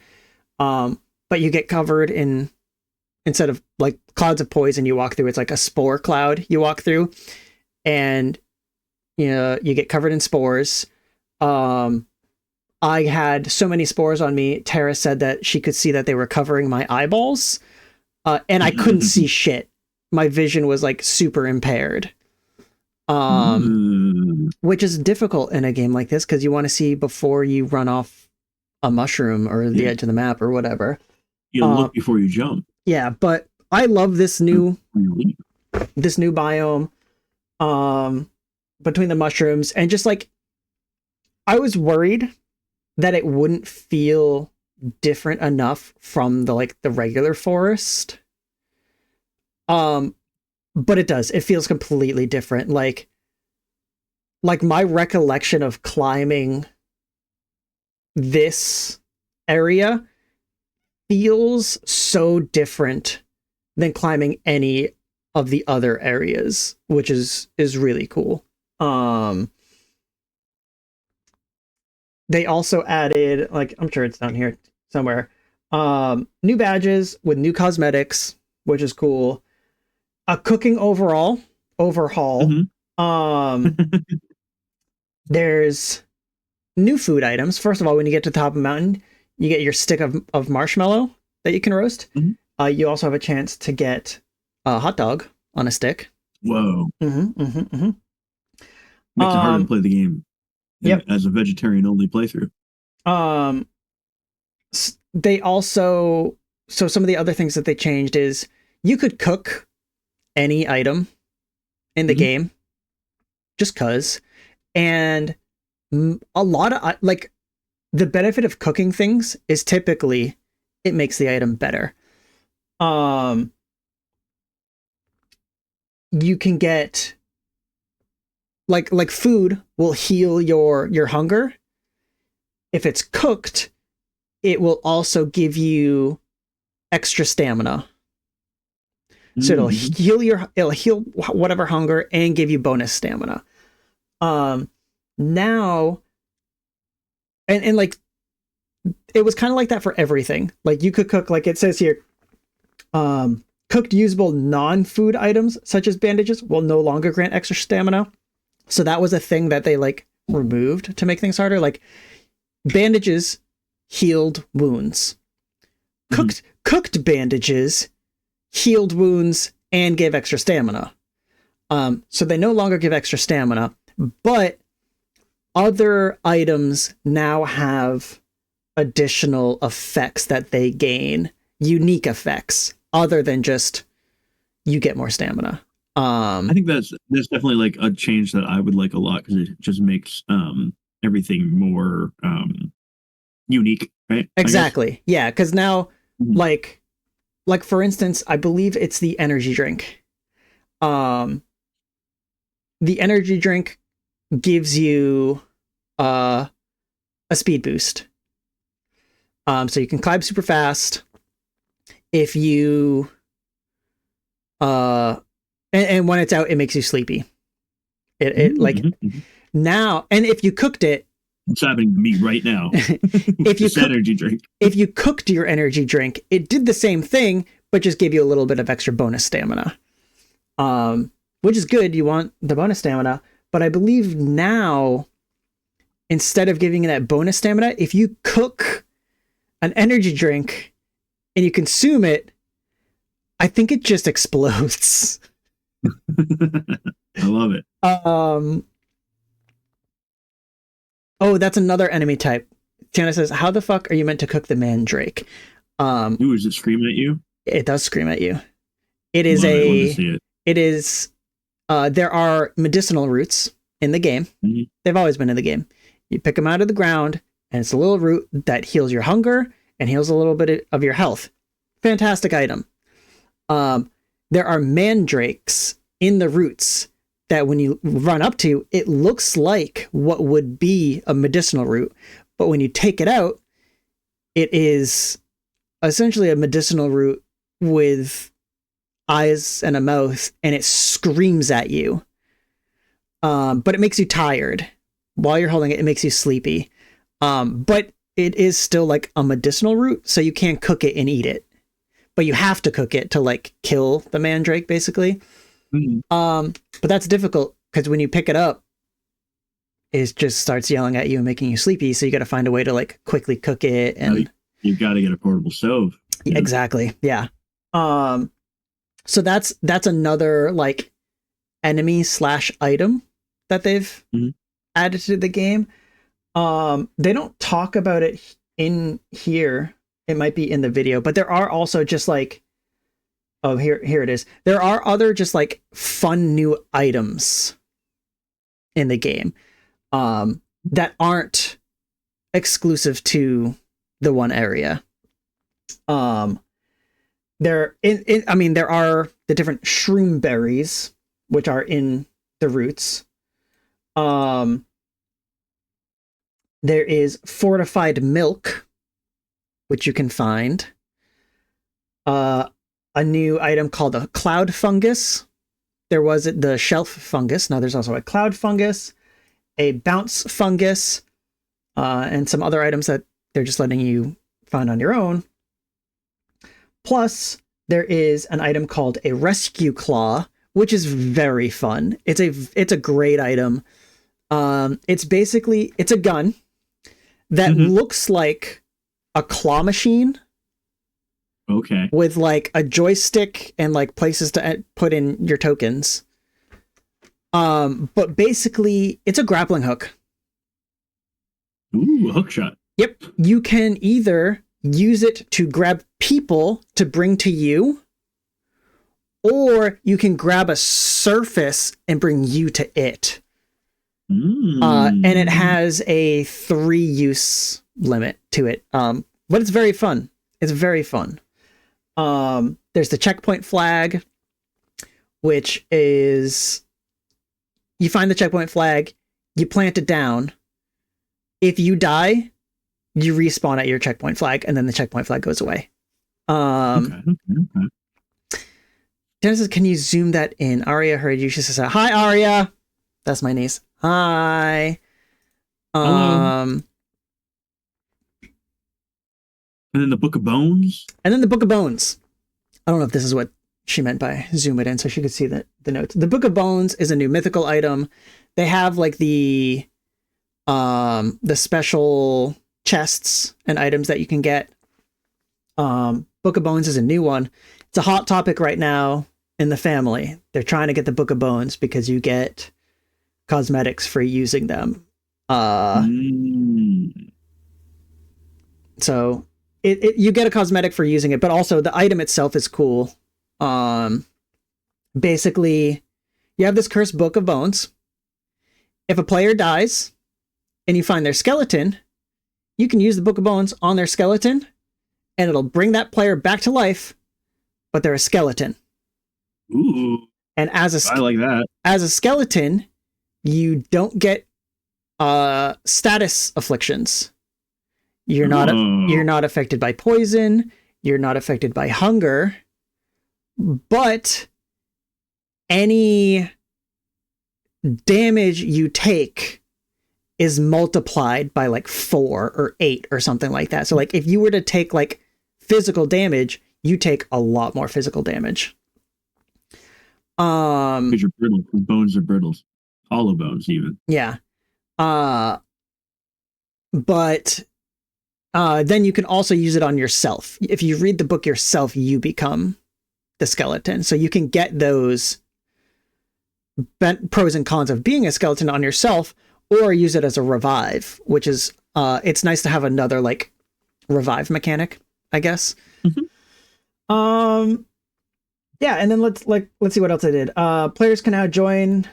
Speaker 1: but you get covered in, instead of like clouds of poison you walk through, it's like a spore cloud you walk through, and you get covered in spores. I had so many spores on me. Tara said that she could see that they were covering my eyeballs, and I couldn't see shit. My vision was like super impaired. Which is difficult in a game like this because you want to see before you run off a mushroom or the edge of the map or whatever.
Speaker 2: You look before you jump.
Speaker 1: Yeah, but I love this new biome between the mushrooms, and just like I was worried that it wouldn't feel different enough from the regular forest. But it does. It feels completely different. Like my recollection of climbing this area feels so different than climbing any of the other areas, which is really cool. They also added, like, I'm sure it's down here somewhere, new badges with new cosmetics, which is cool. A cooking overhaul. There's new food items. First of all, when you get to the top of the mountain, you get your stick of marshmallow that you can roast. You also have a chance to get a hot dog on a stick.
Speaker 2: Whoa. Makes it harder to play the game. As a vegetarian only playthrough.
Speaker 1: They also, so some of the other things that they changed is you could cook any item in the game just cuz, and a lot of like the benefit of cooking things is typically it makes the item better. You can get like food will heal your hunger. If it's cooked, it will also give you extra stamina. So it'll heal whatever hunger and give you bonus stamina. Now, and like it was kind of like that for everything. Like you could cook, like it says here, cooked usable non-food items such as bandages will no longer grant extra stamina. So that was a thing that they like removed to make things harder. Like bandages healed wounds. Cooked bandages healed wounds and gave extra stamina. So they no longer give extra stamina, but other items now have additional effects that they gain, unique effects other than just you get more stamina.
Speaker 2: I think that's definitely like a change that I would like a lot because it just makes everything more unique, right?
Speaker 1: Exactly. Yeah, because now like for instance, I believe it's the energy drink. The energy drink gives you a speed boost. So you can climb super fast. If you and when it's out, it makes you sleepy. It like now, and if you cooked it,
Speaker 2: it's happening to me right now. If you energy drink,
Speaker 1: if you cooked your energy drink, it did the same thing, but just gave you a little bit of extra bonus stamina. Which is good. You want the bonus stamina, but I believe now, instead of giving you that bonus stamina, if you cook an energy drink and you consume it, I think it just explodes.
Speaker 2: I love it.
Speaker 1: Oh, that's another enemy type. Tiana says, how the fuck are you meant to cook the mandrake?
Speaker 2: Ooh, is it screaming at you?
Speaker 1: It does scream at you. It is there are medicinal roots in the game. They've always been in the game. You pick them out of the ground, and it's a little root that heals your hunger and heals a little bit of your health. Fantastic item. There are mandrakes in the roots that when you run up to, it looks like what would be a medicinal root. But when you take it out, it is essentially a medicinal root with eyes and a mouth, and it screams at you. But it makes you tired. While you're holding it, it makes you sleepy. But it is still like a medicinal root, so you can cook it and eat it. But you have to cook it to like kill the mandrake, basically. But that's difficult because when you pick it up, is just starts yelling at you and making you sleepy. So you got to find a way to like quickly cook it. And
Speaker 2: you've got to get a portable stove.
Speaker 1: Exactly. Yeah. So that's another like enemy / item that they've added to the game. They don't talk about it in here. It might be in the video, but there are also just like, oh, here it is. There are other just like fun new items in the game that aren't exclusive to the one area. There are the different shroom berries, which are in the roots. There is fortified milk, which you can find. A new item called a cloud fungus. There was the shelf fungus. Now there's also a cloud fungus, a bounce fungus, and some other items that they're just letting you find on your own. Plus, there is an item called a rescue claw, which is very fun. It's a great item. It's a gun that looks like a claw machine.
Speaker 2: Okay.
Speaker 1: With like a joystick and like places to put in your tokens. But basically it's a grappling hook.
Speaker 2: Ooh, a hook shot.
Speaker 1: Yep. You can either use it to grab people to bring to you, or you can grab a surface and bring you to it. And it has a 3 use limit to it. But it's very fun. It's very fun. There's the checkpoint flag, which is you find the checkpoint flag, you plant it down. If you die, you respawn at your checkpoint flag, and then the checkpoint flag goes away. Okay. Dennis, can you zoom that in? Aria heard you. She says, "Hi, Aria." That's my niece. Hi.
Speaker 2: And then the Book of Bones.
Speaker 1: I don't know if this is what she meant by zoom it in so she could see the notes. The Book of Bones is a new mythical item. They have like the special chests and items that you can get. Book of Bones is a new one. It's a hot topic right now in the family. They're trying to get the Book of Bones because you get cosmetics for using them. So you get a cosmetic for using it, but also the item itself is cool. Basically, you have this cursed Book of Bones. If a player dies and you find their skeleton, you can use the Book of Bones on their skeleton, and it'll bring that player back to life, but they're a skeleton.
Speaker 2: Ooh.
Speaker 1: And I
Speaker 2: like that.
Speaker 1: As a skeleton, you don't get status afflictions. You're not affected by poison. You're not affected by hunger. But any damage you take is multiplied by like 4 or 8 or something like that. So like if you were to take like physical damage, you take a lot more physical damage.
Speaker 2: Because you're brittle. Bones are brittle. Hollow bones even.
Speaker 1: Yeah. But then you can also use it on yourself. If you read the book yourself, you become the skeleton. So you can get those pros and cons of being a skeleton on yourself, or use it as a revive, which is it's nice to have another like revive mechanic, I guess. Yeah, and then let's see what else I did. Players can now join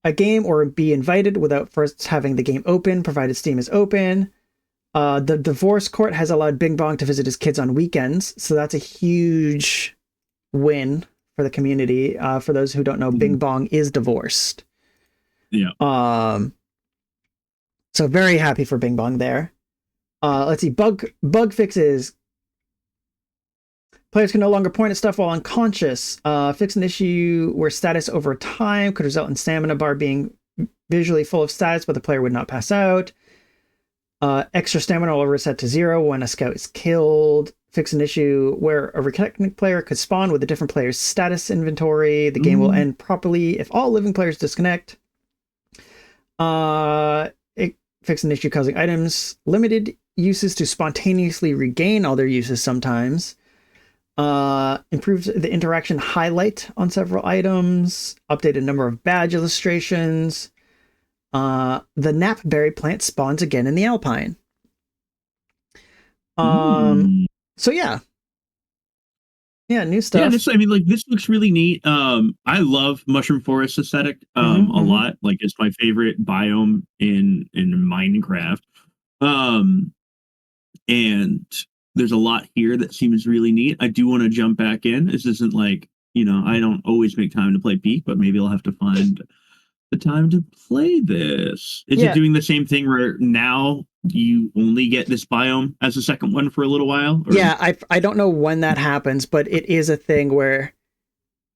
Speaker 1: a game or be invited without first having the game open, provided Steam is open. The divorce court has allowed Bing Bong to visit his kids on weekends, so that's a huge win for the community. For those who don't know, Bing Bong is divorced.
Speaker 2: Yeah.
Speaker 1: So very happy for Bing Bong there. Let's see. Bug fixes. Players can no longer point at stuff while unconscious. Fix an issue where status over time could result in stamina bar being visually full of status, but the player would not pass out. Extra stamina will reset to 0 when a scout is killed. Fix an issue where a reconnecting player could spawn with a different player's status inventory. The game will end properly if all living players disconnect. It fixed an issue causing items limited uses to spontaneously regain all their uses sometimes. Improves the interaction highlight on several items. Updated number of badge illustrations. The knapberry plant spawns again in the Alpine. So yeah. Yeah, new stuff.
Speaker 2: Yeah, this looks really neat. I love Mushroom Forest aesthetic a lot. Like, it's my favorite biome in Minecraft. And there's a lot here that seems really neat. I do want to jump back in. This isn't like, I don't always make time to play Peak, but maybe I'll have to find the time to play this. Is it doing the same thing where now you only get this biome as a second one for a little while? Or?
Speaker 1: Yeah, I don't know when that happens, but it is a thing where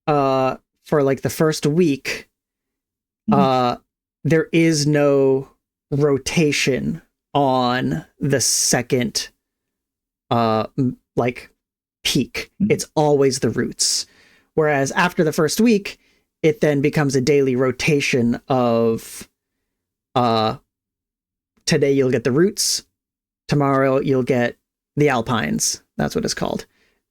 Speaker 1: for like the first week, there is no rotation on the second like peak. It's always the roots. Whereas after the first week, it then becomes a daily rotation of today you'll get the roots, tomorrow you'll get the alpines. That's what it's called.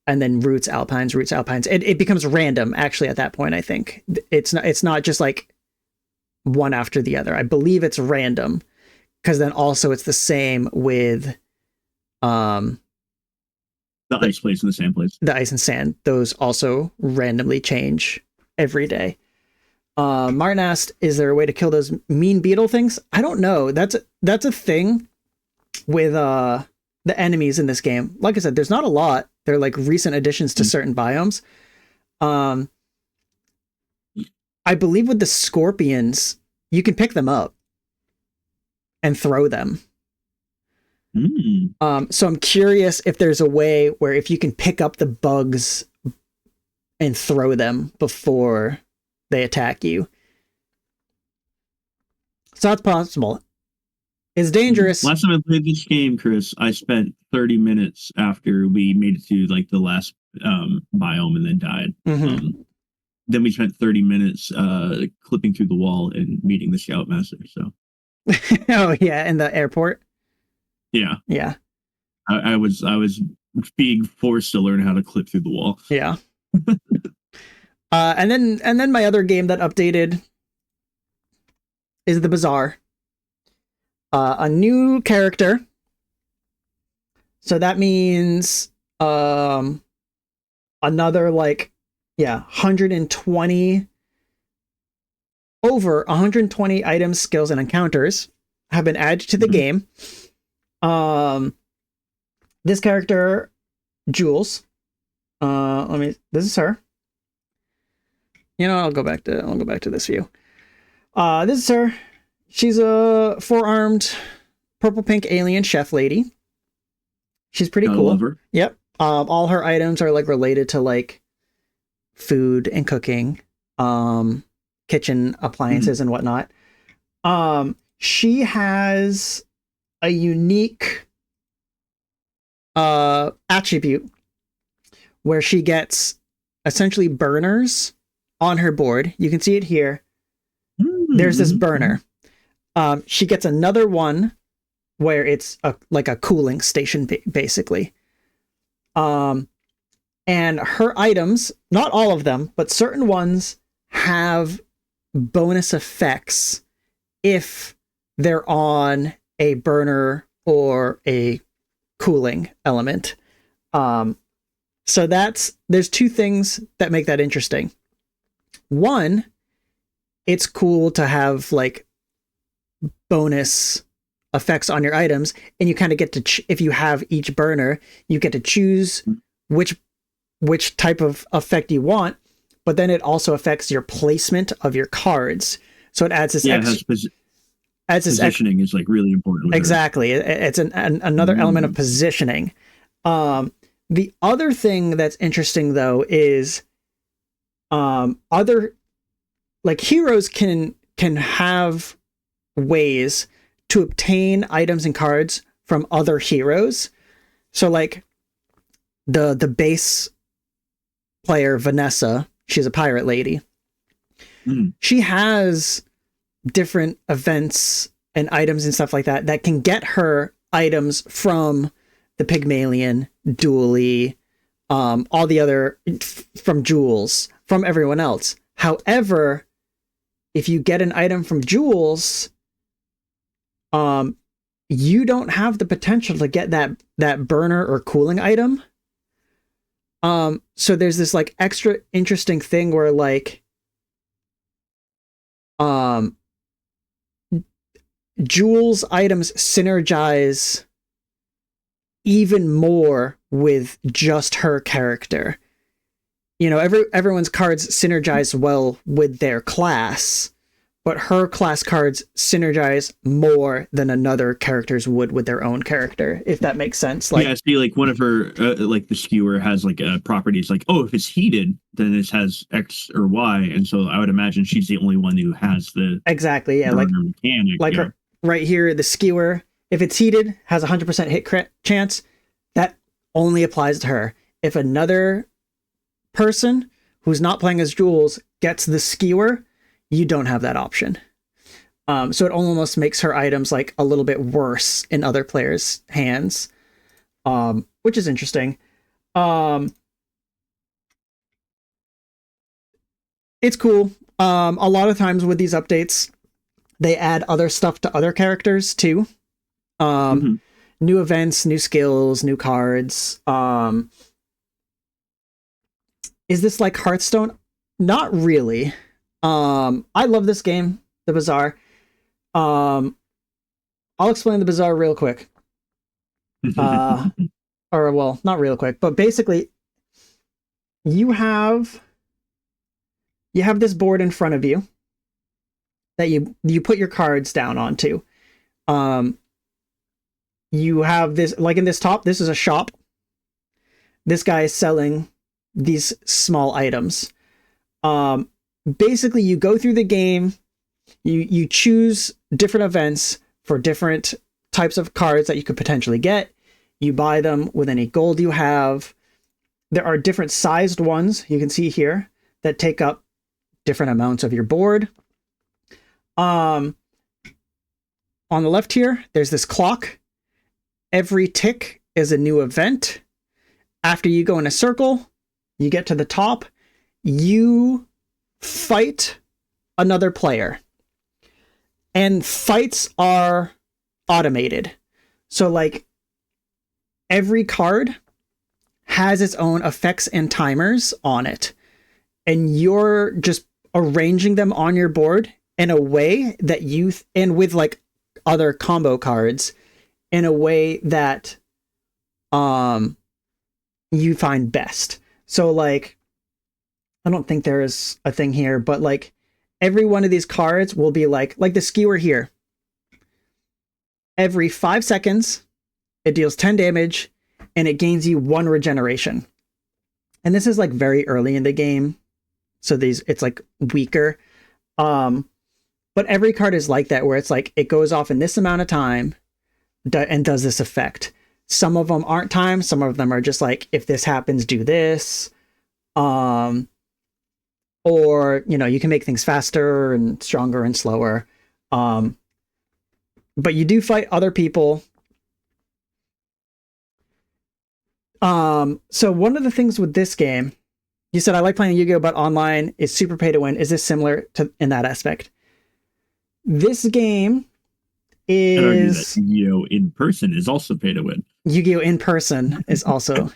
Speaker 1: And then roots, alpines. It becomes random actually at that point, I think. It's not just like one after the other. I believe it's random, because then also it's the same with
Speaker 2: the ice place and the sand place.
Speaker 1: The ice and sand. Those also randomly change every day. Martin asked, is there a way to kill those mean beetle things? I don't know. That's a thing with the enemies in this game. Like I said, there's not a lot. They're like recent additions to certain biomes. I believe with the scorpions, you can pick them up and throw them. So I'm curious if there's a way where if you can pick up the bugs and throw them before they attack you. So that's possible. It's dangerous.
Speaker 2: Last time I played this game, Chris, I spent 30 minutes after we made it to like the last biome and then died. Then we spent 30 minutes clipping through the wall and meeting the Scoutmaster. So.
Speaker 1: Oh yeah, in the airport.
Speaker 2: Yeah.
Speaker 1: Yeah.
Speaker 2: I was being forced to learn how to clip through the wall.
Speaker 1: Yeah. And then my other game that updated is the Bazaar. A new character. So that means another 120 items, skills, and encounters have been added to the game. This character, Jules. This is her. I'll go back to this view. This is her. She's a 4-armed purple pink alien chef lady. She's pretty cool.
Speaker 2: Love her.
Speaker 1: Yep. All her items are related to food and cooking, kitchen appliances and whatnot. She has a unique attribute where she gets essentially burners on her board. You can see it here. There's this burner. She gets another one where it's a cooling station, basically. And her items, not all of them, but certain ones have bonus effects if they're on a burner or a cooling element. So there's two things that make that interesting. One, it's cool to have bonus effects on your items, and you kind of get to if you have each burner, you get to choose which type of effect you want, but then it also affects your placement of your cards. So it adds this
Speaker 2: positioning is really important.
Speaker 1: Exactly. It's another element of positioning. The other thing that's interesting though is other heroes can have ways to obtain items and cards from other heroes. So the base player Vanessa, she's a pirate lady. She has different events and items and stuff like that that can get her items from the Pygmalion, Dooley, all the other, from Jules, from everyone else. However, if you get an item from Jules, you don't have the potential to get that burner or cooling item. So there's this like extra interesting thing where like Jules items synergize even more with just her character. You know, everyone's cards synergize well with their class, but her class cards synergize more than another character's would with their own character, if that makes sense. Like,
Speaker 2: yeah, see, like one of her, like the skewer has like properties like, oh, if it's heated, then this has X or Y, and so I would imagine she's the only one who has the
Speaker 1: exactly, yeah, like
Speaker 2: mechanic.
Speaker 1: Like her, right here, the skewer, if it's heated, has 100% hit chance. That only applies to her. If another person who's not playing as Jules gets the skewer, you don't have that option. So it almost makes her items like a little bit worse in other players' hands, which is interesting. It's cool. A lot of times with these updates, they add other stuff to other characters too. New events, new skills, new cards. Is this like Hearthstone? Not really. I love this game, the Bazaar. I'll explain the Bazaar real quick. Or well, not real quick, but basically you have this board in front of you that you put your cards down onto. You have this, like in this top, this is a shop. This guy is selling these small items. Basically you go through the game, you choose different events for different types of cards that you could potentially get. You buy them with any gold you have. There are different sized ones you can see here that take up different amounts of your board. On the left here, there's this clock. Every tick is a new event. After you go in a circle, you get to the top, you fight another player. And fights are automated. So like every card has its own effects and timers on it. And you're just arranging them on your board in a way that and with like other combo cards, in a way that you find best. So like, I don't think there is a thing here, but like every one of these cards will be like the skewer here. Every 5 seconds, it deals 10 damage and it gains you 1 regeneration. And this is like very early in the game. So it's like weaker. But every card is like that, where it's like, it goes off in this amount of time and does this effect. Some of them aren't timed. Some of them are just like, if this happens, do this. Or, you know, you can make things faster and stronger and slower. But you do fight other people. So one of the things with this game, you said, I like playing Yu-Gi-Oh, but online is super pay to win. Is this similar to in that aspect? This game is
Speaker 2: Yu-Gi-Oh in person is also pay to win.
Speaker 1: Yu-Gi-Oh in person is also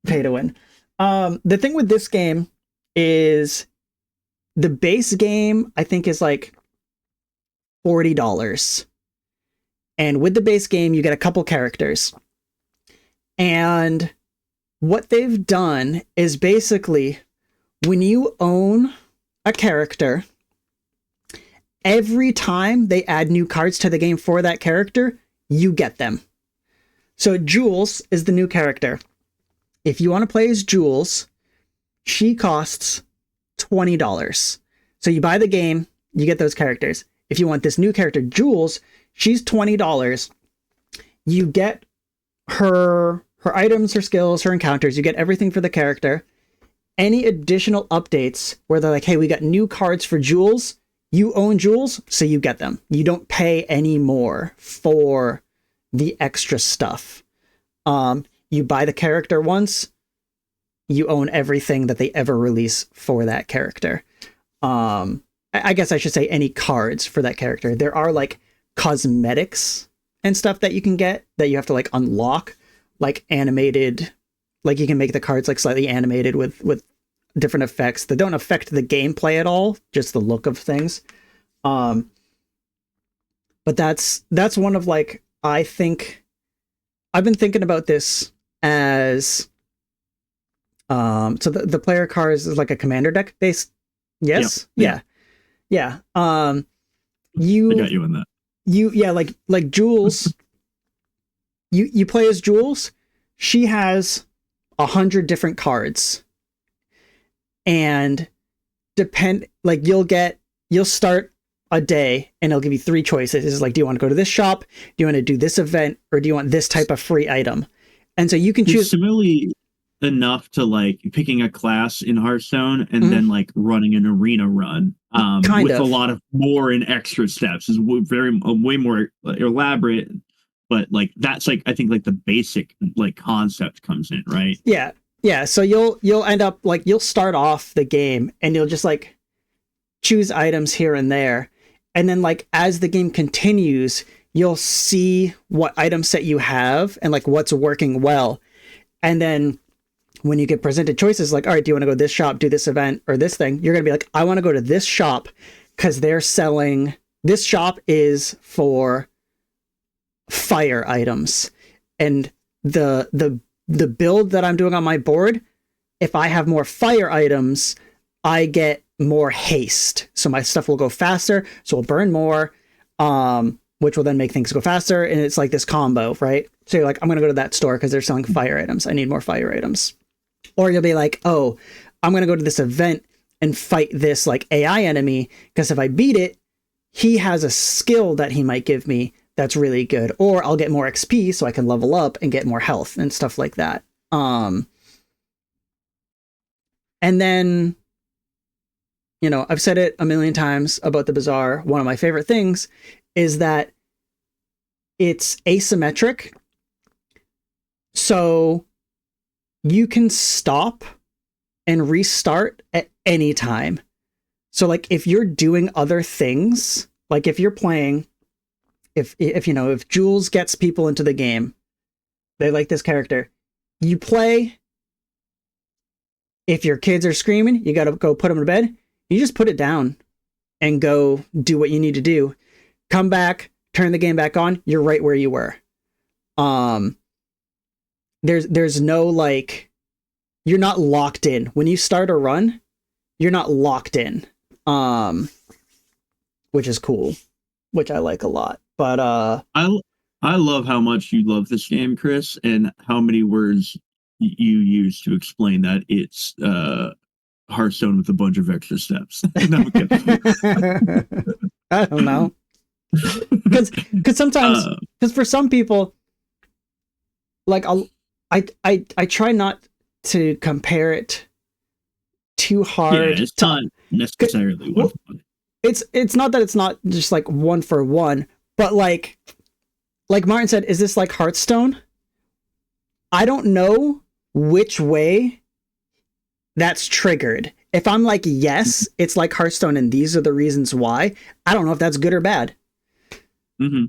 Speaker 1: pay to win. The thing with this game is the base game, I think, is like $40. And with the base game, you get a couple characters. And what they've done is basically, when you own a character, every time they add new cards to the game for that character, you get them. So Jules is the new character. If you want to play as Jules, she costs $20. So you buy the game, you get those characters. If you want this new character, Jules, she's $20. You get her items, her skills, her encounters. You get everything for the character. Any additional updates where they're like, hey, we got new cards for Jules, you own jewels, so you get them. You don't pay any more for the extra stuff. You buy the character once, you own everything that they ever release for that character. I guess I should say any cards for that character. There are like cosmetics and stuff that you can get that you have to like unlock, like animated, like you can make the cards like slightly animated with different effects that don't affect the gameplay at all, just the look of things. But that's one of like, I think I've been thinking about this as so the player cards is like a commander deck based. Yes.
Speaker 2: Yeah.
Speaker 1: Yeah.
Speaker 2: I got you in that.
Speaker 1: Like Jules. you play as Jules. She has 100 different cards, and you'll start a day and it'll give you 3 choices. It's like, do you want to go to this shop? Do you want to do this event? Or do you want this type of free item? And so you can choose.
Speaker 2: Similarly enough to like picking a class in Hearthstone and then like running an arena run with a lot of more and extra steps is way more elaborate, but like that's like I think like the basic like concept comes in, right?
Speaker 1: Yeah, so you'll end up like you'll start off the game and you'll just like choose items here and there, and then like as the game continues you'll see what item set you have and like what's working well, and then when you get presented choices like, all right, do you want to go to this shop, do this event, or this thing, you're going to be like, I want to go to this shop because they're selling, this shop is for fire items. And the build that I'm doing on my board, if I have more fire items, I get more haste. So my stuff will go faster, so it'll burn more, which will then make things go faster. And it's like this combo, right? So you're like, I'm going to go to that store because they're selling fire items. I need more fire items. Or you'll be like, oh, I'm going to go to this event and fight this like AI enemy because if I beat it, he has a skill that he might give me that's really good. Or I'll get more XP so I can level up and get more health and stuff like that. And then, you know, I've said it a million times about the Bazaar. One of my favorite things is that it's asymmetric. So you can stop and restart at any time. So like if you're doing other things, like if you're playing, if you know, if Jules gets people into the game, they like this character, you play. If your kids are screaming, you got to go put them to bed. You just put it down and go do what you need to do. Come back, turn the game back on. You're right where you were. There's no like, you're not locked in. When you start a run, you're not locked in. Which is cool, which I like a lot. But
Speaker 2: I love how much you love this game, Chris, and how many words you use to explain that it's Hearthstone with a bunch of extra steps. No, I'm kidding.
Speaker 1: I don't know. Because sometimes, because for some people, like I try not to compare it too hard.
Speaker 2: Yeah, it's not necessarily one for one.
Speaker 1: It's not that it's not just like one for one, but like Martin said, is this like Hearthstone? I don't know which way that's triggered. If I'm like, yes, it's like Hearthstone and these are the reasons why, I don't know if that's good or bad.
Speaker 2: Mm-hmm.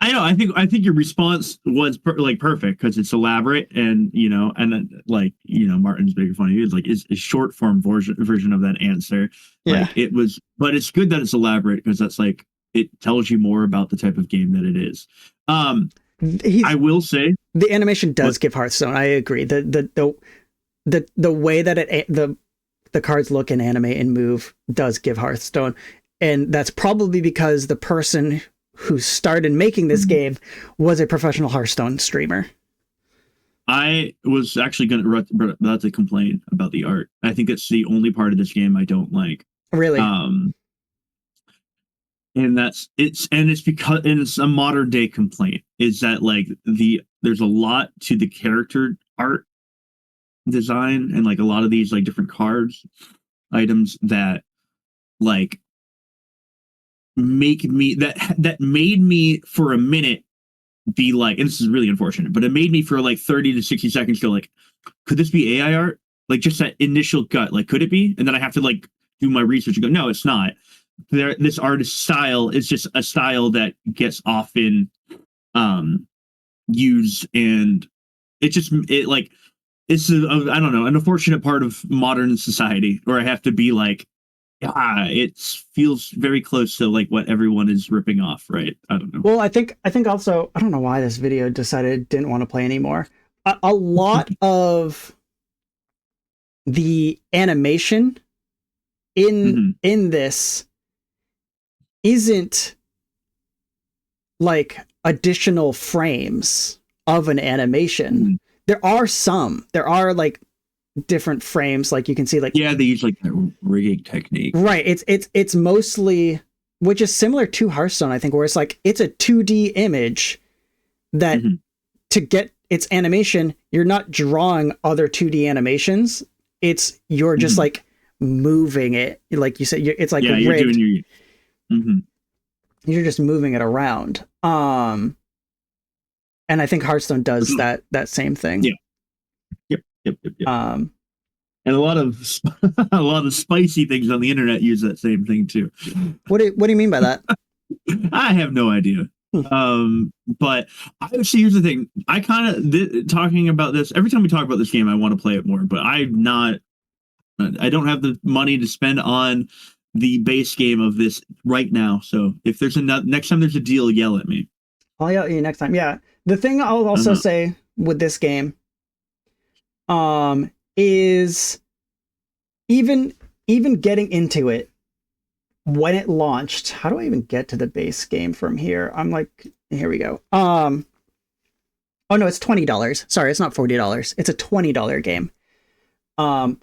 Speaker 2: I know. I think your response was perfect because it's elaborate and you know, and then like you know, Martin's making fun of you. It's like is a short form version of that answer.
Speaker 1: Yeah,
Speaker 2: like, it was, but it's good that it's elaborate because that's like it tells you more about the type of game that it is. I will say
Speaker 1: the animation does give Hearthstone. I agree. The way that the cards look and animate and move does give Hearthstone, and that's probably because the person who started making this game was a professional Hearthstone streamer.
Speaker 2: I was actually about to complain about the art. I think it's the only part of this game I don't like.
Speaker 1: Really?
Speaker 2: And it's because it's a modern day complaint is that like there's a lot to the character art design and like a lot of these like different cards items that like that made me for a minute be like, and this is really unfortunate, but it made me for like 30 to 60 seconds go like, could this be AI art? Like just that initial gut, like could it be? And then I have to like do my research and go, no, it's not. This artist style is just a style that gets often used, and it's I don't know, an unfortunate part of modern society where I have to be like, it feels very close to like what everyone is ripping off, right? I don't know.
Speaker 1: Well, I think also, I don't know why this video decided it didn't want to play anymore. A lot of the animation in this isn't like additional frames of an animation. There are like different frames, like you can see, like,
Speaker 2: yeah, they use like that rigging technique,
Speaker 1: right? It's mostly, which is similar to Hearthstone, I think, where it's like it's a 2D image that to get its animation, you're not drawing other 2D animations. You're just like moving it, like you said. It's like
Speaker 2: you're
Speaker 1: rigged.
Speaker 2: doing your.
Speaker 1: You're just moving it around. And I think Hearthstone does that same thing.
Speaker 2: Yeah. Yep. And a lot of spicy things on the internet use that same thing too.
Speaker 1: What do you mean by that?
Speaker 2: I have no idea. But I see. Here's the thing. I kind of talking about this every time we talk about this game. I want to play it more, but I don't have the money to spend on the base game of this right now. So if there's next time there's a deal, yell at me.
Speaker 1: I'll yell at you next time. Yeah. The thing I'll also say with this game, is even getting into it when it launched. How do I even get to the base game from here? I'm like, here we go. Oh no, it's $20. Sorry, it's not $40. It's a $20 game. So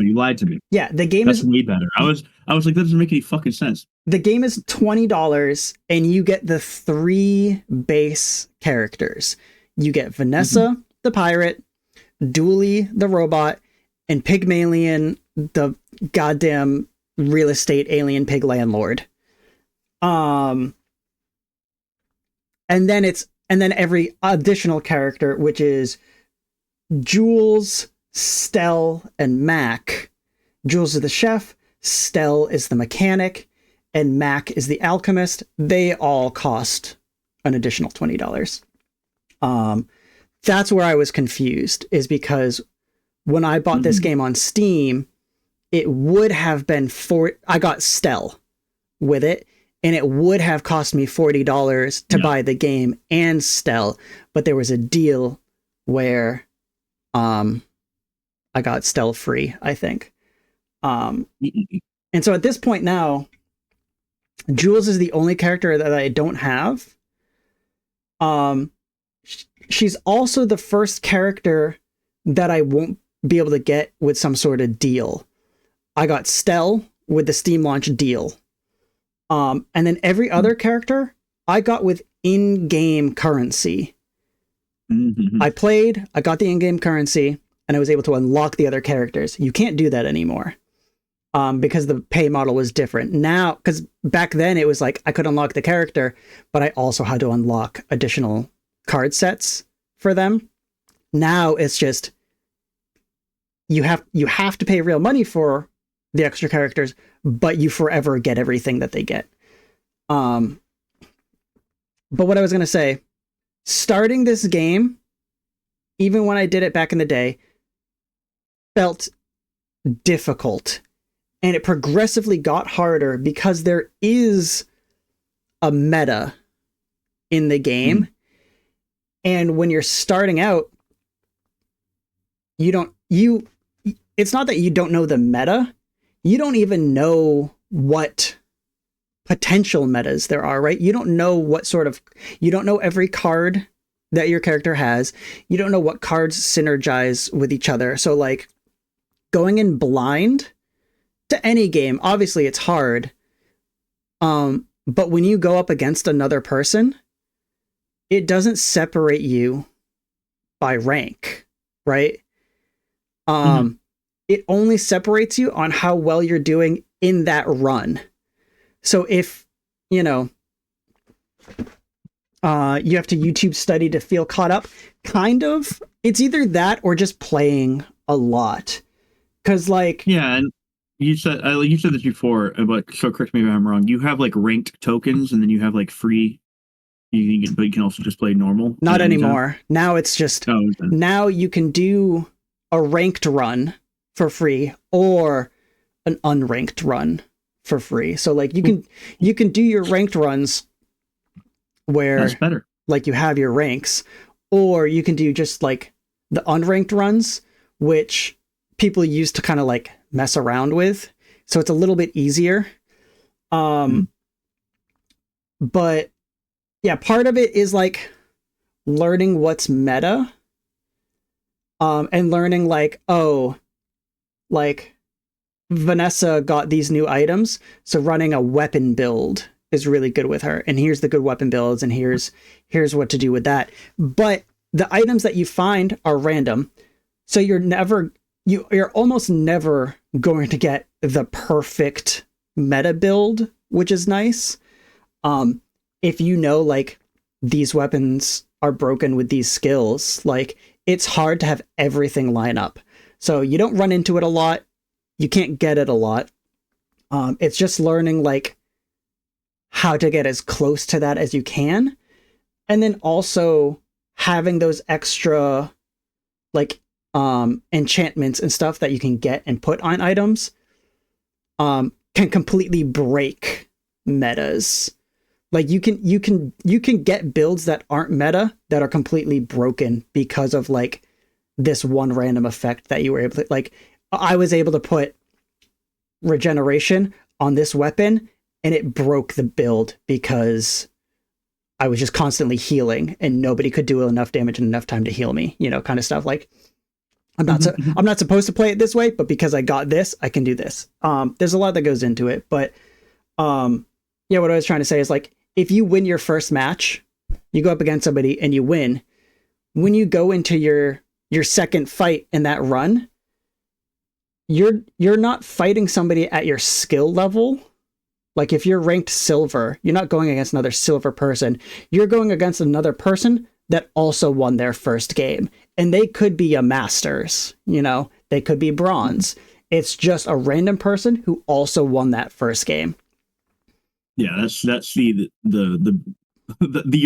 Speaker 2: you lied to me.
Speaker 1: Yeah, the game
Speaker 2: is way better. I was like, that doesn't make any fucking sense.
Speaker 1: The game is $20 and you get the 3 base characters. You get Vanessa, the pirate, Dooley, the robot, and Pygmalion, the goddamn real estate alien pig landlord. And then every additional character, which is Jules, Stell, and Mac. Jules is the chef, Stell is the mechanic, and Mac is the alchemist. They all cost an additional $20. That's where I was confused, is because when I bought this game on Steam, it would have been I got Stell with it, and it would have cost me $40 to buy the game and Stell, but there was a deal where I got Stell free, I think. And so at this point now, Jules is the only character that I don't have. She's also the first character that I won't be able to get with some sort of deal. I got Stell with the Steam launch deal. And then every other character I got with in-game currency. I got the in-game currency, and I was able to unlock the other characters. You can't do that anymore. Because the pay model was different. Now, because back then it was like I could unlock the character, but I also had to unlock additional card sets for them. Now it's just you have to pay real money for the extra characters, but you forever get everything that they get. But what I was going to say, starting this game, even when I did it back in the day, felt difficult. And it progressively got harder because there is a meta in the game. And when you're starting out, it's not that you don't know the meta. You don't even know what potential metas there are, right? You don't know you don't know every card that your character has. You don't know what cards synergize with each other. So like going in blind to any game, obviously it's hard. But when you go up against another person, it doesn't separate you by rank, right? It only separates you on how well you're doing in that run. So if you know, you have to YouTube study to feel caught up. Kind of. It's either that or just playing a lot. Because, like...
Speaker 2: Yeah, and you said this before, but so correct me if I'm wrong. You have, like, ranked tokens, and then you have, like, free... but you can also just play normal.
Speaker 1: Not anymore. Now it's just... now you can do a ranked run for free or an unranked run for free. So, like, you can do your ranked runs where...
Speaker 2: That's better.
Speaker 1: Like, you have your ranks, or you can do just, like, the unranked runs, which people use to kind of, like, mess around with. So it's a little bit easier. But yeah, part of it is, like, learning what's meta. And learning, like, oh, like, Vanessa got these new items, so running a weapon build is really good with her, and here's the good weapon builds, and here's what to do with that. But the items that you find are random, so you're almost never going to get the perfect meta build, which is nice. If you know, like, these weapons are broken with these skills, like, it's hard to have everything line up. So you don't run into it a lot. You can't get it a lot. It's just learning, like, how to get as close to that as you can. And then also having those extra, like, enchantments and stuff that you can get and put on items can completely break metas. Like, you can get builds that aren't meta that are completely broken because of, like, this one random effect that you were able to, like, I was able to put regeneration on this weapon and it broke the build because I was just constantly healing and nobody could do enough damage in enough time to heal me, you know, kind of stuff. Like, I'm not supposed to play it this way, but because I got this, I can do this. There's a lot that goes into it, but yeah, what I was trying to say is, like, if you win your first match, you go up against somebody and you win. When you go into your second fight in that run, you're not fighting somebody at your skill level. Like, if you're ranked silver, you're not going against another silver person. You're going against another person that also won their first game. And they could be a masters, you know, they could be bronze. It's just a random person who also won that first game.
Speaker 2: Yeah, that's the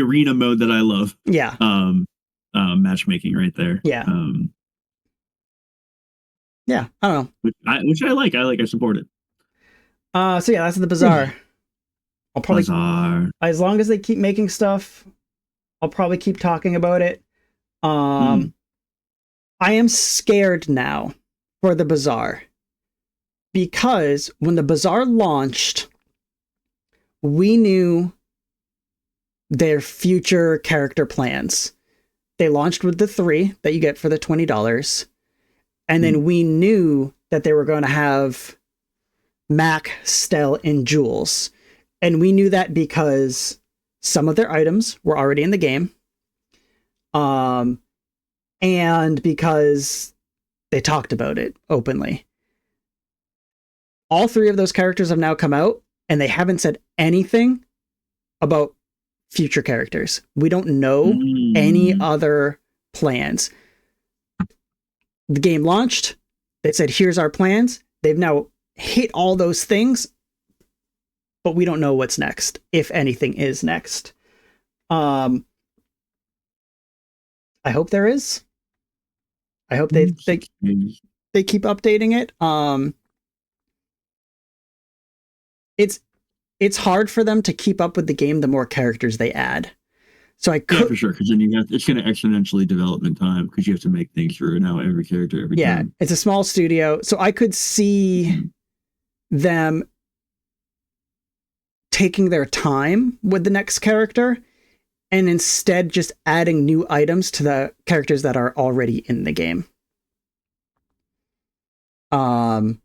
Speaker 2: arena mode that I love.
Speaker 1: Yeah.
Speaker 2: Matchmaking right there.
Speaker 1: Yeah. Yeah, I don't
Speaker 2: know. Which I like. I support it.
Speaker 1: So yeah, that's the Bazaar. I'll probably, as long as they keep making stuff, I'll probably keep talking about it. I am scared now for the Bazaar, because when the Bazaar launched, we knew their future character plans. They launched with the 3 that you get for the $20. And then we knew that they were going to have Mac, Stell, and Jules. And we knew that because some of their items were already in the game. And because they talked about it openly. All 3 of those characters have now come out, and they haven't said anything about future characters. We don't know any other plans. The game launched. They said, here's our plans. They've now hit all those things, but we don't know what's next, if anything is next. I hope there is. I hope they keep updating it. It's hard for them to keep up with the game the more characters they add. So I could,
Speaker 2: yeah, for sure, because then it's going to exponentially development time, because you have to make things for now every character every time.
Speaker 1: Yeah, it's a small studio, so I could see them taking their time with the next character and instead just adding new items to the characters that are already in the game. And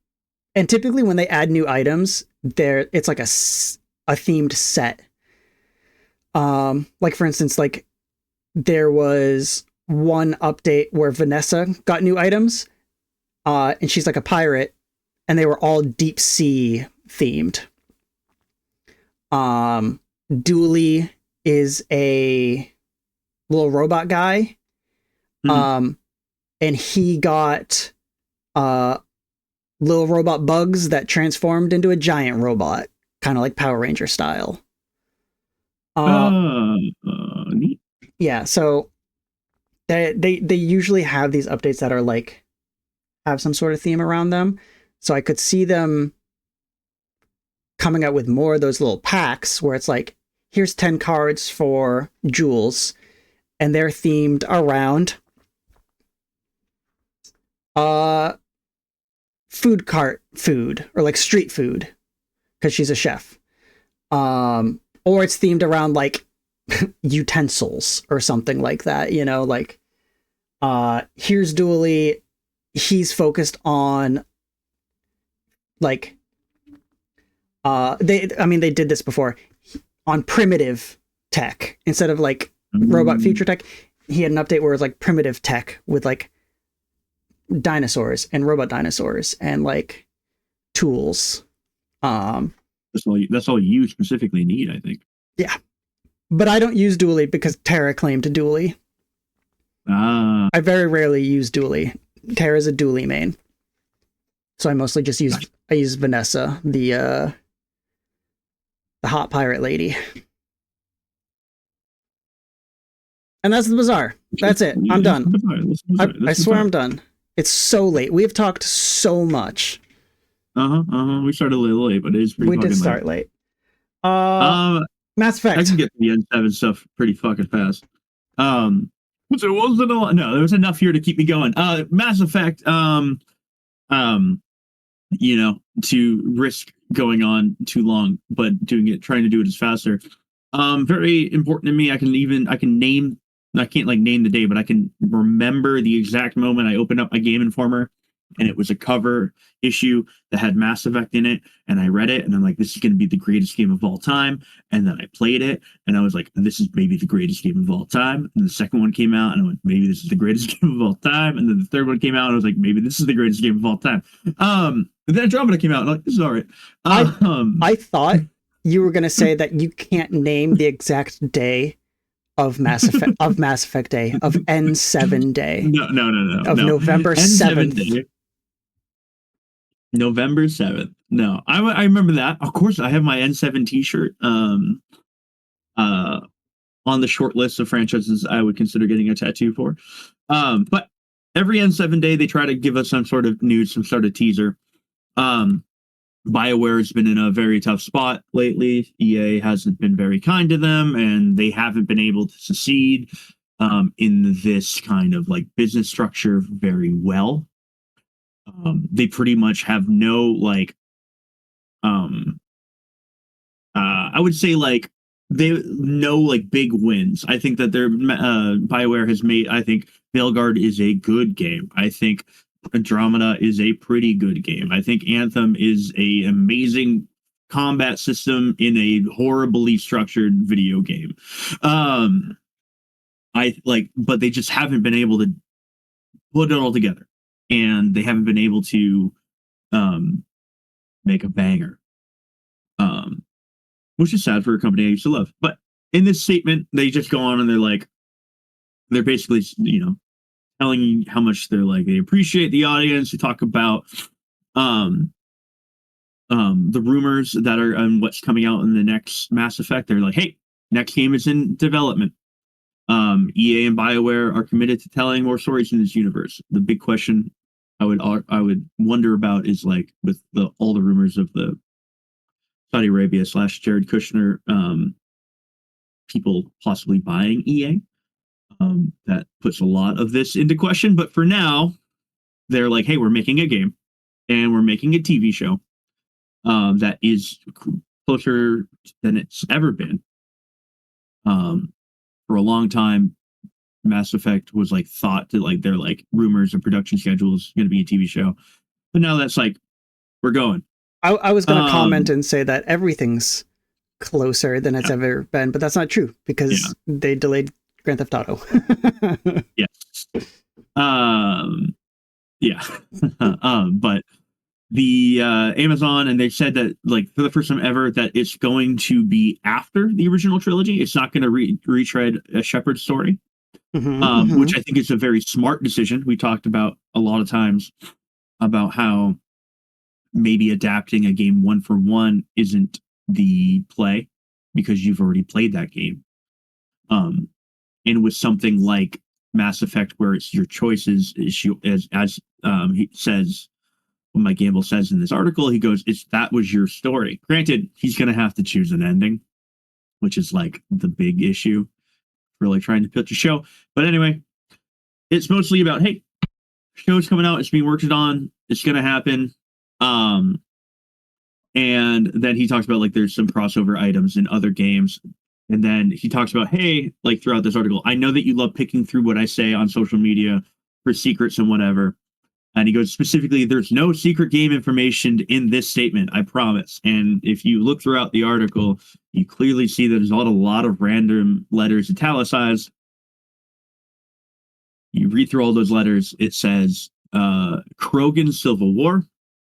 Speaker 1: typically when they add new items, it's like a themed set. Like, for instance, like, there was one update where Vanessa got new items, and she's like a pirate, and they were all deep sea themed. Dooley is a little robot guy.
Speaker 2: Mhm.
Speaker 1: And he got little robot bugs that transformed into a giant robot, kind of like Power Ranger style.
Speaker 2: Neat.
Speaker 1: Yeah, so they usually have these updates that are like have some sort of theme around them. So I could see them coming out with more of those little packs where it's like, here's 10 cards for Jules, and they're themed around food cart food or like street food because she's a chef. Or it's themed around like utensils or something like that, you know, like here's Dooley, he's focused on like they did this before on primitive tech instead of like robot future tech. He had an update where it was like primitive tech with like dinosaurs and robot dinosaurs and like tools.
Speaker 2: That's all you specifically need, I think.
Speaker 1: Yeah. But I don't use Dooley because Tara claimed Dooley. I very rarely use Dooley. Tara's a Dooley main. So I mostly just use Vanessa, the hot pirate lady. And that's the bazaar. That's it. I'm done. I swear I'm done. It's so late. We have talked so much.
Speaker 2: We started a little late, but it is pretty.
Speaker 1: We did start late. Mass Effect.
Speaker 2: I can get the N7 stuff pretty fucking fast. So it wasn't a lot. No, there was enough here to keep me going. Mass Effect. You know, to risk going on too long, but trying to do it as faster. Very important to me. I can name. I can't like name the day, but I can remember the exact moment I opened up my Game Informer, and it was a cover issue that had Mass Effect in it, and I read it, and I'm like, this is going to be the greatest game of all time. And then I played it, and I was like, this is maybe the greatest game of all time. And the second one came out, and I went, maybe this is the greatest game of all time. And then the third one came out, and I was like, maybe this is the greatest game of all time. And then Andromeda came out, and I'm like, this is all right.
Speaker 1: I thought you were going to say that you can't name the exact day of Mass Effect Day, of N7 Day.
Speaker 2: No.
Speaker 1: Of November 7th.
Speaker 2: November 7th. No, I remember that. Of course, I have my N7 t-shirt on the short list of franchises I would consider getting a tattoo for. But every N7 day, they try to give us some sort of news, some sort of teaser. BioWare has been in a very tough spot lately. EA hasn't been very kind to them, and they haven't been able to succeed in this kind of like business structure very well. They pretty much have no like I would say like they no like big wins. I think that their BioWare has made, I think Veilguard is a good game. I think Andromeda is a pretty good game. I think Anthem is a amazing combat system in a horribly structured video game. But they just haven't been able to put it all together, and they haven't been able to make a banger. Which is sad for a company I used to love. But in this statement, they just go on and they're basically, you know, telling you how much they appreciate the audience. They talk about the rumors that are on what's coming out in the next Mass Effect. They're like, hey, next game is in development. EA and BioWare are committed to telling more stories in this universe. The big question I would wonder about is like with all the rumors of the Saudi Arabia / Jared Kushner people possibly buying EA. That puts a lot of this into question. But for now, they're like, hey, we're making a game and we're making a TV show that is closer than it's ever been. For a long time, Mass Effect was like thought to like they're like rumors and production schedules going to be a TV show. But now that's like, we're going.
Speaker 1: I was going to comment and say that everything's closer than it's ever been, but that's not true because they delayed Grand Theft Auto.
Speaker 2: Yes. But the Amazon, and they said that like for the first time ever that it's going to be after the original trilogy. It's not going to retread a Shepard story, which I think is a very smart decision. We talked about a lot of times about how maybe adapting a game one for one isn't the play because you've already played that game. And with something like Mass Effect, where it's your choices, as he says, what Mike Gamble says in this article, he goes, that was your story. Granted, he's going to have to choose an ending, which is like the big issue, really trying to pitch a show. But anyway, it's mostly about, hey, show's coming out, it's being worked on, it's going to happen. And then he talks about like there's some crossover items in other games. And then he talks about, hey, like throughout this article, I know that you love picking through what I say on social media for secrets and whatever. And he goes, specifically, there's no secret game information in this statement, I promise. And if you look throughout the article, you clearly see that there's a lot of random letters italicized. You read through all those letters, it says Krogan Civil War.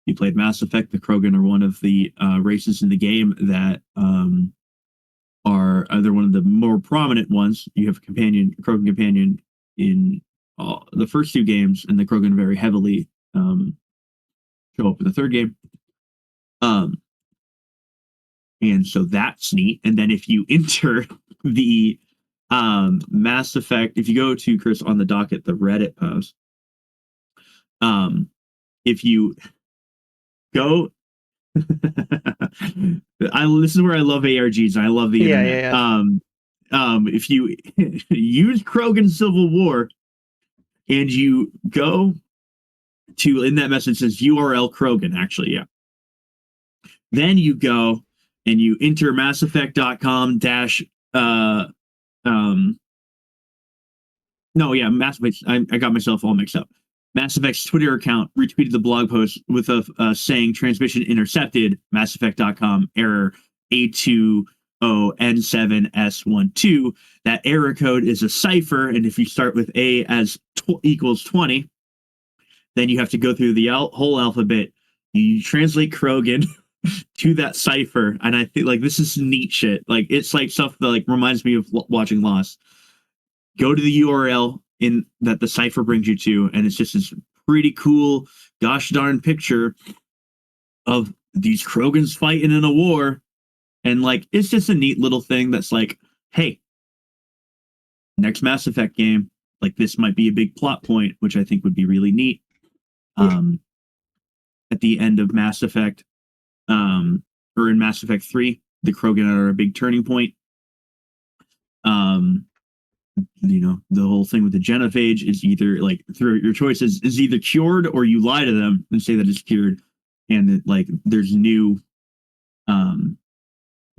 Speaker 2: You played Mass Effect. The Krogan are one of the races in the game that they're one of the more prominent ones. You have a Krogan companion in the first two games, and the Krogan very heavily show up in the third game. And so that's neat. And then if you enter the Mass Effect, if you go to Chris on the docket, the Reddit post, if you go this is where I love ARGs and I love the internet. If you use Krogan Civil War and you go to, in that message says URL Krogan, actually, yeah. Then you go and you enter masseffect.com Mass Effect. I got myself all mixed up. Mass Effect's Twitter account retweeted the blog post with a saying transmission intercepted, masseffect.com error A20N7S12. That error code is a cipher, and if you start with A as equals 20, then you have to go through the whole alphabet. You translate Krogan to that cipher, and I think like this is neat shit. Like it's like stuff that like reminds me of watching Lost. Go to the URL in that the cipher brings you to, and it's just this pretty cool gosh darn picture of these Krogans fighting in a war, and like it's just a neat little thing that's like, hey, next Mass Effect game, like this might be a big plot point, which I think would be really neat. At the end of Mass Effect, or in Mass Effect 3, the Krogan are a big turning point. You know, the whole thing with the genophage is either like through your choices is either cured or you lie to them and say that it's cured, and that like there's new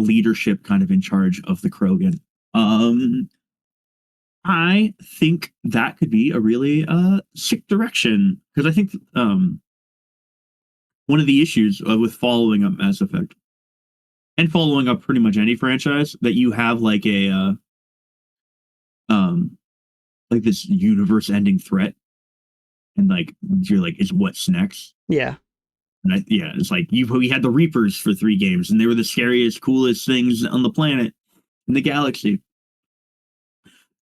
Speaker 2: leadership kind of in charge of the Krogan. I think that could be a really sick direction, because I think one of the issues with following up Mass Effect and following up pretty much any franchise that you have like a like this universe ending threat, and like you're like, is what's next?
Speaker 1: Yeah.
Speaker 2: And it's like we had the Reapers for 3 games, and they were the scariest, coolest things on the planet, in the galaxy.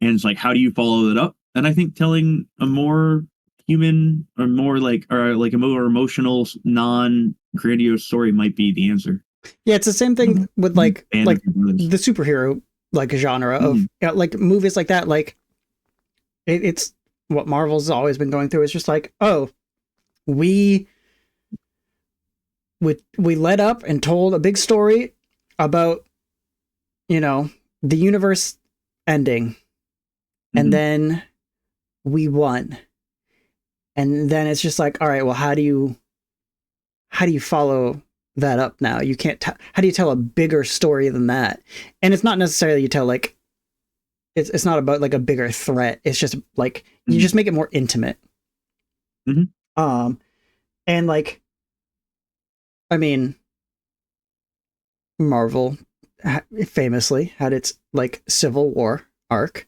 Speaker 2: And it's like, how do you follow that up? And I think telling a more human or a more emotional, non-grandiose story might be the answer.
Speaker 1: Yeah, it's the same thing with like the superhero like genre of like movies like that. Like it's what Marvel's always been going through. It's just like, oh, we led up and told a big story about, you know, the universe ending, and then we won, and then it's just like, all right, well, how do you follow that up now? You can't how do you tell a bigger story than that? And it's not necessarily you tell like it's not about like a bigger threat. It's just like you just make it more intimate. And like, I mean, Marvel famously had its like Civil War arc.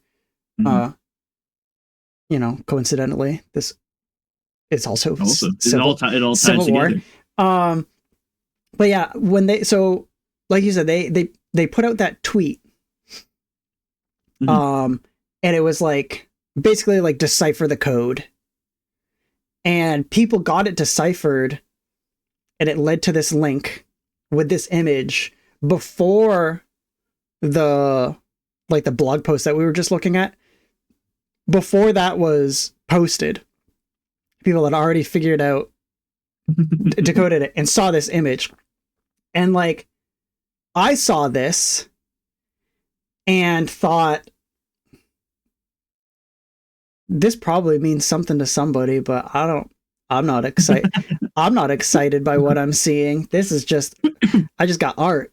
Speaker 1: You know, coincidentally, this it's also
Speaker 2: it all ties
Speaker 1: Civil War.
Speaker 2: together.
Speaker 1: But yeah, when like you said, they put out that tweet. And it was like basically like decipher the code. And people got it deciphered, and it led to this link with this image before the blog post that we were just looking at. Before that was posted, people had already figured out, decoded it, and saw this image. And like, I saw this and thought, this probably means something to somebody, but I'm not excited. I'm not excited by what I'm seeing. This is just, I just got art.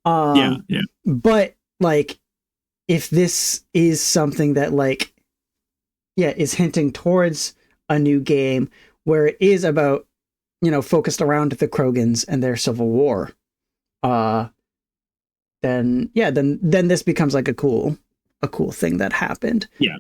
Speaker 2: Yeah.
Speaker 1: But like, if this is something that like, is hinting towards a new game where it is about, focused around the Krogans and their civil war, then this becomes like a cool thing that happened.
Speaker 2: Yeah.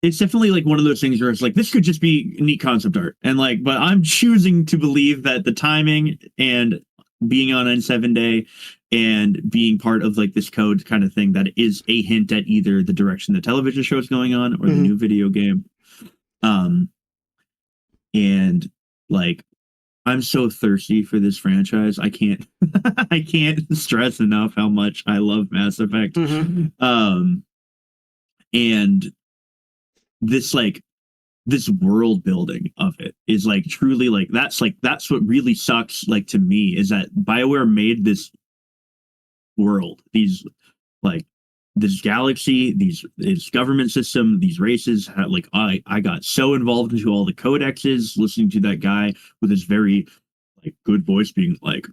Speaker 2: It's definitely like one of those things where it's like, this could just be neat concept art. And like, but I'm choosing to believe that the timing and being on N7 Day and being part of like this code kind of thing, that is a hint at either the direction the television show is going on or the new video game. And like, I'm so thirsty for this franchise. I can't stress enough how much I love Mass Effect. And this world building of it is like truly like that's what really sucks like to me, is that BioWare made this world, these like this galaxy, this government system, these races. Like I got so involved into all the codexes, listening to that guy with his very like good voice being like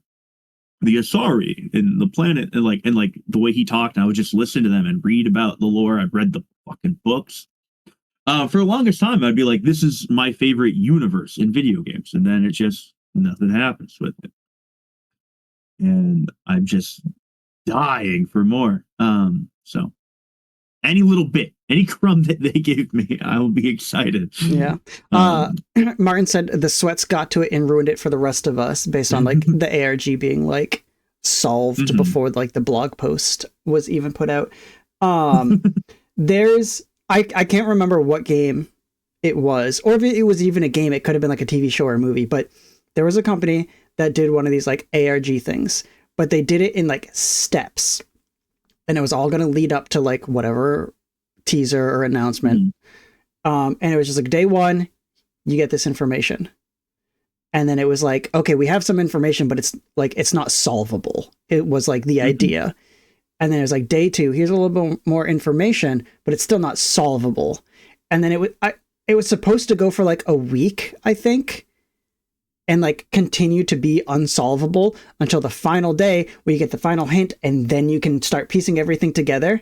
Speaker 2: the Asari and the planet, and like the way he talked, and I would just listen to them and read about the lore. I've read the fucking books. For the longest time, I'd be like, this is my favorite universe in video games. And then it just, nothing happens with it. And I'm just dying for more. So any little bit, any crumb that they give me, I will be excited.
Speaker 1: Yeah. Martin said the sweats got to it and ruined it for the rest of us, based on like the ARG being like solved before like the blog post was even put out. There's, I can't remember what game it was, or if it was even a game. It could have been like a TV show or a movie, but there was a company that did one of these like ARG things, but they did it in like steps, and it was all going to lead up to like whatever teaser or announcement. And it was just like, day one, you get this information. And then it was like, okay, we have some information, but it's like, it's not solvable. It was like the idea. And then it was like, day two, here's a little bit more information, but it's still not solvable. And then it was supposed to go for like a week, I think, and like continue to be unsolvable until the final day where you get the final hint, and then you can start piecing everything together.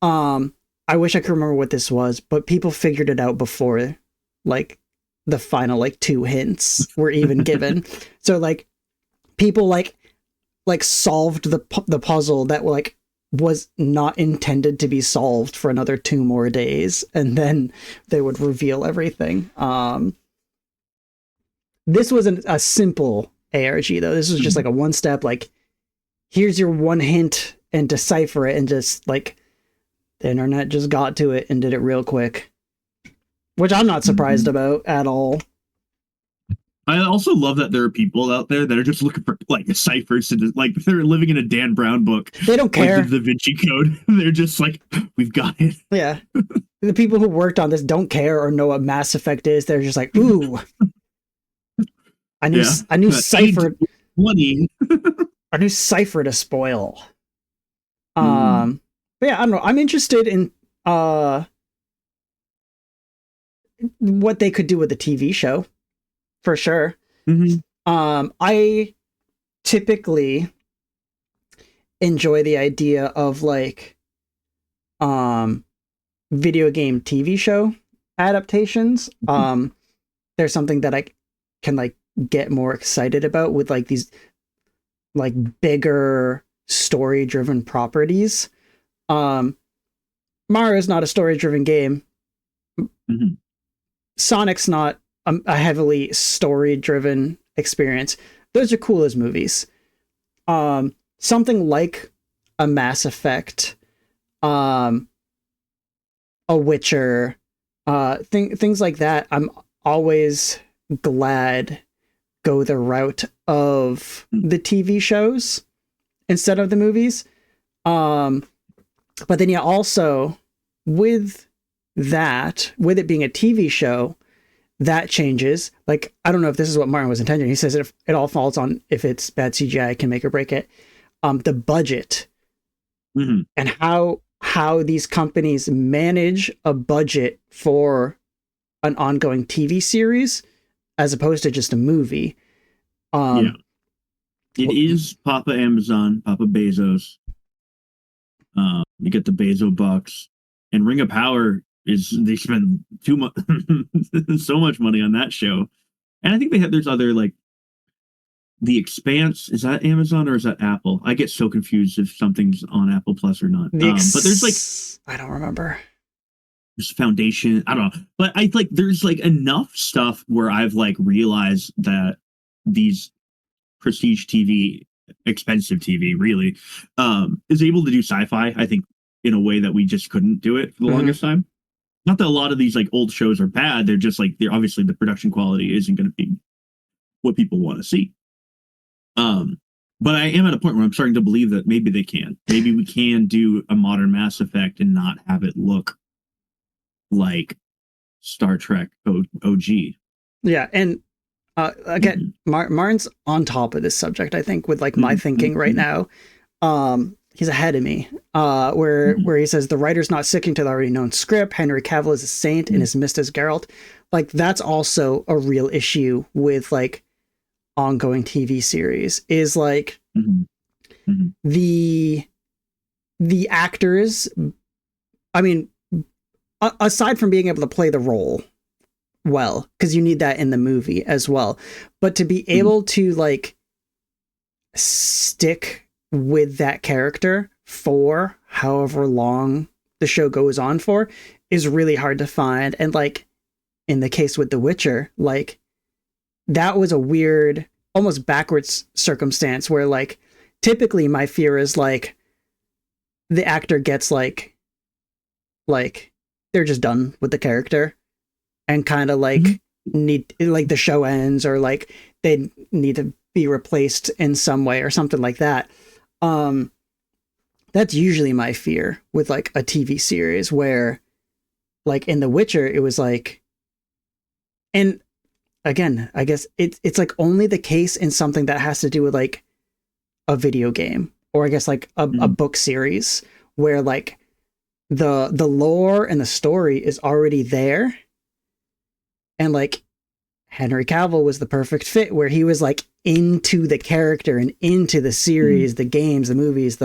Speaker 1: I wish I could remember what this was, but people figured it out before like the final like 2 hints were even given. So like people like solved the puzzle that like was not intended to be solved for another 2 more days, and then they would reveal everything. This wasn't a simple ARG though. This was just like a 1-step, like, here's your 1 hint and decipher it, and just like the internet just got to it and did it real quick, which I'm not surprised about at all.
Speaker 2: I also love that there are people out there that are just looking for like ciphers, and like they're living in a Dan Brown book.
Speaker 1: They don't care.
Speaker 2: Like the Da Vinci Code. They're just like, we've got it.
Speaker 1: Yeah. The people who worked on this don't care or know what Mass Effect is. They're just like, ooh. I knew Cypher. I knew Cypher to spoil. But yeah, I don't know. I'm interested in what they could do with the TV show. For sure. I typically enjoy the idea of like video game TV show adaptations. There's something that I can like get more excited about with like these like bigger story driven properties. Mario's not a story driven game. Sonic's not a heavily story driven experience, those are cool as movies. Something like a Mass Effect, a Witcher, things like that, I'm always glad go the route of the TV shows instead of the movies. But then also with it being a TV show, that changes. Like, I don't know if this is what Martin was intending. He says it all falls on if it's bad CGI can make or break it. The budget and how these companies manage a budget for an ongoing TV series as opposed to just a movie.
Speaker 2: It is Papa Amazon, Papa Bezos. You get the Bezo bucks, and Ring of Power they spend too much, so much money on that show. And I think there's other, like, The Expanse. Is that Amazon or is that Apple? I get so confused if something's on Apple Plus or not. But there's I
Speaker 1: don't remember.
Speaker 2: There's Foundation. I don't know, but there's like enough stuff where I've like realized that these prestige TV, expensive TV, really, is able to do sci-fi. I think in a way that we just couldn't do it for the longest time. Not that a lot of these like old shows are bad. They're just like, they're obviously the production quality isn't going to be what people want to see. But I am at a point where I'm starting to believe that maybe they can. Maybe we can do a modern Mass Effect and not have it look like Star Trek OG.
Speaker 1: Yeah, and again, Martin's on top of this subject, I think, with like my thinking right now. He's ahead of me, where he says the writer's not sticking to the already known script. Henry Cavill is a saint and is missed as Geralt. Like, that's also a real issue with like ongoing TV series, is like the actors, I mean, aside from being able to play the role well, because you need that in the movie as well, but to be able to like stick with that character for however long the show goes on for is really hard to find. And like in the case with The Witcher, like that was a weird, almost backwards circumstance where like typically my fear is like the actor gets like they're just done with the character and kind of like need, like the show ends or like they need to be replaced in some way or something like that. That's usually my fear with like a TV series, where like in The Witcher, it was like, and again, I guess it's like only the case in something that has to do with like a video game, or I guess like a book series, where like the lore and the story is already there. And like Henry Cavill was the perfect fit, where he was like into the character and into the series, the games, the movies,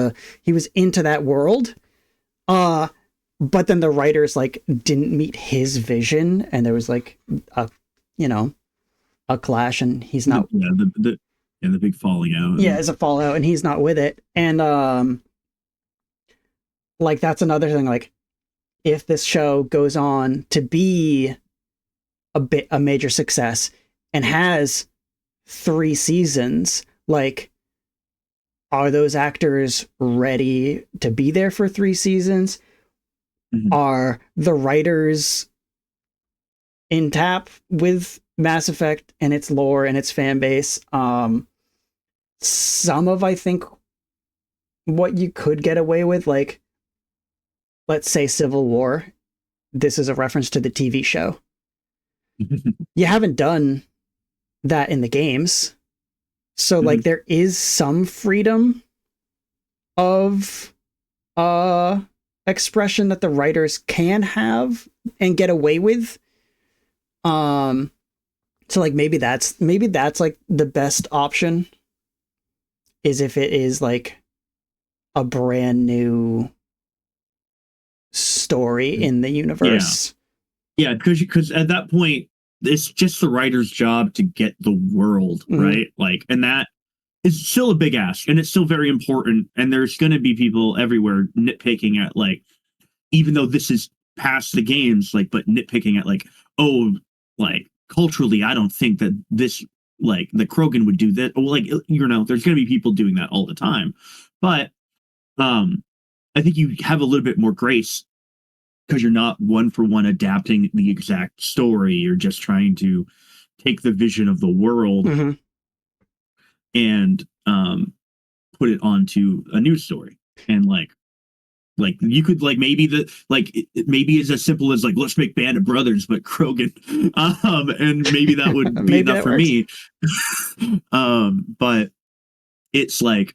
Speaker 1: he was into that world. But then the writers like didn't meet his vision, and there was like a clash, and he's not.
Speaker 2: Yeah, the big falling out.
Speaker 1: Yeah, it's a fallout, and he's not with it. And like that's another thing. Like, if this show goes on to be a major success and has 3 seasons, like, are those actors ready to be there for 3 seasons? Are the writers in tap with Mass Effect and its lore and its fan base? Some of, I think, what you could get away with, like, let's say Civil War, this is a reference to the TV show. You haven't done that in the games. So like there is some freedom of expression that the writers can have and get away with. So like maybe that's like the best option, is if it is like a brand new story in the universe.
Speaker 2: Yeah, because at that point, it's just the writer's job to get the world right. Like, and that is still a big ask, and it's still very important. And there's going to be people everywhere nitpicking at, like, even though this is past the games, like, but nitpicking at like, oh, like culturally, I don't think that this, like, the Krogan would do that. Like, you know, there's going to be people doing that all the time, but I think you have a little bit more grace because you're not one for one adapting the exact story. You're just trying to take the vision of the world and put it onto a news story. And like you could, like, maybe maybe it's as simple as like, let's make Band of Brothers but Krogan, and maybe that would be enough for me. But it's like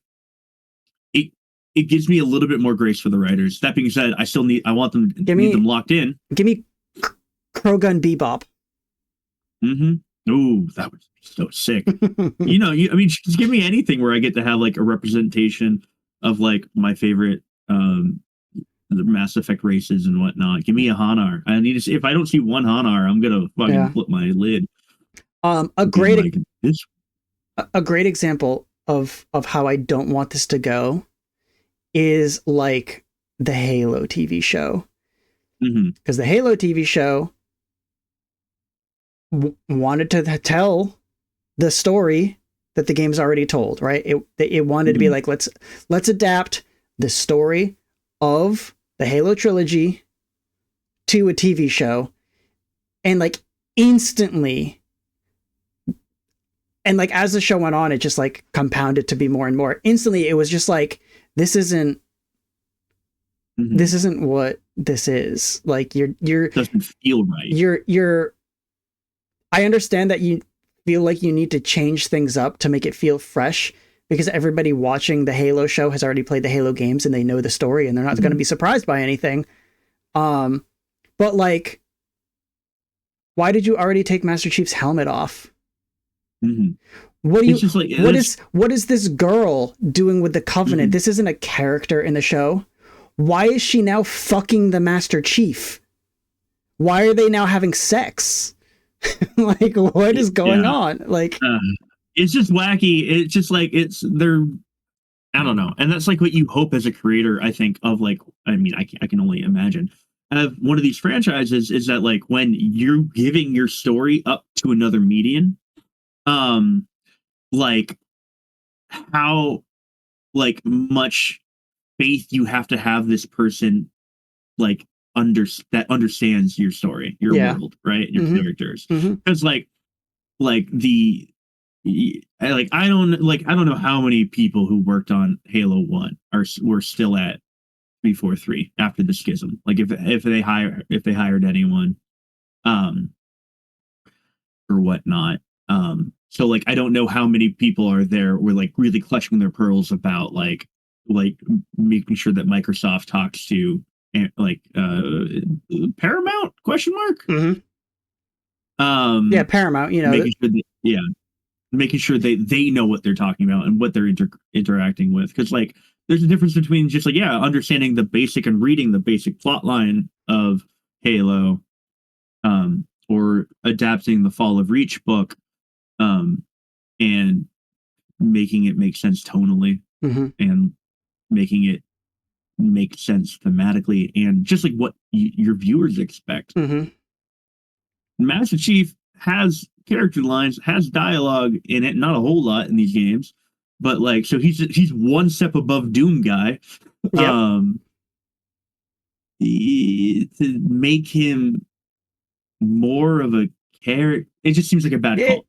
Speaker 2: it gives me a little bit more grace for the writers. That being said, I want them to need them locked in.
Speaker 1: Give me Krogan Bebop.
Speaker 2: Ooh, that was so sick. You know, I mean, just give me anything where I get to have like a representation of like my favorite the Mass Effect races and whatnot. Give me a Hanar. I need to see. If I don't see one Hanar, I'm gonna fucking flip my lid.
Speaker 1: A great example of how I don't want this to go is like the Halo TV show, because the Halo TV show wanted to tell the story that the game's already told, right? It wanted to be like, let's adapt the story of the Halo trilogy to a TV show, and like instantly, and like as the show went on, it just like compounded to be more and more. Instantly, it was just like, this isn't what this is. Like you're
Speaker 2: doesn't feel right.
Speaker 1: You're I understand that you feel like you need to change things up to make it feel fresh, because everybody watching the Halo show has already played the Halo games and they know the story and they're not going to be surprised by anything. But like, why did you already take Master Chief's helmet off? What is this girl doing with the Covenant? This isn't a character in the show. Why is she now fucking the Master Chief? Why are they now having sex? Like, what is going on? Like,
Speaker 2: it's just wacky. It's just like, I don't know. And that's like what you hope as a creator, I think, of like, I mean, I can only imagine of one of these franchises, is that like when you're giving your story up to another medium, like how like much faith you have to have this person like that understands your story, your world, right? Your characters. Because like I don't know how many people who worked on Halo 1 were still at 343 after the schism. Like if they hired anyone, or whatnot. So like I don't know how many people are there were like really clutching their pearls about like making sure that Microsoft talks to like Paramount ?
Speaker 1: Paramount, you know,
Speaker 2: making sure they know what they're talking about and what they're interacting with, because like there's a difference between just like understanding the basic and reading the basic plot line of Halo, or adapting the Fall of Reach book, and making it make sense tonally, and making it make sense thematically, and just like what your viewers expect. Master Chief has character lines, has dialogue in it, not a whole lot in these games, but like, so he's one step above Doom guy. To make him more of a character, it just seems like a bad call.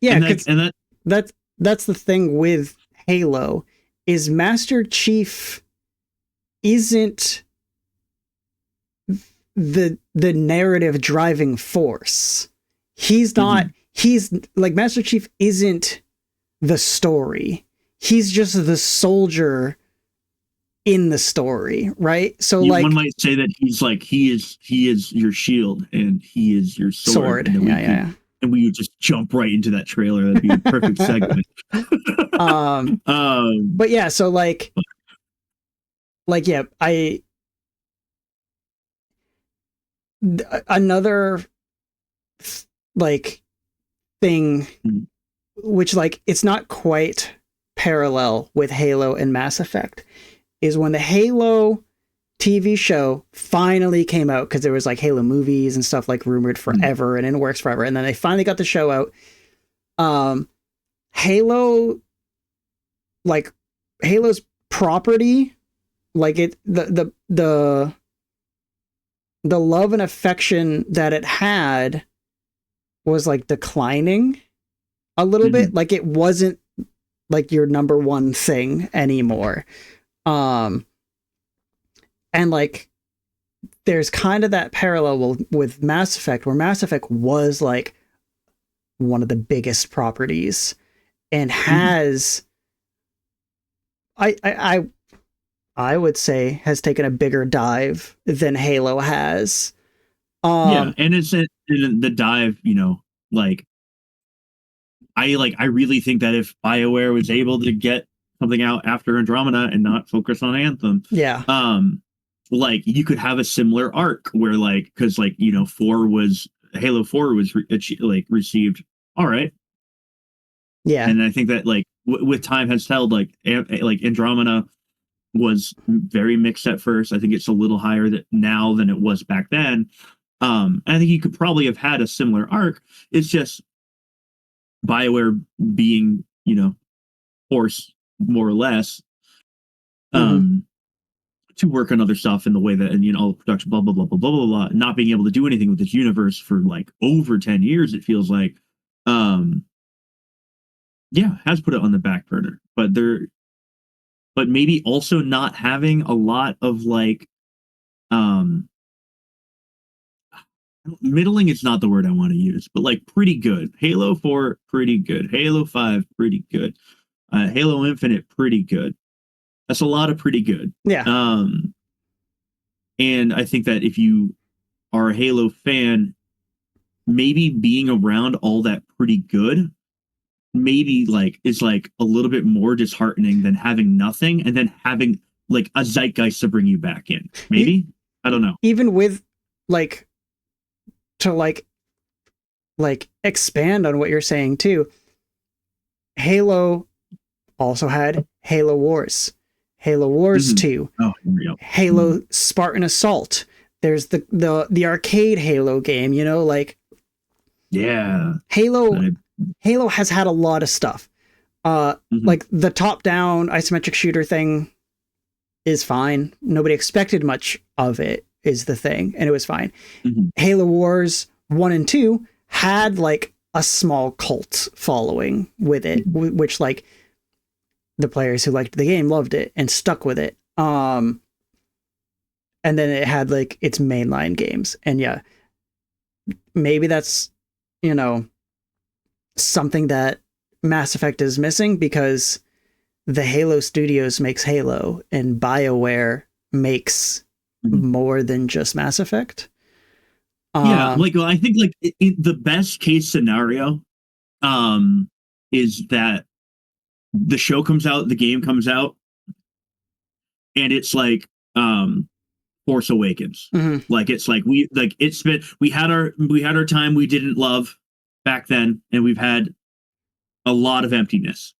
Speaker 1: That's the thing with Halo, is Master Chief isn't the narrative driving force. He's not. He's like, Master Chief isn't the story. He's just the soldier in the story, right? So like, one
Speaker 2: might say that he's like, he is your shield and he is your sword. And we would just jump right into that trailer. That'd be a perfect segment.
Speaker 1: But yeah, so like another like thing, which like it's not quite parallel with Halo and Mass Effect, is when the Halo TV show finally came out, because there was like Halo movies and stuff like rumored forever and in works forever, and then they finally got the show out. Halo's property, like the love and affection that it had was like declining a little bit. Like it wasn't like your number one thing anymore. And like there's kind of that parallel with Mass Effect, where Mass Effect was like one of the biggest properties and has I would say has taken a bigger dive than Halo has.
Speaker 2: Yeah, and it's in the dive, you know, like I really think that if BioWare was able to get something out after Andromeda and not focus on Anthem, like you could have a similar arc where like, because like, you know, Halo 4 was received all right.
Speaker 1: Yeah,
Speaker 2: and I think that like with time has told, like Andromeda was very mixed at first. I think it's a little higher now than it was back then. And I think you could probably have had a similar arc. It's just BioWare being, you know, forced more or less to work on other stuff in the way that, and you know, all the production, blah blah blah blah blah blah blah, not being able to do anything with this universe for like over 10 years, it feels like. Yeah, has put it on the back burner, but maybe also not having a lot of like middling is not the word I want to use, but like pretty good. Halo 4 pretty good. Halo 5 pretty good. Halo Infinite pretty good. That's a lot of pretty good.
Speaker 1: Yeah.
Speaker 2: And I think that if you are a Halo fan, maybe being around all that pretty good maybe like is like a little bit more disheartening than having nothing and then having like a zeitgeist to bring you back in. Maybe I don't know.
Speaker 1: Even with like to like expand on what you're saying too. Halo also had Halo Wars, Halo Wars 2, Halo Spartan Assault. There's the arcade Halo game, you know, like Halo has had a lot of stuff. Like the top-down isometric shooter thing is fine. Nobody expected much of it, is the thing, and it was fine. Halo Wars 1 and 2 had like a small cult following with it, which like the players who liked the game loved it and stuck with it. And then it had like its mainline games, and yeah, maybe that's, you know, something that Mass Effect is missing, because the Halo Studios makes Halo and BioWare makes more than just Mass Effect.
Speaker 2: Like I think like the best case scenario is that the show comes out, the game comes out, and it's like Force Awakens. Like it's like we had our time we didn't love back then, and we've had a lot of emptiness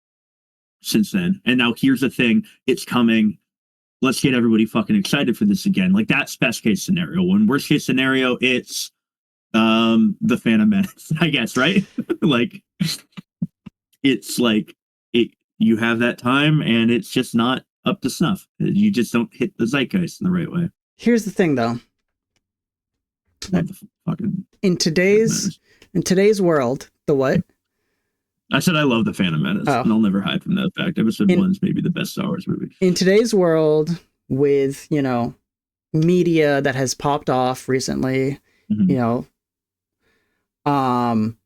Speaker 2: since then, and now here's the thing, it's coming, let's get everybody fucking excited for this again. Like that's best case scenario. When worst case scenario, it's the Phantom Menace, I guess, right? Like it's like you have that time and it's just not up to snuff. You just don't hit the zeitgeist in the right way.
Speaker 1: Here's the thing though, in today's world, the what?
Speaker 2: I said I love the Phantom Menace, and I'll never hide from that fact. Episode 1's maybe the best Star Wars movie. In today's
Speaker 1: world, with, you know, media that has popped off recently, you know, and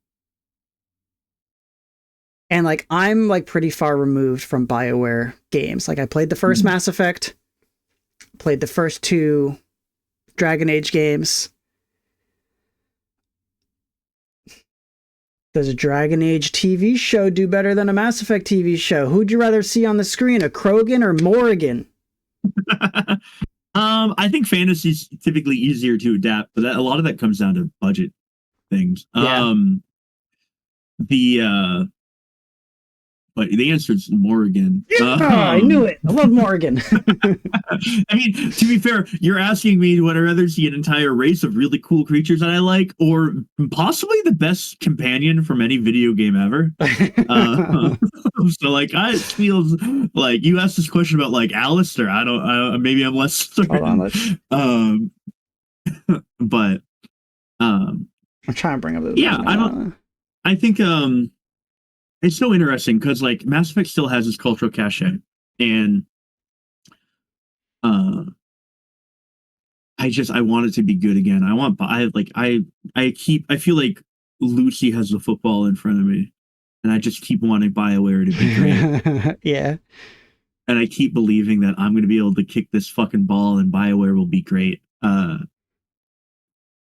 Speaker 1: like I'm like pretty far removed from BioWare games. Like I played the first Mass Effect, played the first 2 Dragon Age games. Does a Dragon Age TV show do better than a Mass Effect TV show? Who'd you rather see on the screen, a Krogan or Morrigan?
Speaker 2: I think fantasy's typically easier to adapt, but a lot of that comes down to budget things. Yeah. but the answer is Morgan.
Speaker 1: Yeah, I knew it. I love Morgan.
Speaker 2: I mean, to be fair, you're asking me would I rather see an entire race of really cool creatures that I like, or possibly the best companion from any video game ever. So like, I feels like you asked this question about like Alistair. Maybe I'm less certain. But I'm
Speaker 1: trying to bring up the
Speaker 2: I think it's so interesting because like Mass Effect still has its cultural cachet, and I want it to be good again. I feel like Lucy has the football in front of me, and I just keep wanting BioWare to be great.
Speaker 1: Yeah.
Speaker 2: And I keep believing that I'm going to be able to kick this fucking ball and BioWare will be great.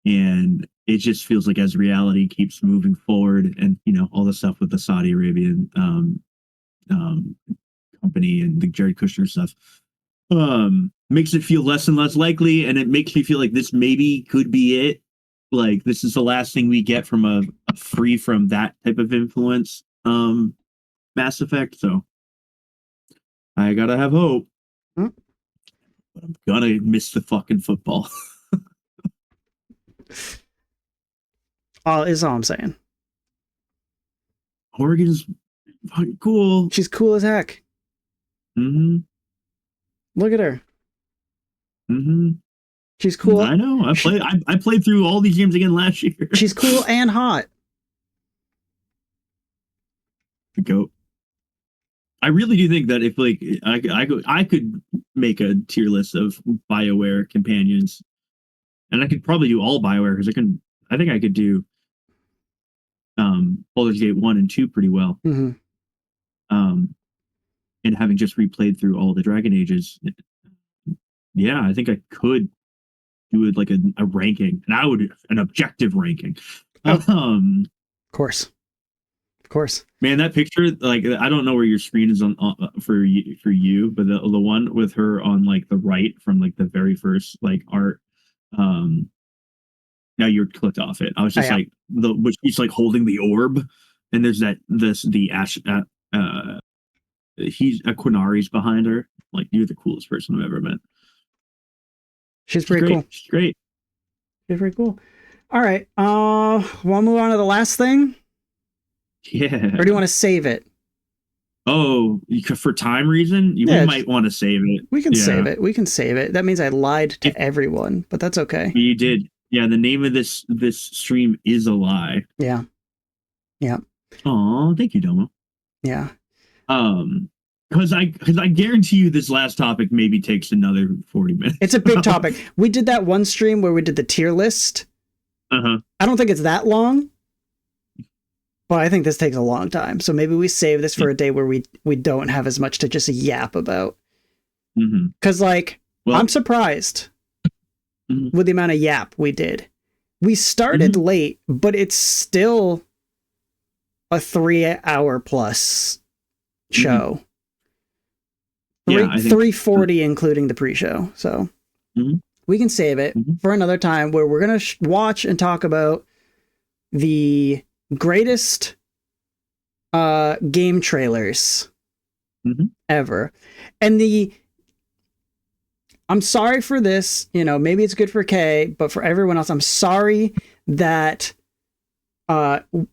Speaker 2: And it just feels like as reality keeps moving forward, and all the stuff with the Saudi Arabian company and the Jared Kushner stuff makes it feel less and less likely, and it makes me feel like this maybe could be it. Like this is the last thing we get from a free from that type of influence Mass Effect. So I gotta have hope. But I'm gonna miss the fucking football.
Speaker 1: Is all I'm saying.
Speaker 2: Oregon's fucking cool.
Speaker 1: She's cool as heck.
Speaker 2: Mm-hmm.
Speaker 1: Look at her.
Speaker 2: Mm-hmm.
Speaker 1: She's cool.
Speaker 2: I know. I played through all these games again last year.
Speaker 1: She's cool and hot.
Speaker 2: Go. I really do think that if like I could make a tier list of BioWare companions, and I could probably do all BioWare because I think I could do Baldur's Gate 1 and 2 pretty well.
Speaker 1: Mm-hmm.
Speaker 2: And having just replayed through all the Dragon Ages, yeah, I think I could do it like a ranking, and I would an objective ranking.
Speaker 1: Of course.
Speaker 2: Man, that picture, like, I don't know where your screen is on for you, but the one with her on like the right from like the very first like art. Now you're clicked off it. I was just like which he's like holding the orb, and there's the Ash. He's Quinari's behind her. Like, you're the coolest person I've ever met.
Speaker 1: She's pretty cool.
Speaker 2: She's great.
Speaker 1: She's pretty cool. All right. Want to move on to the last thing?
Speaker 2: Yeah.
Speaker 1: Or do you want to save it?
Speaker 2: Oh, for time reason, we might want to save it.
Speaker 1: We can save it. We can save it. That means I lied to everyone, but that's okay.
Speaker 2: You did. Yeah, the name of this stream is a lie.
Speaker 1: Yeah. Yeah.
Speaker 2: Oh, thank you, Domo.
Speaker 1: Yeah.
Speaker 2: Because I guarantee you this last topic maybe takes another 40 minutes.
Speaker 1: It's a big topic. We did that one stream where we did the tier list.
Speaker 2: Uh-huh.
Speaker 1: I don't think it's that long, but I think this takes a long time. So maybe we save this for a day where we don't have as much to just yap about. Because I'm surprised with the amount of yap we did. We started late, but it's still a 3-hour plus show. 340 including the pre-show. So we can save it for another time where we're going to watch and talk about the greatest game trailers ever. And I'm sorry for this, maybe it's good for Kay, but for everyone else, I'm sorry that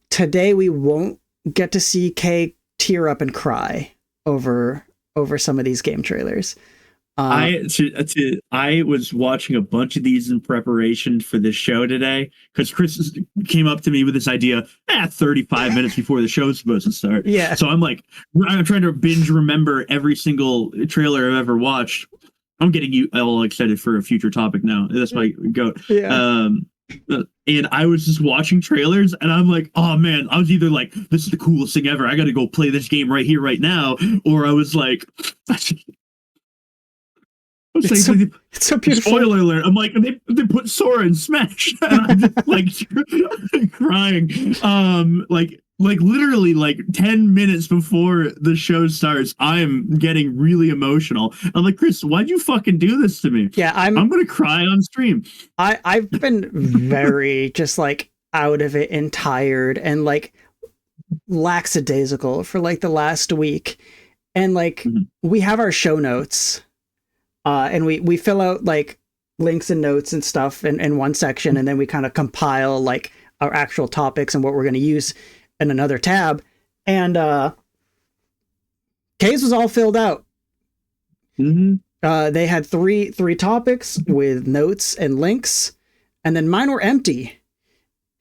Speaker 1: today we won't get to see Kay tear up and cry over some of these game trailers.
Speaker 2: I was watching a bunch of these in preparation for this show today because Chris came up to me with this idea 35 minutes before the show's supposed to start.
Speaker 1: Yeah.
Speaker 2: So I'm trying to binge remember every single trailer I've ever watched. I'm getting you all excited for a future topic now. That's my goat.
Speaker 1: Yeah.
Speaker 2: And I was just watching trailers and I'm like, oh man, I was either like, this is the coolest thing ever. I got to go play this game right here, right now. Or I was like,
Speaker 1: it's so beautiful.
Speaker 2: Spoiler alert. I'm like, they put Sora in Smash. And I'm just like crying. Like literally like 10 minutes before the show starts, I'm getting really emotional. I'm like, Chris, why'd you fucking do this to me?
Speaker 1: Yeah, I'm
Speaker 2: gonna cry on stream.
Speaker 1: I've been very just like out of it and tired, and like lackadaisical for like the last week, and like we have our show notes, and we fill out like links and notes and stuff in one section, and then we kind of compile like our actual topics and what we're going to use in another tab. And Kay's was all filled out. They had three topics with notes and links, and then mine were empty.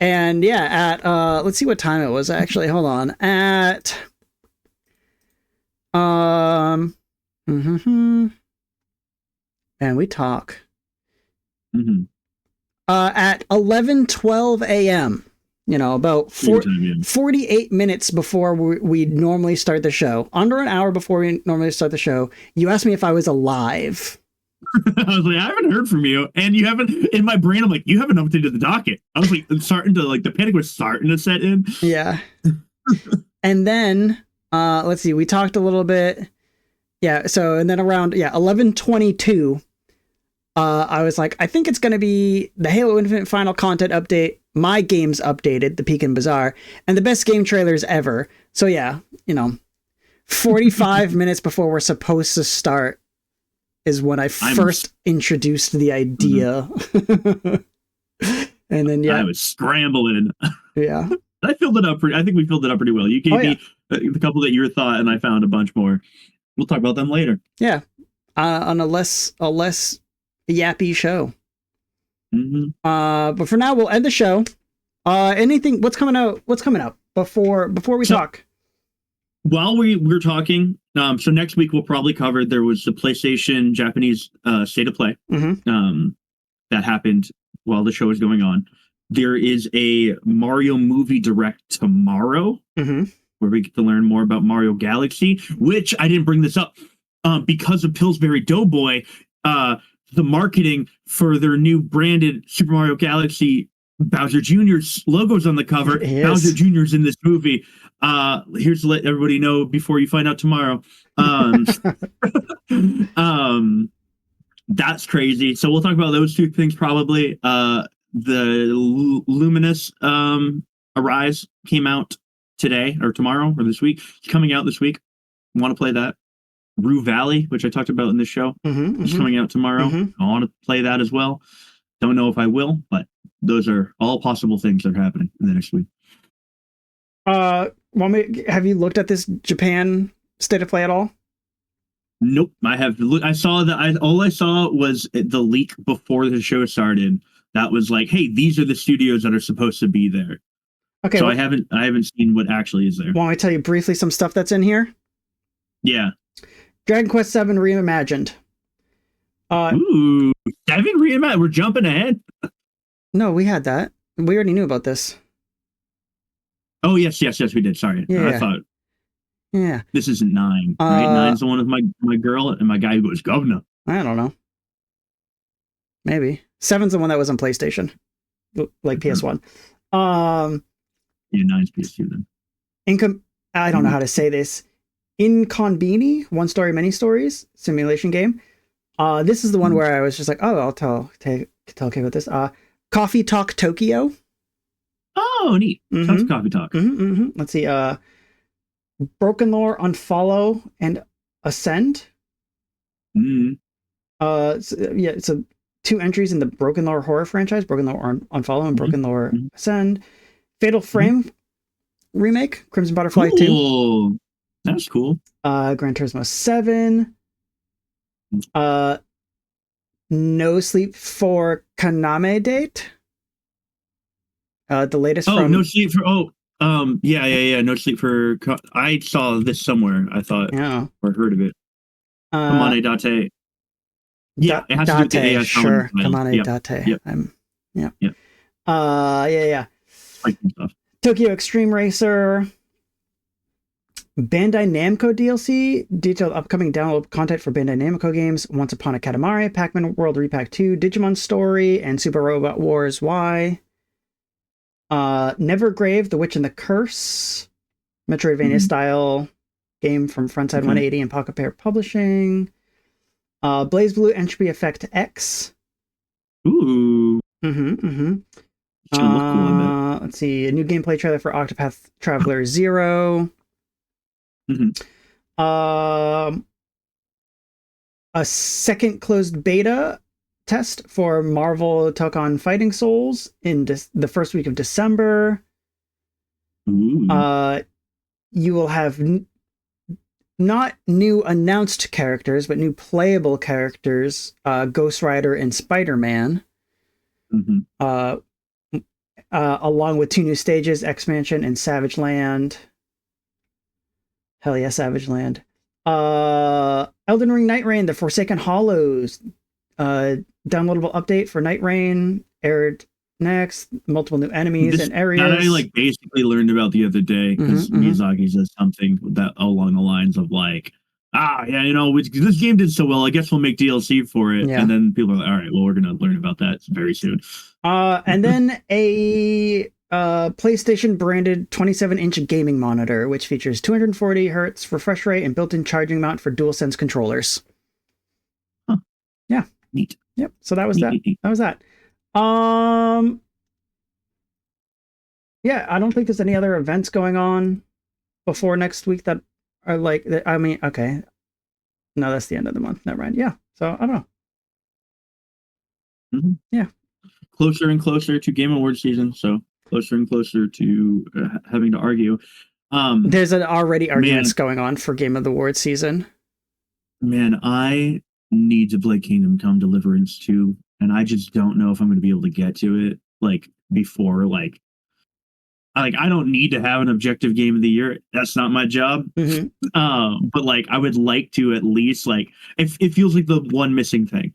Speaker 1: And yeah, at let's see what time it was actually. Hold on. At and we talk. At 11:12 a.m. You know, about 48 minutes before we normally start the show, under an hour before we normally start the show, you asked me if I was alive.
Speaker 2: I was like, I haven't heard from you, and you haven't. In my brain, I'm like, you haven't updated the docket. I was like, the panic was starting to set in.
Speaker 1: Yeah. And then, let's see, we talked a little bit. Yeah. So, and then around 11:22, I was like, I think it's going to be the Halo Infinite final content update. My game's updated, the Peak and Bazaar, and the best game trailers ever. So yeah, 45 minutes before we're supposed to start is when I first introduced the idea. And then
Speaker 2: I was scrambling.
Speaker 1: Yeah.
Speaker 2: I filled it up. I think we filled it up pretty well. You gave me the couple that you thought, and I found a bunch more. We'll talk about them later.
Speaker 1: Yeah. On a less yappy show. But for now, we'll end the show. What's coming out before we talk?
Speaker 2: While we're talking, so next week we'll probably cover, there was the PlayStation Japanese State of Play that happened while the show is going on. There is a Mario movie direct tomorrow where we get to learn more about Mario Galaxy, which I didn't bring this up because of Pillsbury Doughboy. The marketing for their new branded Super Mario Galaxy Bowser Jr.'s logos on the cover. Bowser Jr.'s in this movie. Here's to let everybody know before you find out tomorrow. That's crazy. So we'll talk about those two things probably. The Luminous Arise came out today or tomorrow or this week. It's coming out this week. Want to play that? Rue Valley, which I talked about in this show, is coming out tomorrow. I want to play that as well. Don't know if I will, but those are all possible things that are happening in the next week.
Speaker 1: Have you looked at this Japan State of Play at all?
Speaker 2: Nope. I saw that. All I saw was the leak before the show started. That was like, hey, these are the studios that are supposed to be there. Okay. So I haven't seen what actually is there.
Speaker 1: Want me to tell you briefly some stuff that's in here?
Speaker 2: Yeah.
Speaker 1: Dragon Quest VII Reimagined.
Speaker 2: 7 Reimagined? We're jumping ahead.
Speaker 1: No, we had that. We already knew about this.
Speaker 2: Oh, yes, we did. Sorry.
Speaker 1: Yeah.
Speaker 2: I thought.
Speaker 1: Yeah.
Speaker 2: This isn't 9, right? 9's the one with my girl and my guy who goes, governor.
Speaker 1: I don't know. Maybe. 7's the one that was on PlayStation. Like PS1.
Speaker 2: Yeah, 9's PS2 then.
Speaker 1: I don't know how to say this. Inconbini, one story, many stories, simulation game. This is the one where I was just like, oh, I'll tell Kay about this. Coffee Talk Tokyo.
Speaker 2: Oh, neat. Sounds Coffee Talk.
Speaker 1: Let's see. Broken Lore, Unfollow, and Ascend. So 2 entries in the Broken Lore horror franchise: Broken Lore Unfollow and Broken Lore Ascend. Fatal Frame remake, Crimson Butterfly 2.
Speaker 2: That's cool.
Speaker 1: Gran Turismo 7. No Sleep for Kaname Date. The latest from
Speaker 2: No Sleep for No Sleep for I saw this somewhere, I thought.
Speaker 1: Yeah.
Speaker 2: Or heard of it. Kamane Date. Yeah, it has
Speaker 1: Date,
Speaker 2: to do with the AI.
Speaker 1: Sure. Kamane Date.
Speaker 2: Yeah.
Speaker 1: Tokyo Extreme Racer. Bandai Namco DLC, detailed upcoming download content for Bandai Namco games, Once Upon a Katamari, Pac-Man World Repack 2, Digimon Story, and Super Robot Wars Y. Nevergrave, The Witch and the Curse, Metroidvania style game from Frontside 180 and Pocket Pair Publishing. Blaze Blue Entropy Effect X.
Speaker 2: Ooh.
Speaker 1: Let let's see, a new gameplay trailer for Octopath Traveler 0. A second closed beta test for Marvel Tokon Fighting Souls in the first week of December. You will have not new announced characters, but new playable characters, Ghost Rider and Spider-Man. Along with 2 new stages, X-Mansion and Savage Land. Hell yeah, Savage Land. Elden Ring Night Rain, The Forsaken Hollows. Downloadable update for Night Rain aired next. Multiple new enemies and areas.
Speaker 2: That I basically learned about the other day because Miyazaki says something that along the lines of this game did so well, I guess we'll make DLC for it. Yeah. And then people are like, all right, well, we're going to learn about that very soon.
Speaker 1: And then a PlayStation branded 27-inch gaming monitor, which features 240 hertz refresh rate and built-in charging mount for DualSense controllers.
Speaker 2: Huh.
Speaker 1: Yeah.
Speaker 2: Neat.
Speaker 1: Yep. So that was that. That was that. Yeah, I don't think there's any other events going on before next week that are okay. No, that's the end of the month. Never mind. Yeah. So I don't know. Yeah.
Speaker 2: Closer and closer to Game Awards season. So closer and closer to having to argue.
Speaker 1: There's already arguments going on for Game of the Awards season.
Speaker 2: Man, I need to play Kingdom Come Deliverance 2, and I just don't know if I'm going to be able to get to it before I don't need to have an objective game of the year. That's not my job. But I would like to at least it feels like the one missing thing.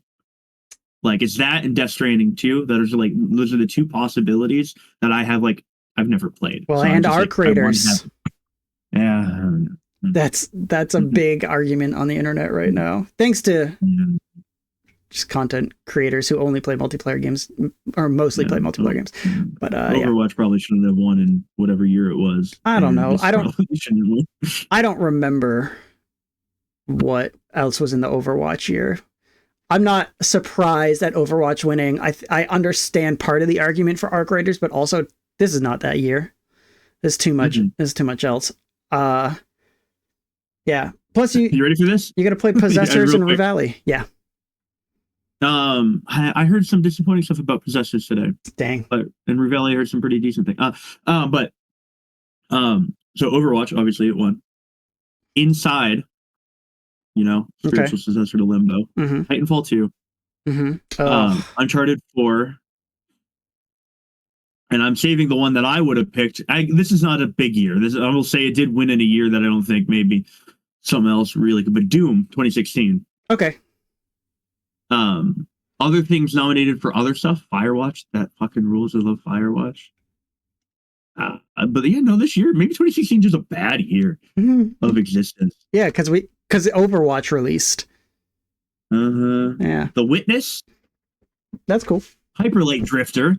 Speaker 2: It's that and Death Stranding 2. Those are the 2 possibilities that I have I've never played.
Speaker 1: Well, so and our creators.
Speaker 2: Yeah.
Speaker 1: That's a big argument on the internet right now. Thanks to just content creators who only play multiplayer games or mostly play multiplayer games. But
Speaker 2: Overwatch probably shouldn't have won in whatever year it was.
Speaker 1: I don't know. I don't remember what else was in the Overwatch year. I'm not surprised at Overwatch winning. I understand part of the argument for Arc Raiders, but also this is not that year. There's too much. There's too much else. Yeah. Plus, you
Speaker 2: ready for this?
Speaker 1: You got to play Possessors and Revali. Yeah.
Speaker 2: I heard some disappointing stuff about Possessors today.
Speaker 1: Dang.
Speaker 2: And Revali I heard some pretty decent things. So Overwatch obviously it won. Inside, spiritual successor to Limbo. Titanfall 2. Uncharted 4. And I'm saving the one that I would have picked. This is not a big year. I will say it did win in a year that I don't think maybe something else really could. But Doom 2016.
Speaker 1: Okay.
Speaker 2: Other things nominated for other stuff. Firewatch. That fucking rules. I love Firewatch. But yeah, no, this year maybe 2016 is just a bad year of existence.
Speaker 1: Yeah, because Overwatch released. Yeah.
Speaker 2: The Witness.
Speaker 1: That's cool.
Speaker 2: Hyper Light Drifter.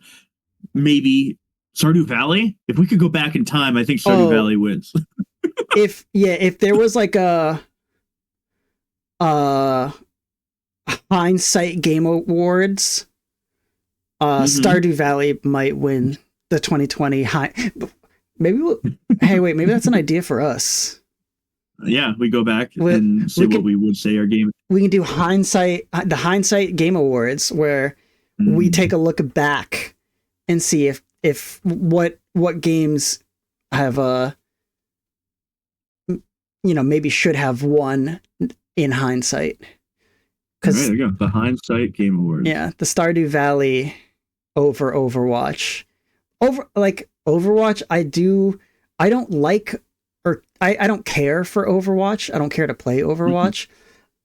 Speaker 2: Maybe Stardew Valley. If we could go back in time, I think Stardew Valley wins.
Speaker 1: if there was a hindsight Game Awards, Stardew Valley might win the 2020 maybe maybe that's an idea for us.
Speaker 2: Yeah, we go back and see what we would say our game.
Speaker 1: We can do the hindsight Game Awards where we take a look back and see if what games have maybe should have won in hindsight.
Speaker 2: Because there you go, the hindsight Game Awards.
Speaker 1: Yeah, the Stardew Valley over Overwatch. Overwatch, I don't like, or I don't care for Overwatch. I don't care to play Overwatch.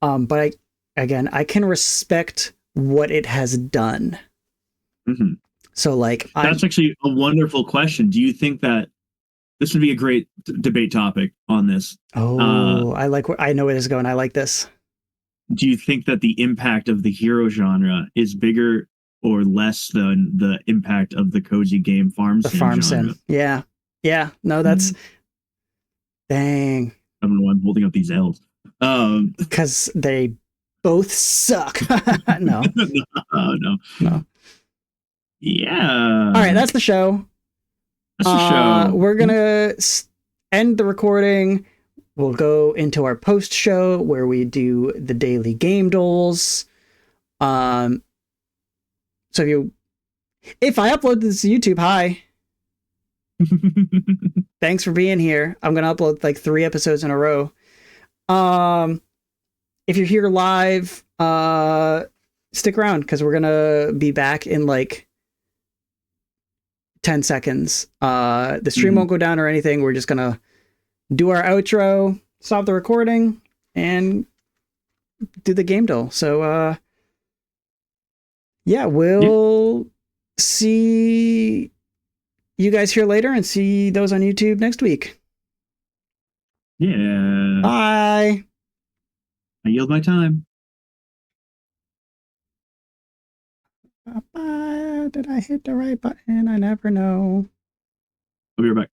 Speaker 1: But I can respect what it has done. So
Speaker 2: that's actually a wonderful question. Do you think that this would be a great debate topic on this?
Speaker 1: I know where this is going. I like this.
Speaker 2: Do you think that the impact of the hero genre is bigger or less than the impact of the cozy game farm sim genre?
Speaker 1: Sim. Yeah. Yeah. No, that's dang.
Speaker 2: I don't know why I'm holding up these L's.
Speaker 1: Because they both suck. No.
Speaker 2: No.
Speaker 1: No.
Speaker 2: Yeah.
Speaker 1: All right, that's the show.
Speaker 2: That's the show.
Speaker 1: We're gonna end the recording. We'll go into our post show where we do the daily game doles. So if I upload this to YouTube, hi. Thanks for being here. I'm gonna upload like 3 episodes in a row. If you're here live, stick around because we're gonna be back in like 10 seconds. The stream won't go down or anything. We're just gonna do our outro, stop the recording, and do the game dole. So yeah, we'll see you guys here later and see those on YouTube next week.
Speaker 2: Yeah.
Speaker 1: Bye.
Speaker 2: I yield my time.
Speaker 1: Did I hit the right button? I never know.
Speaker 2: I'll be right back.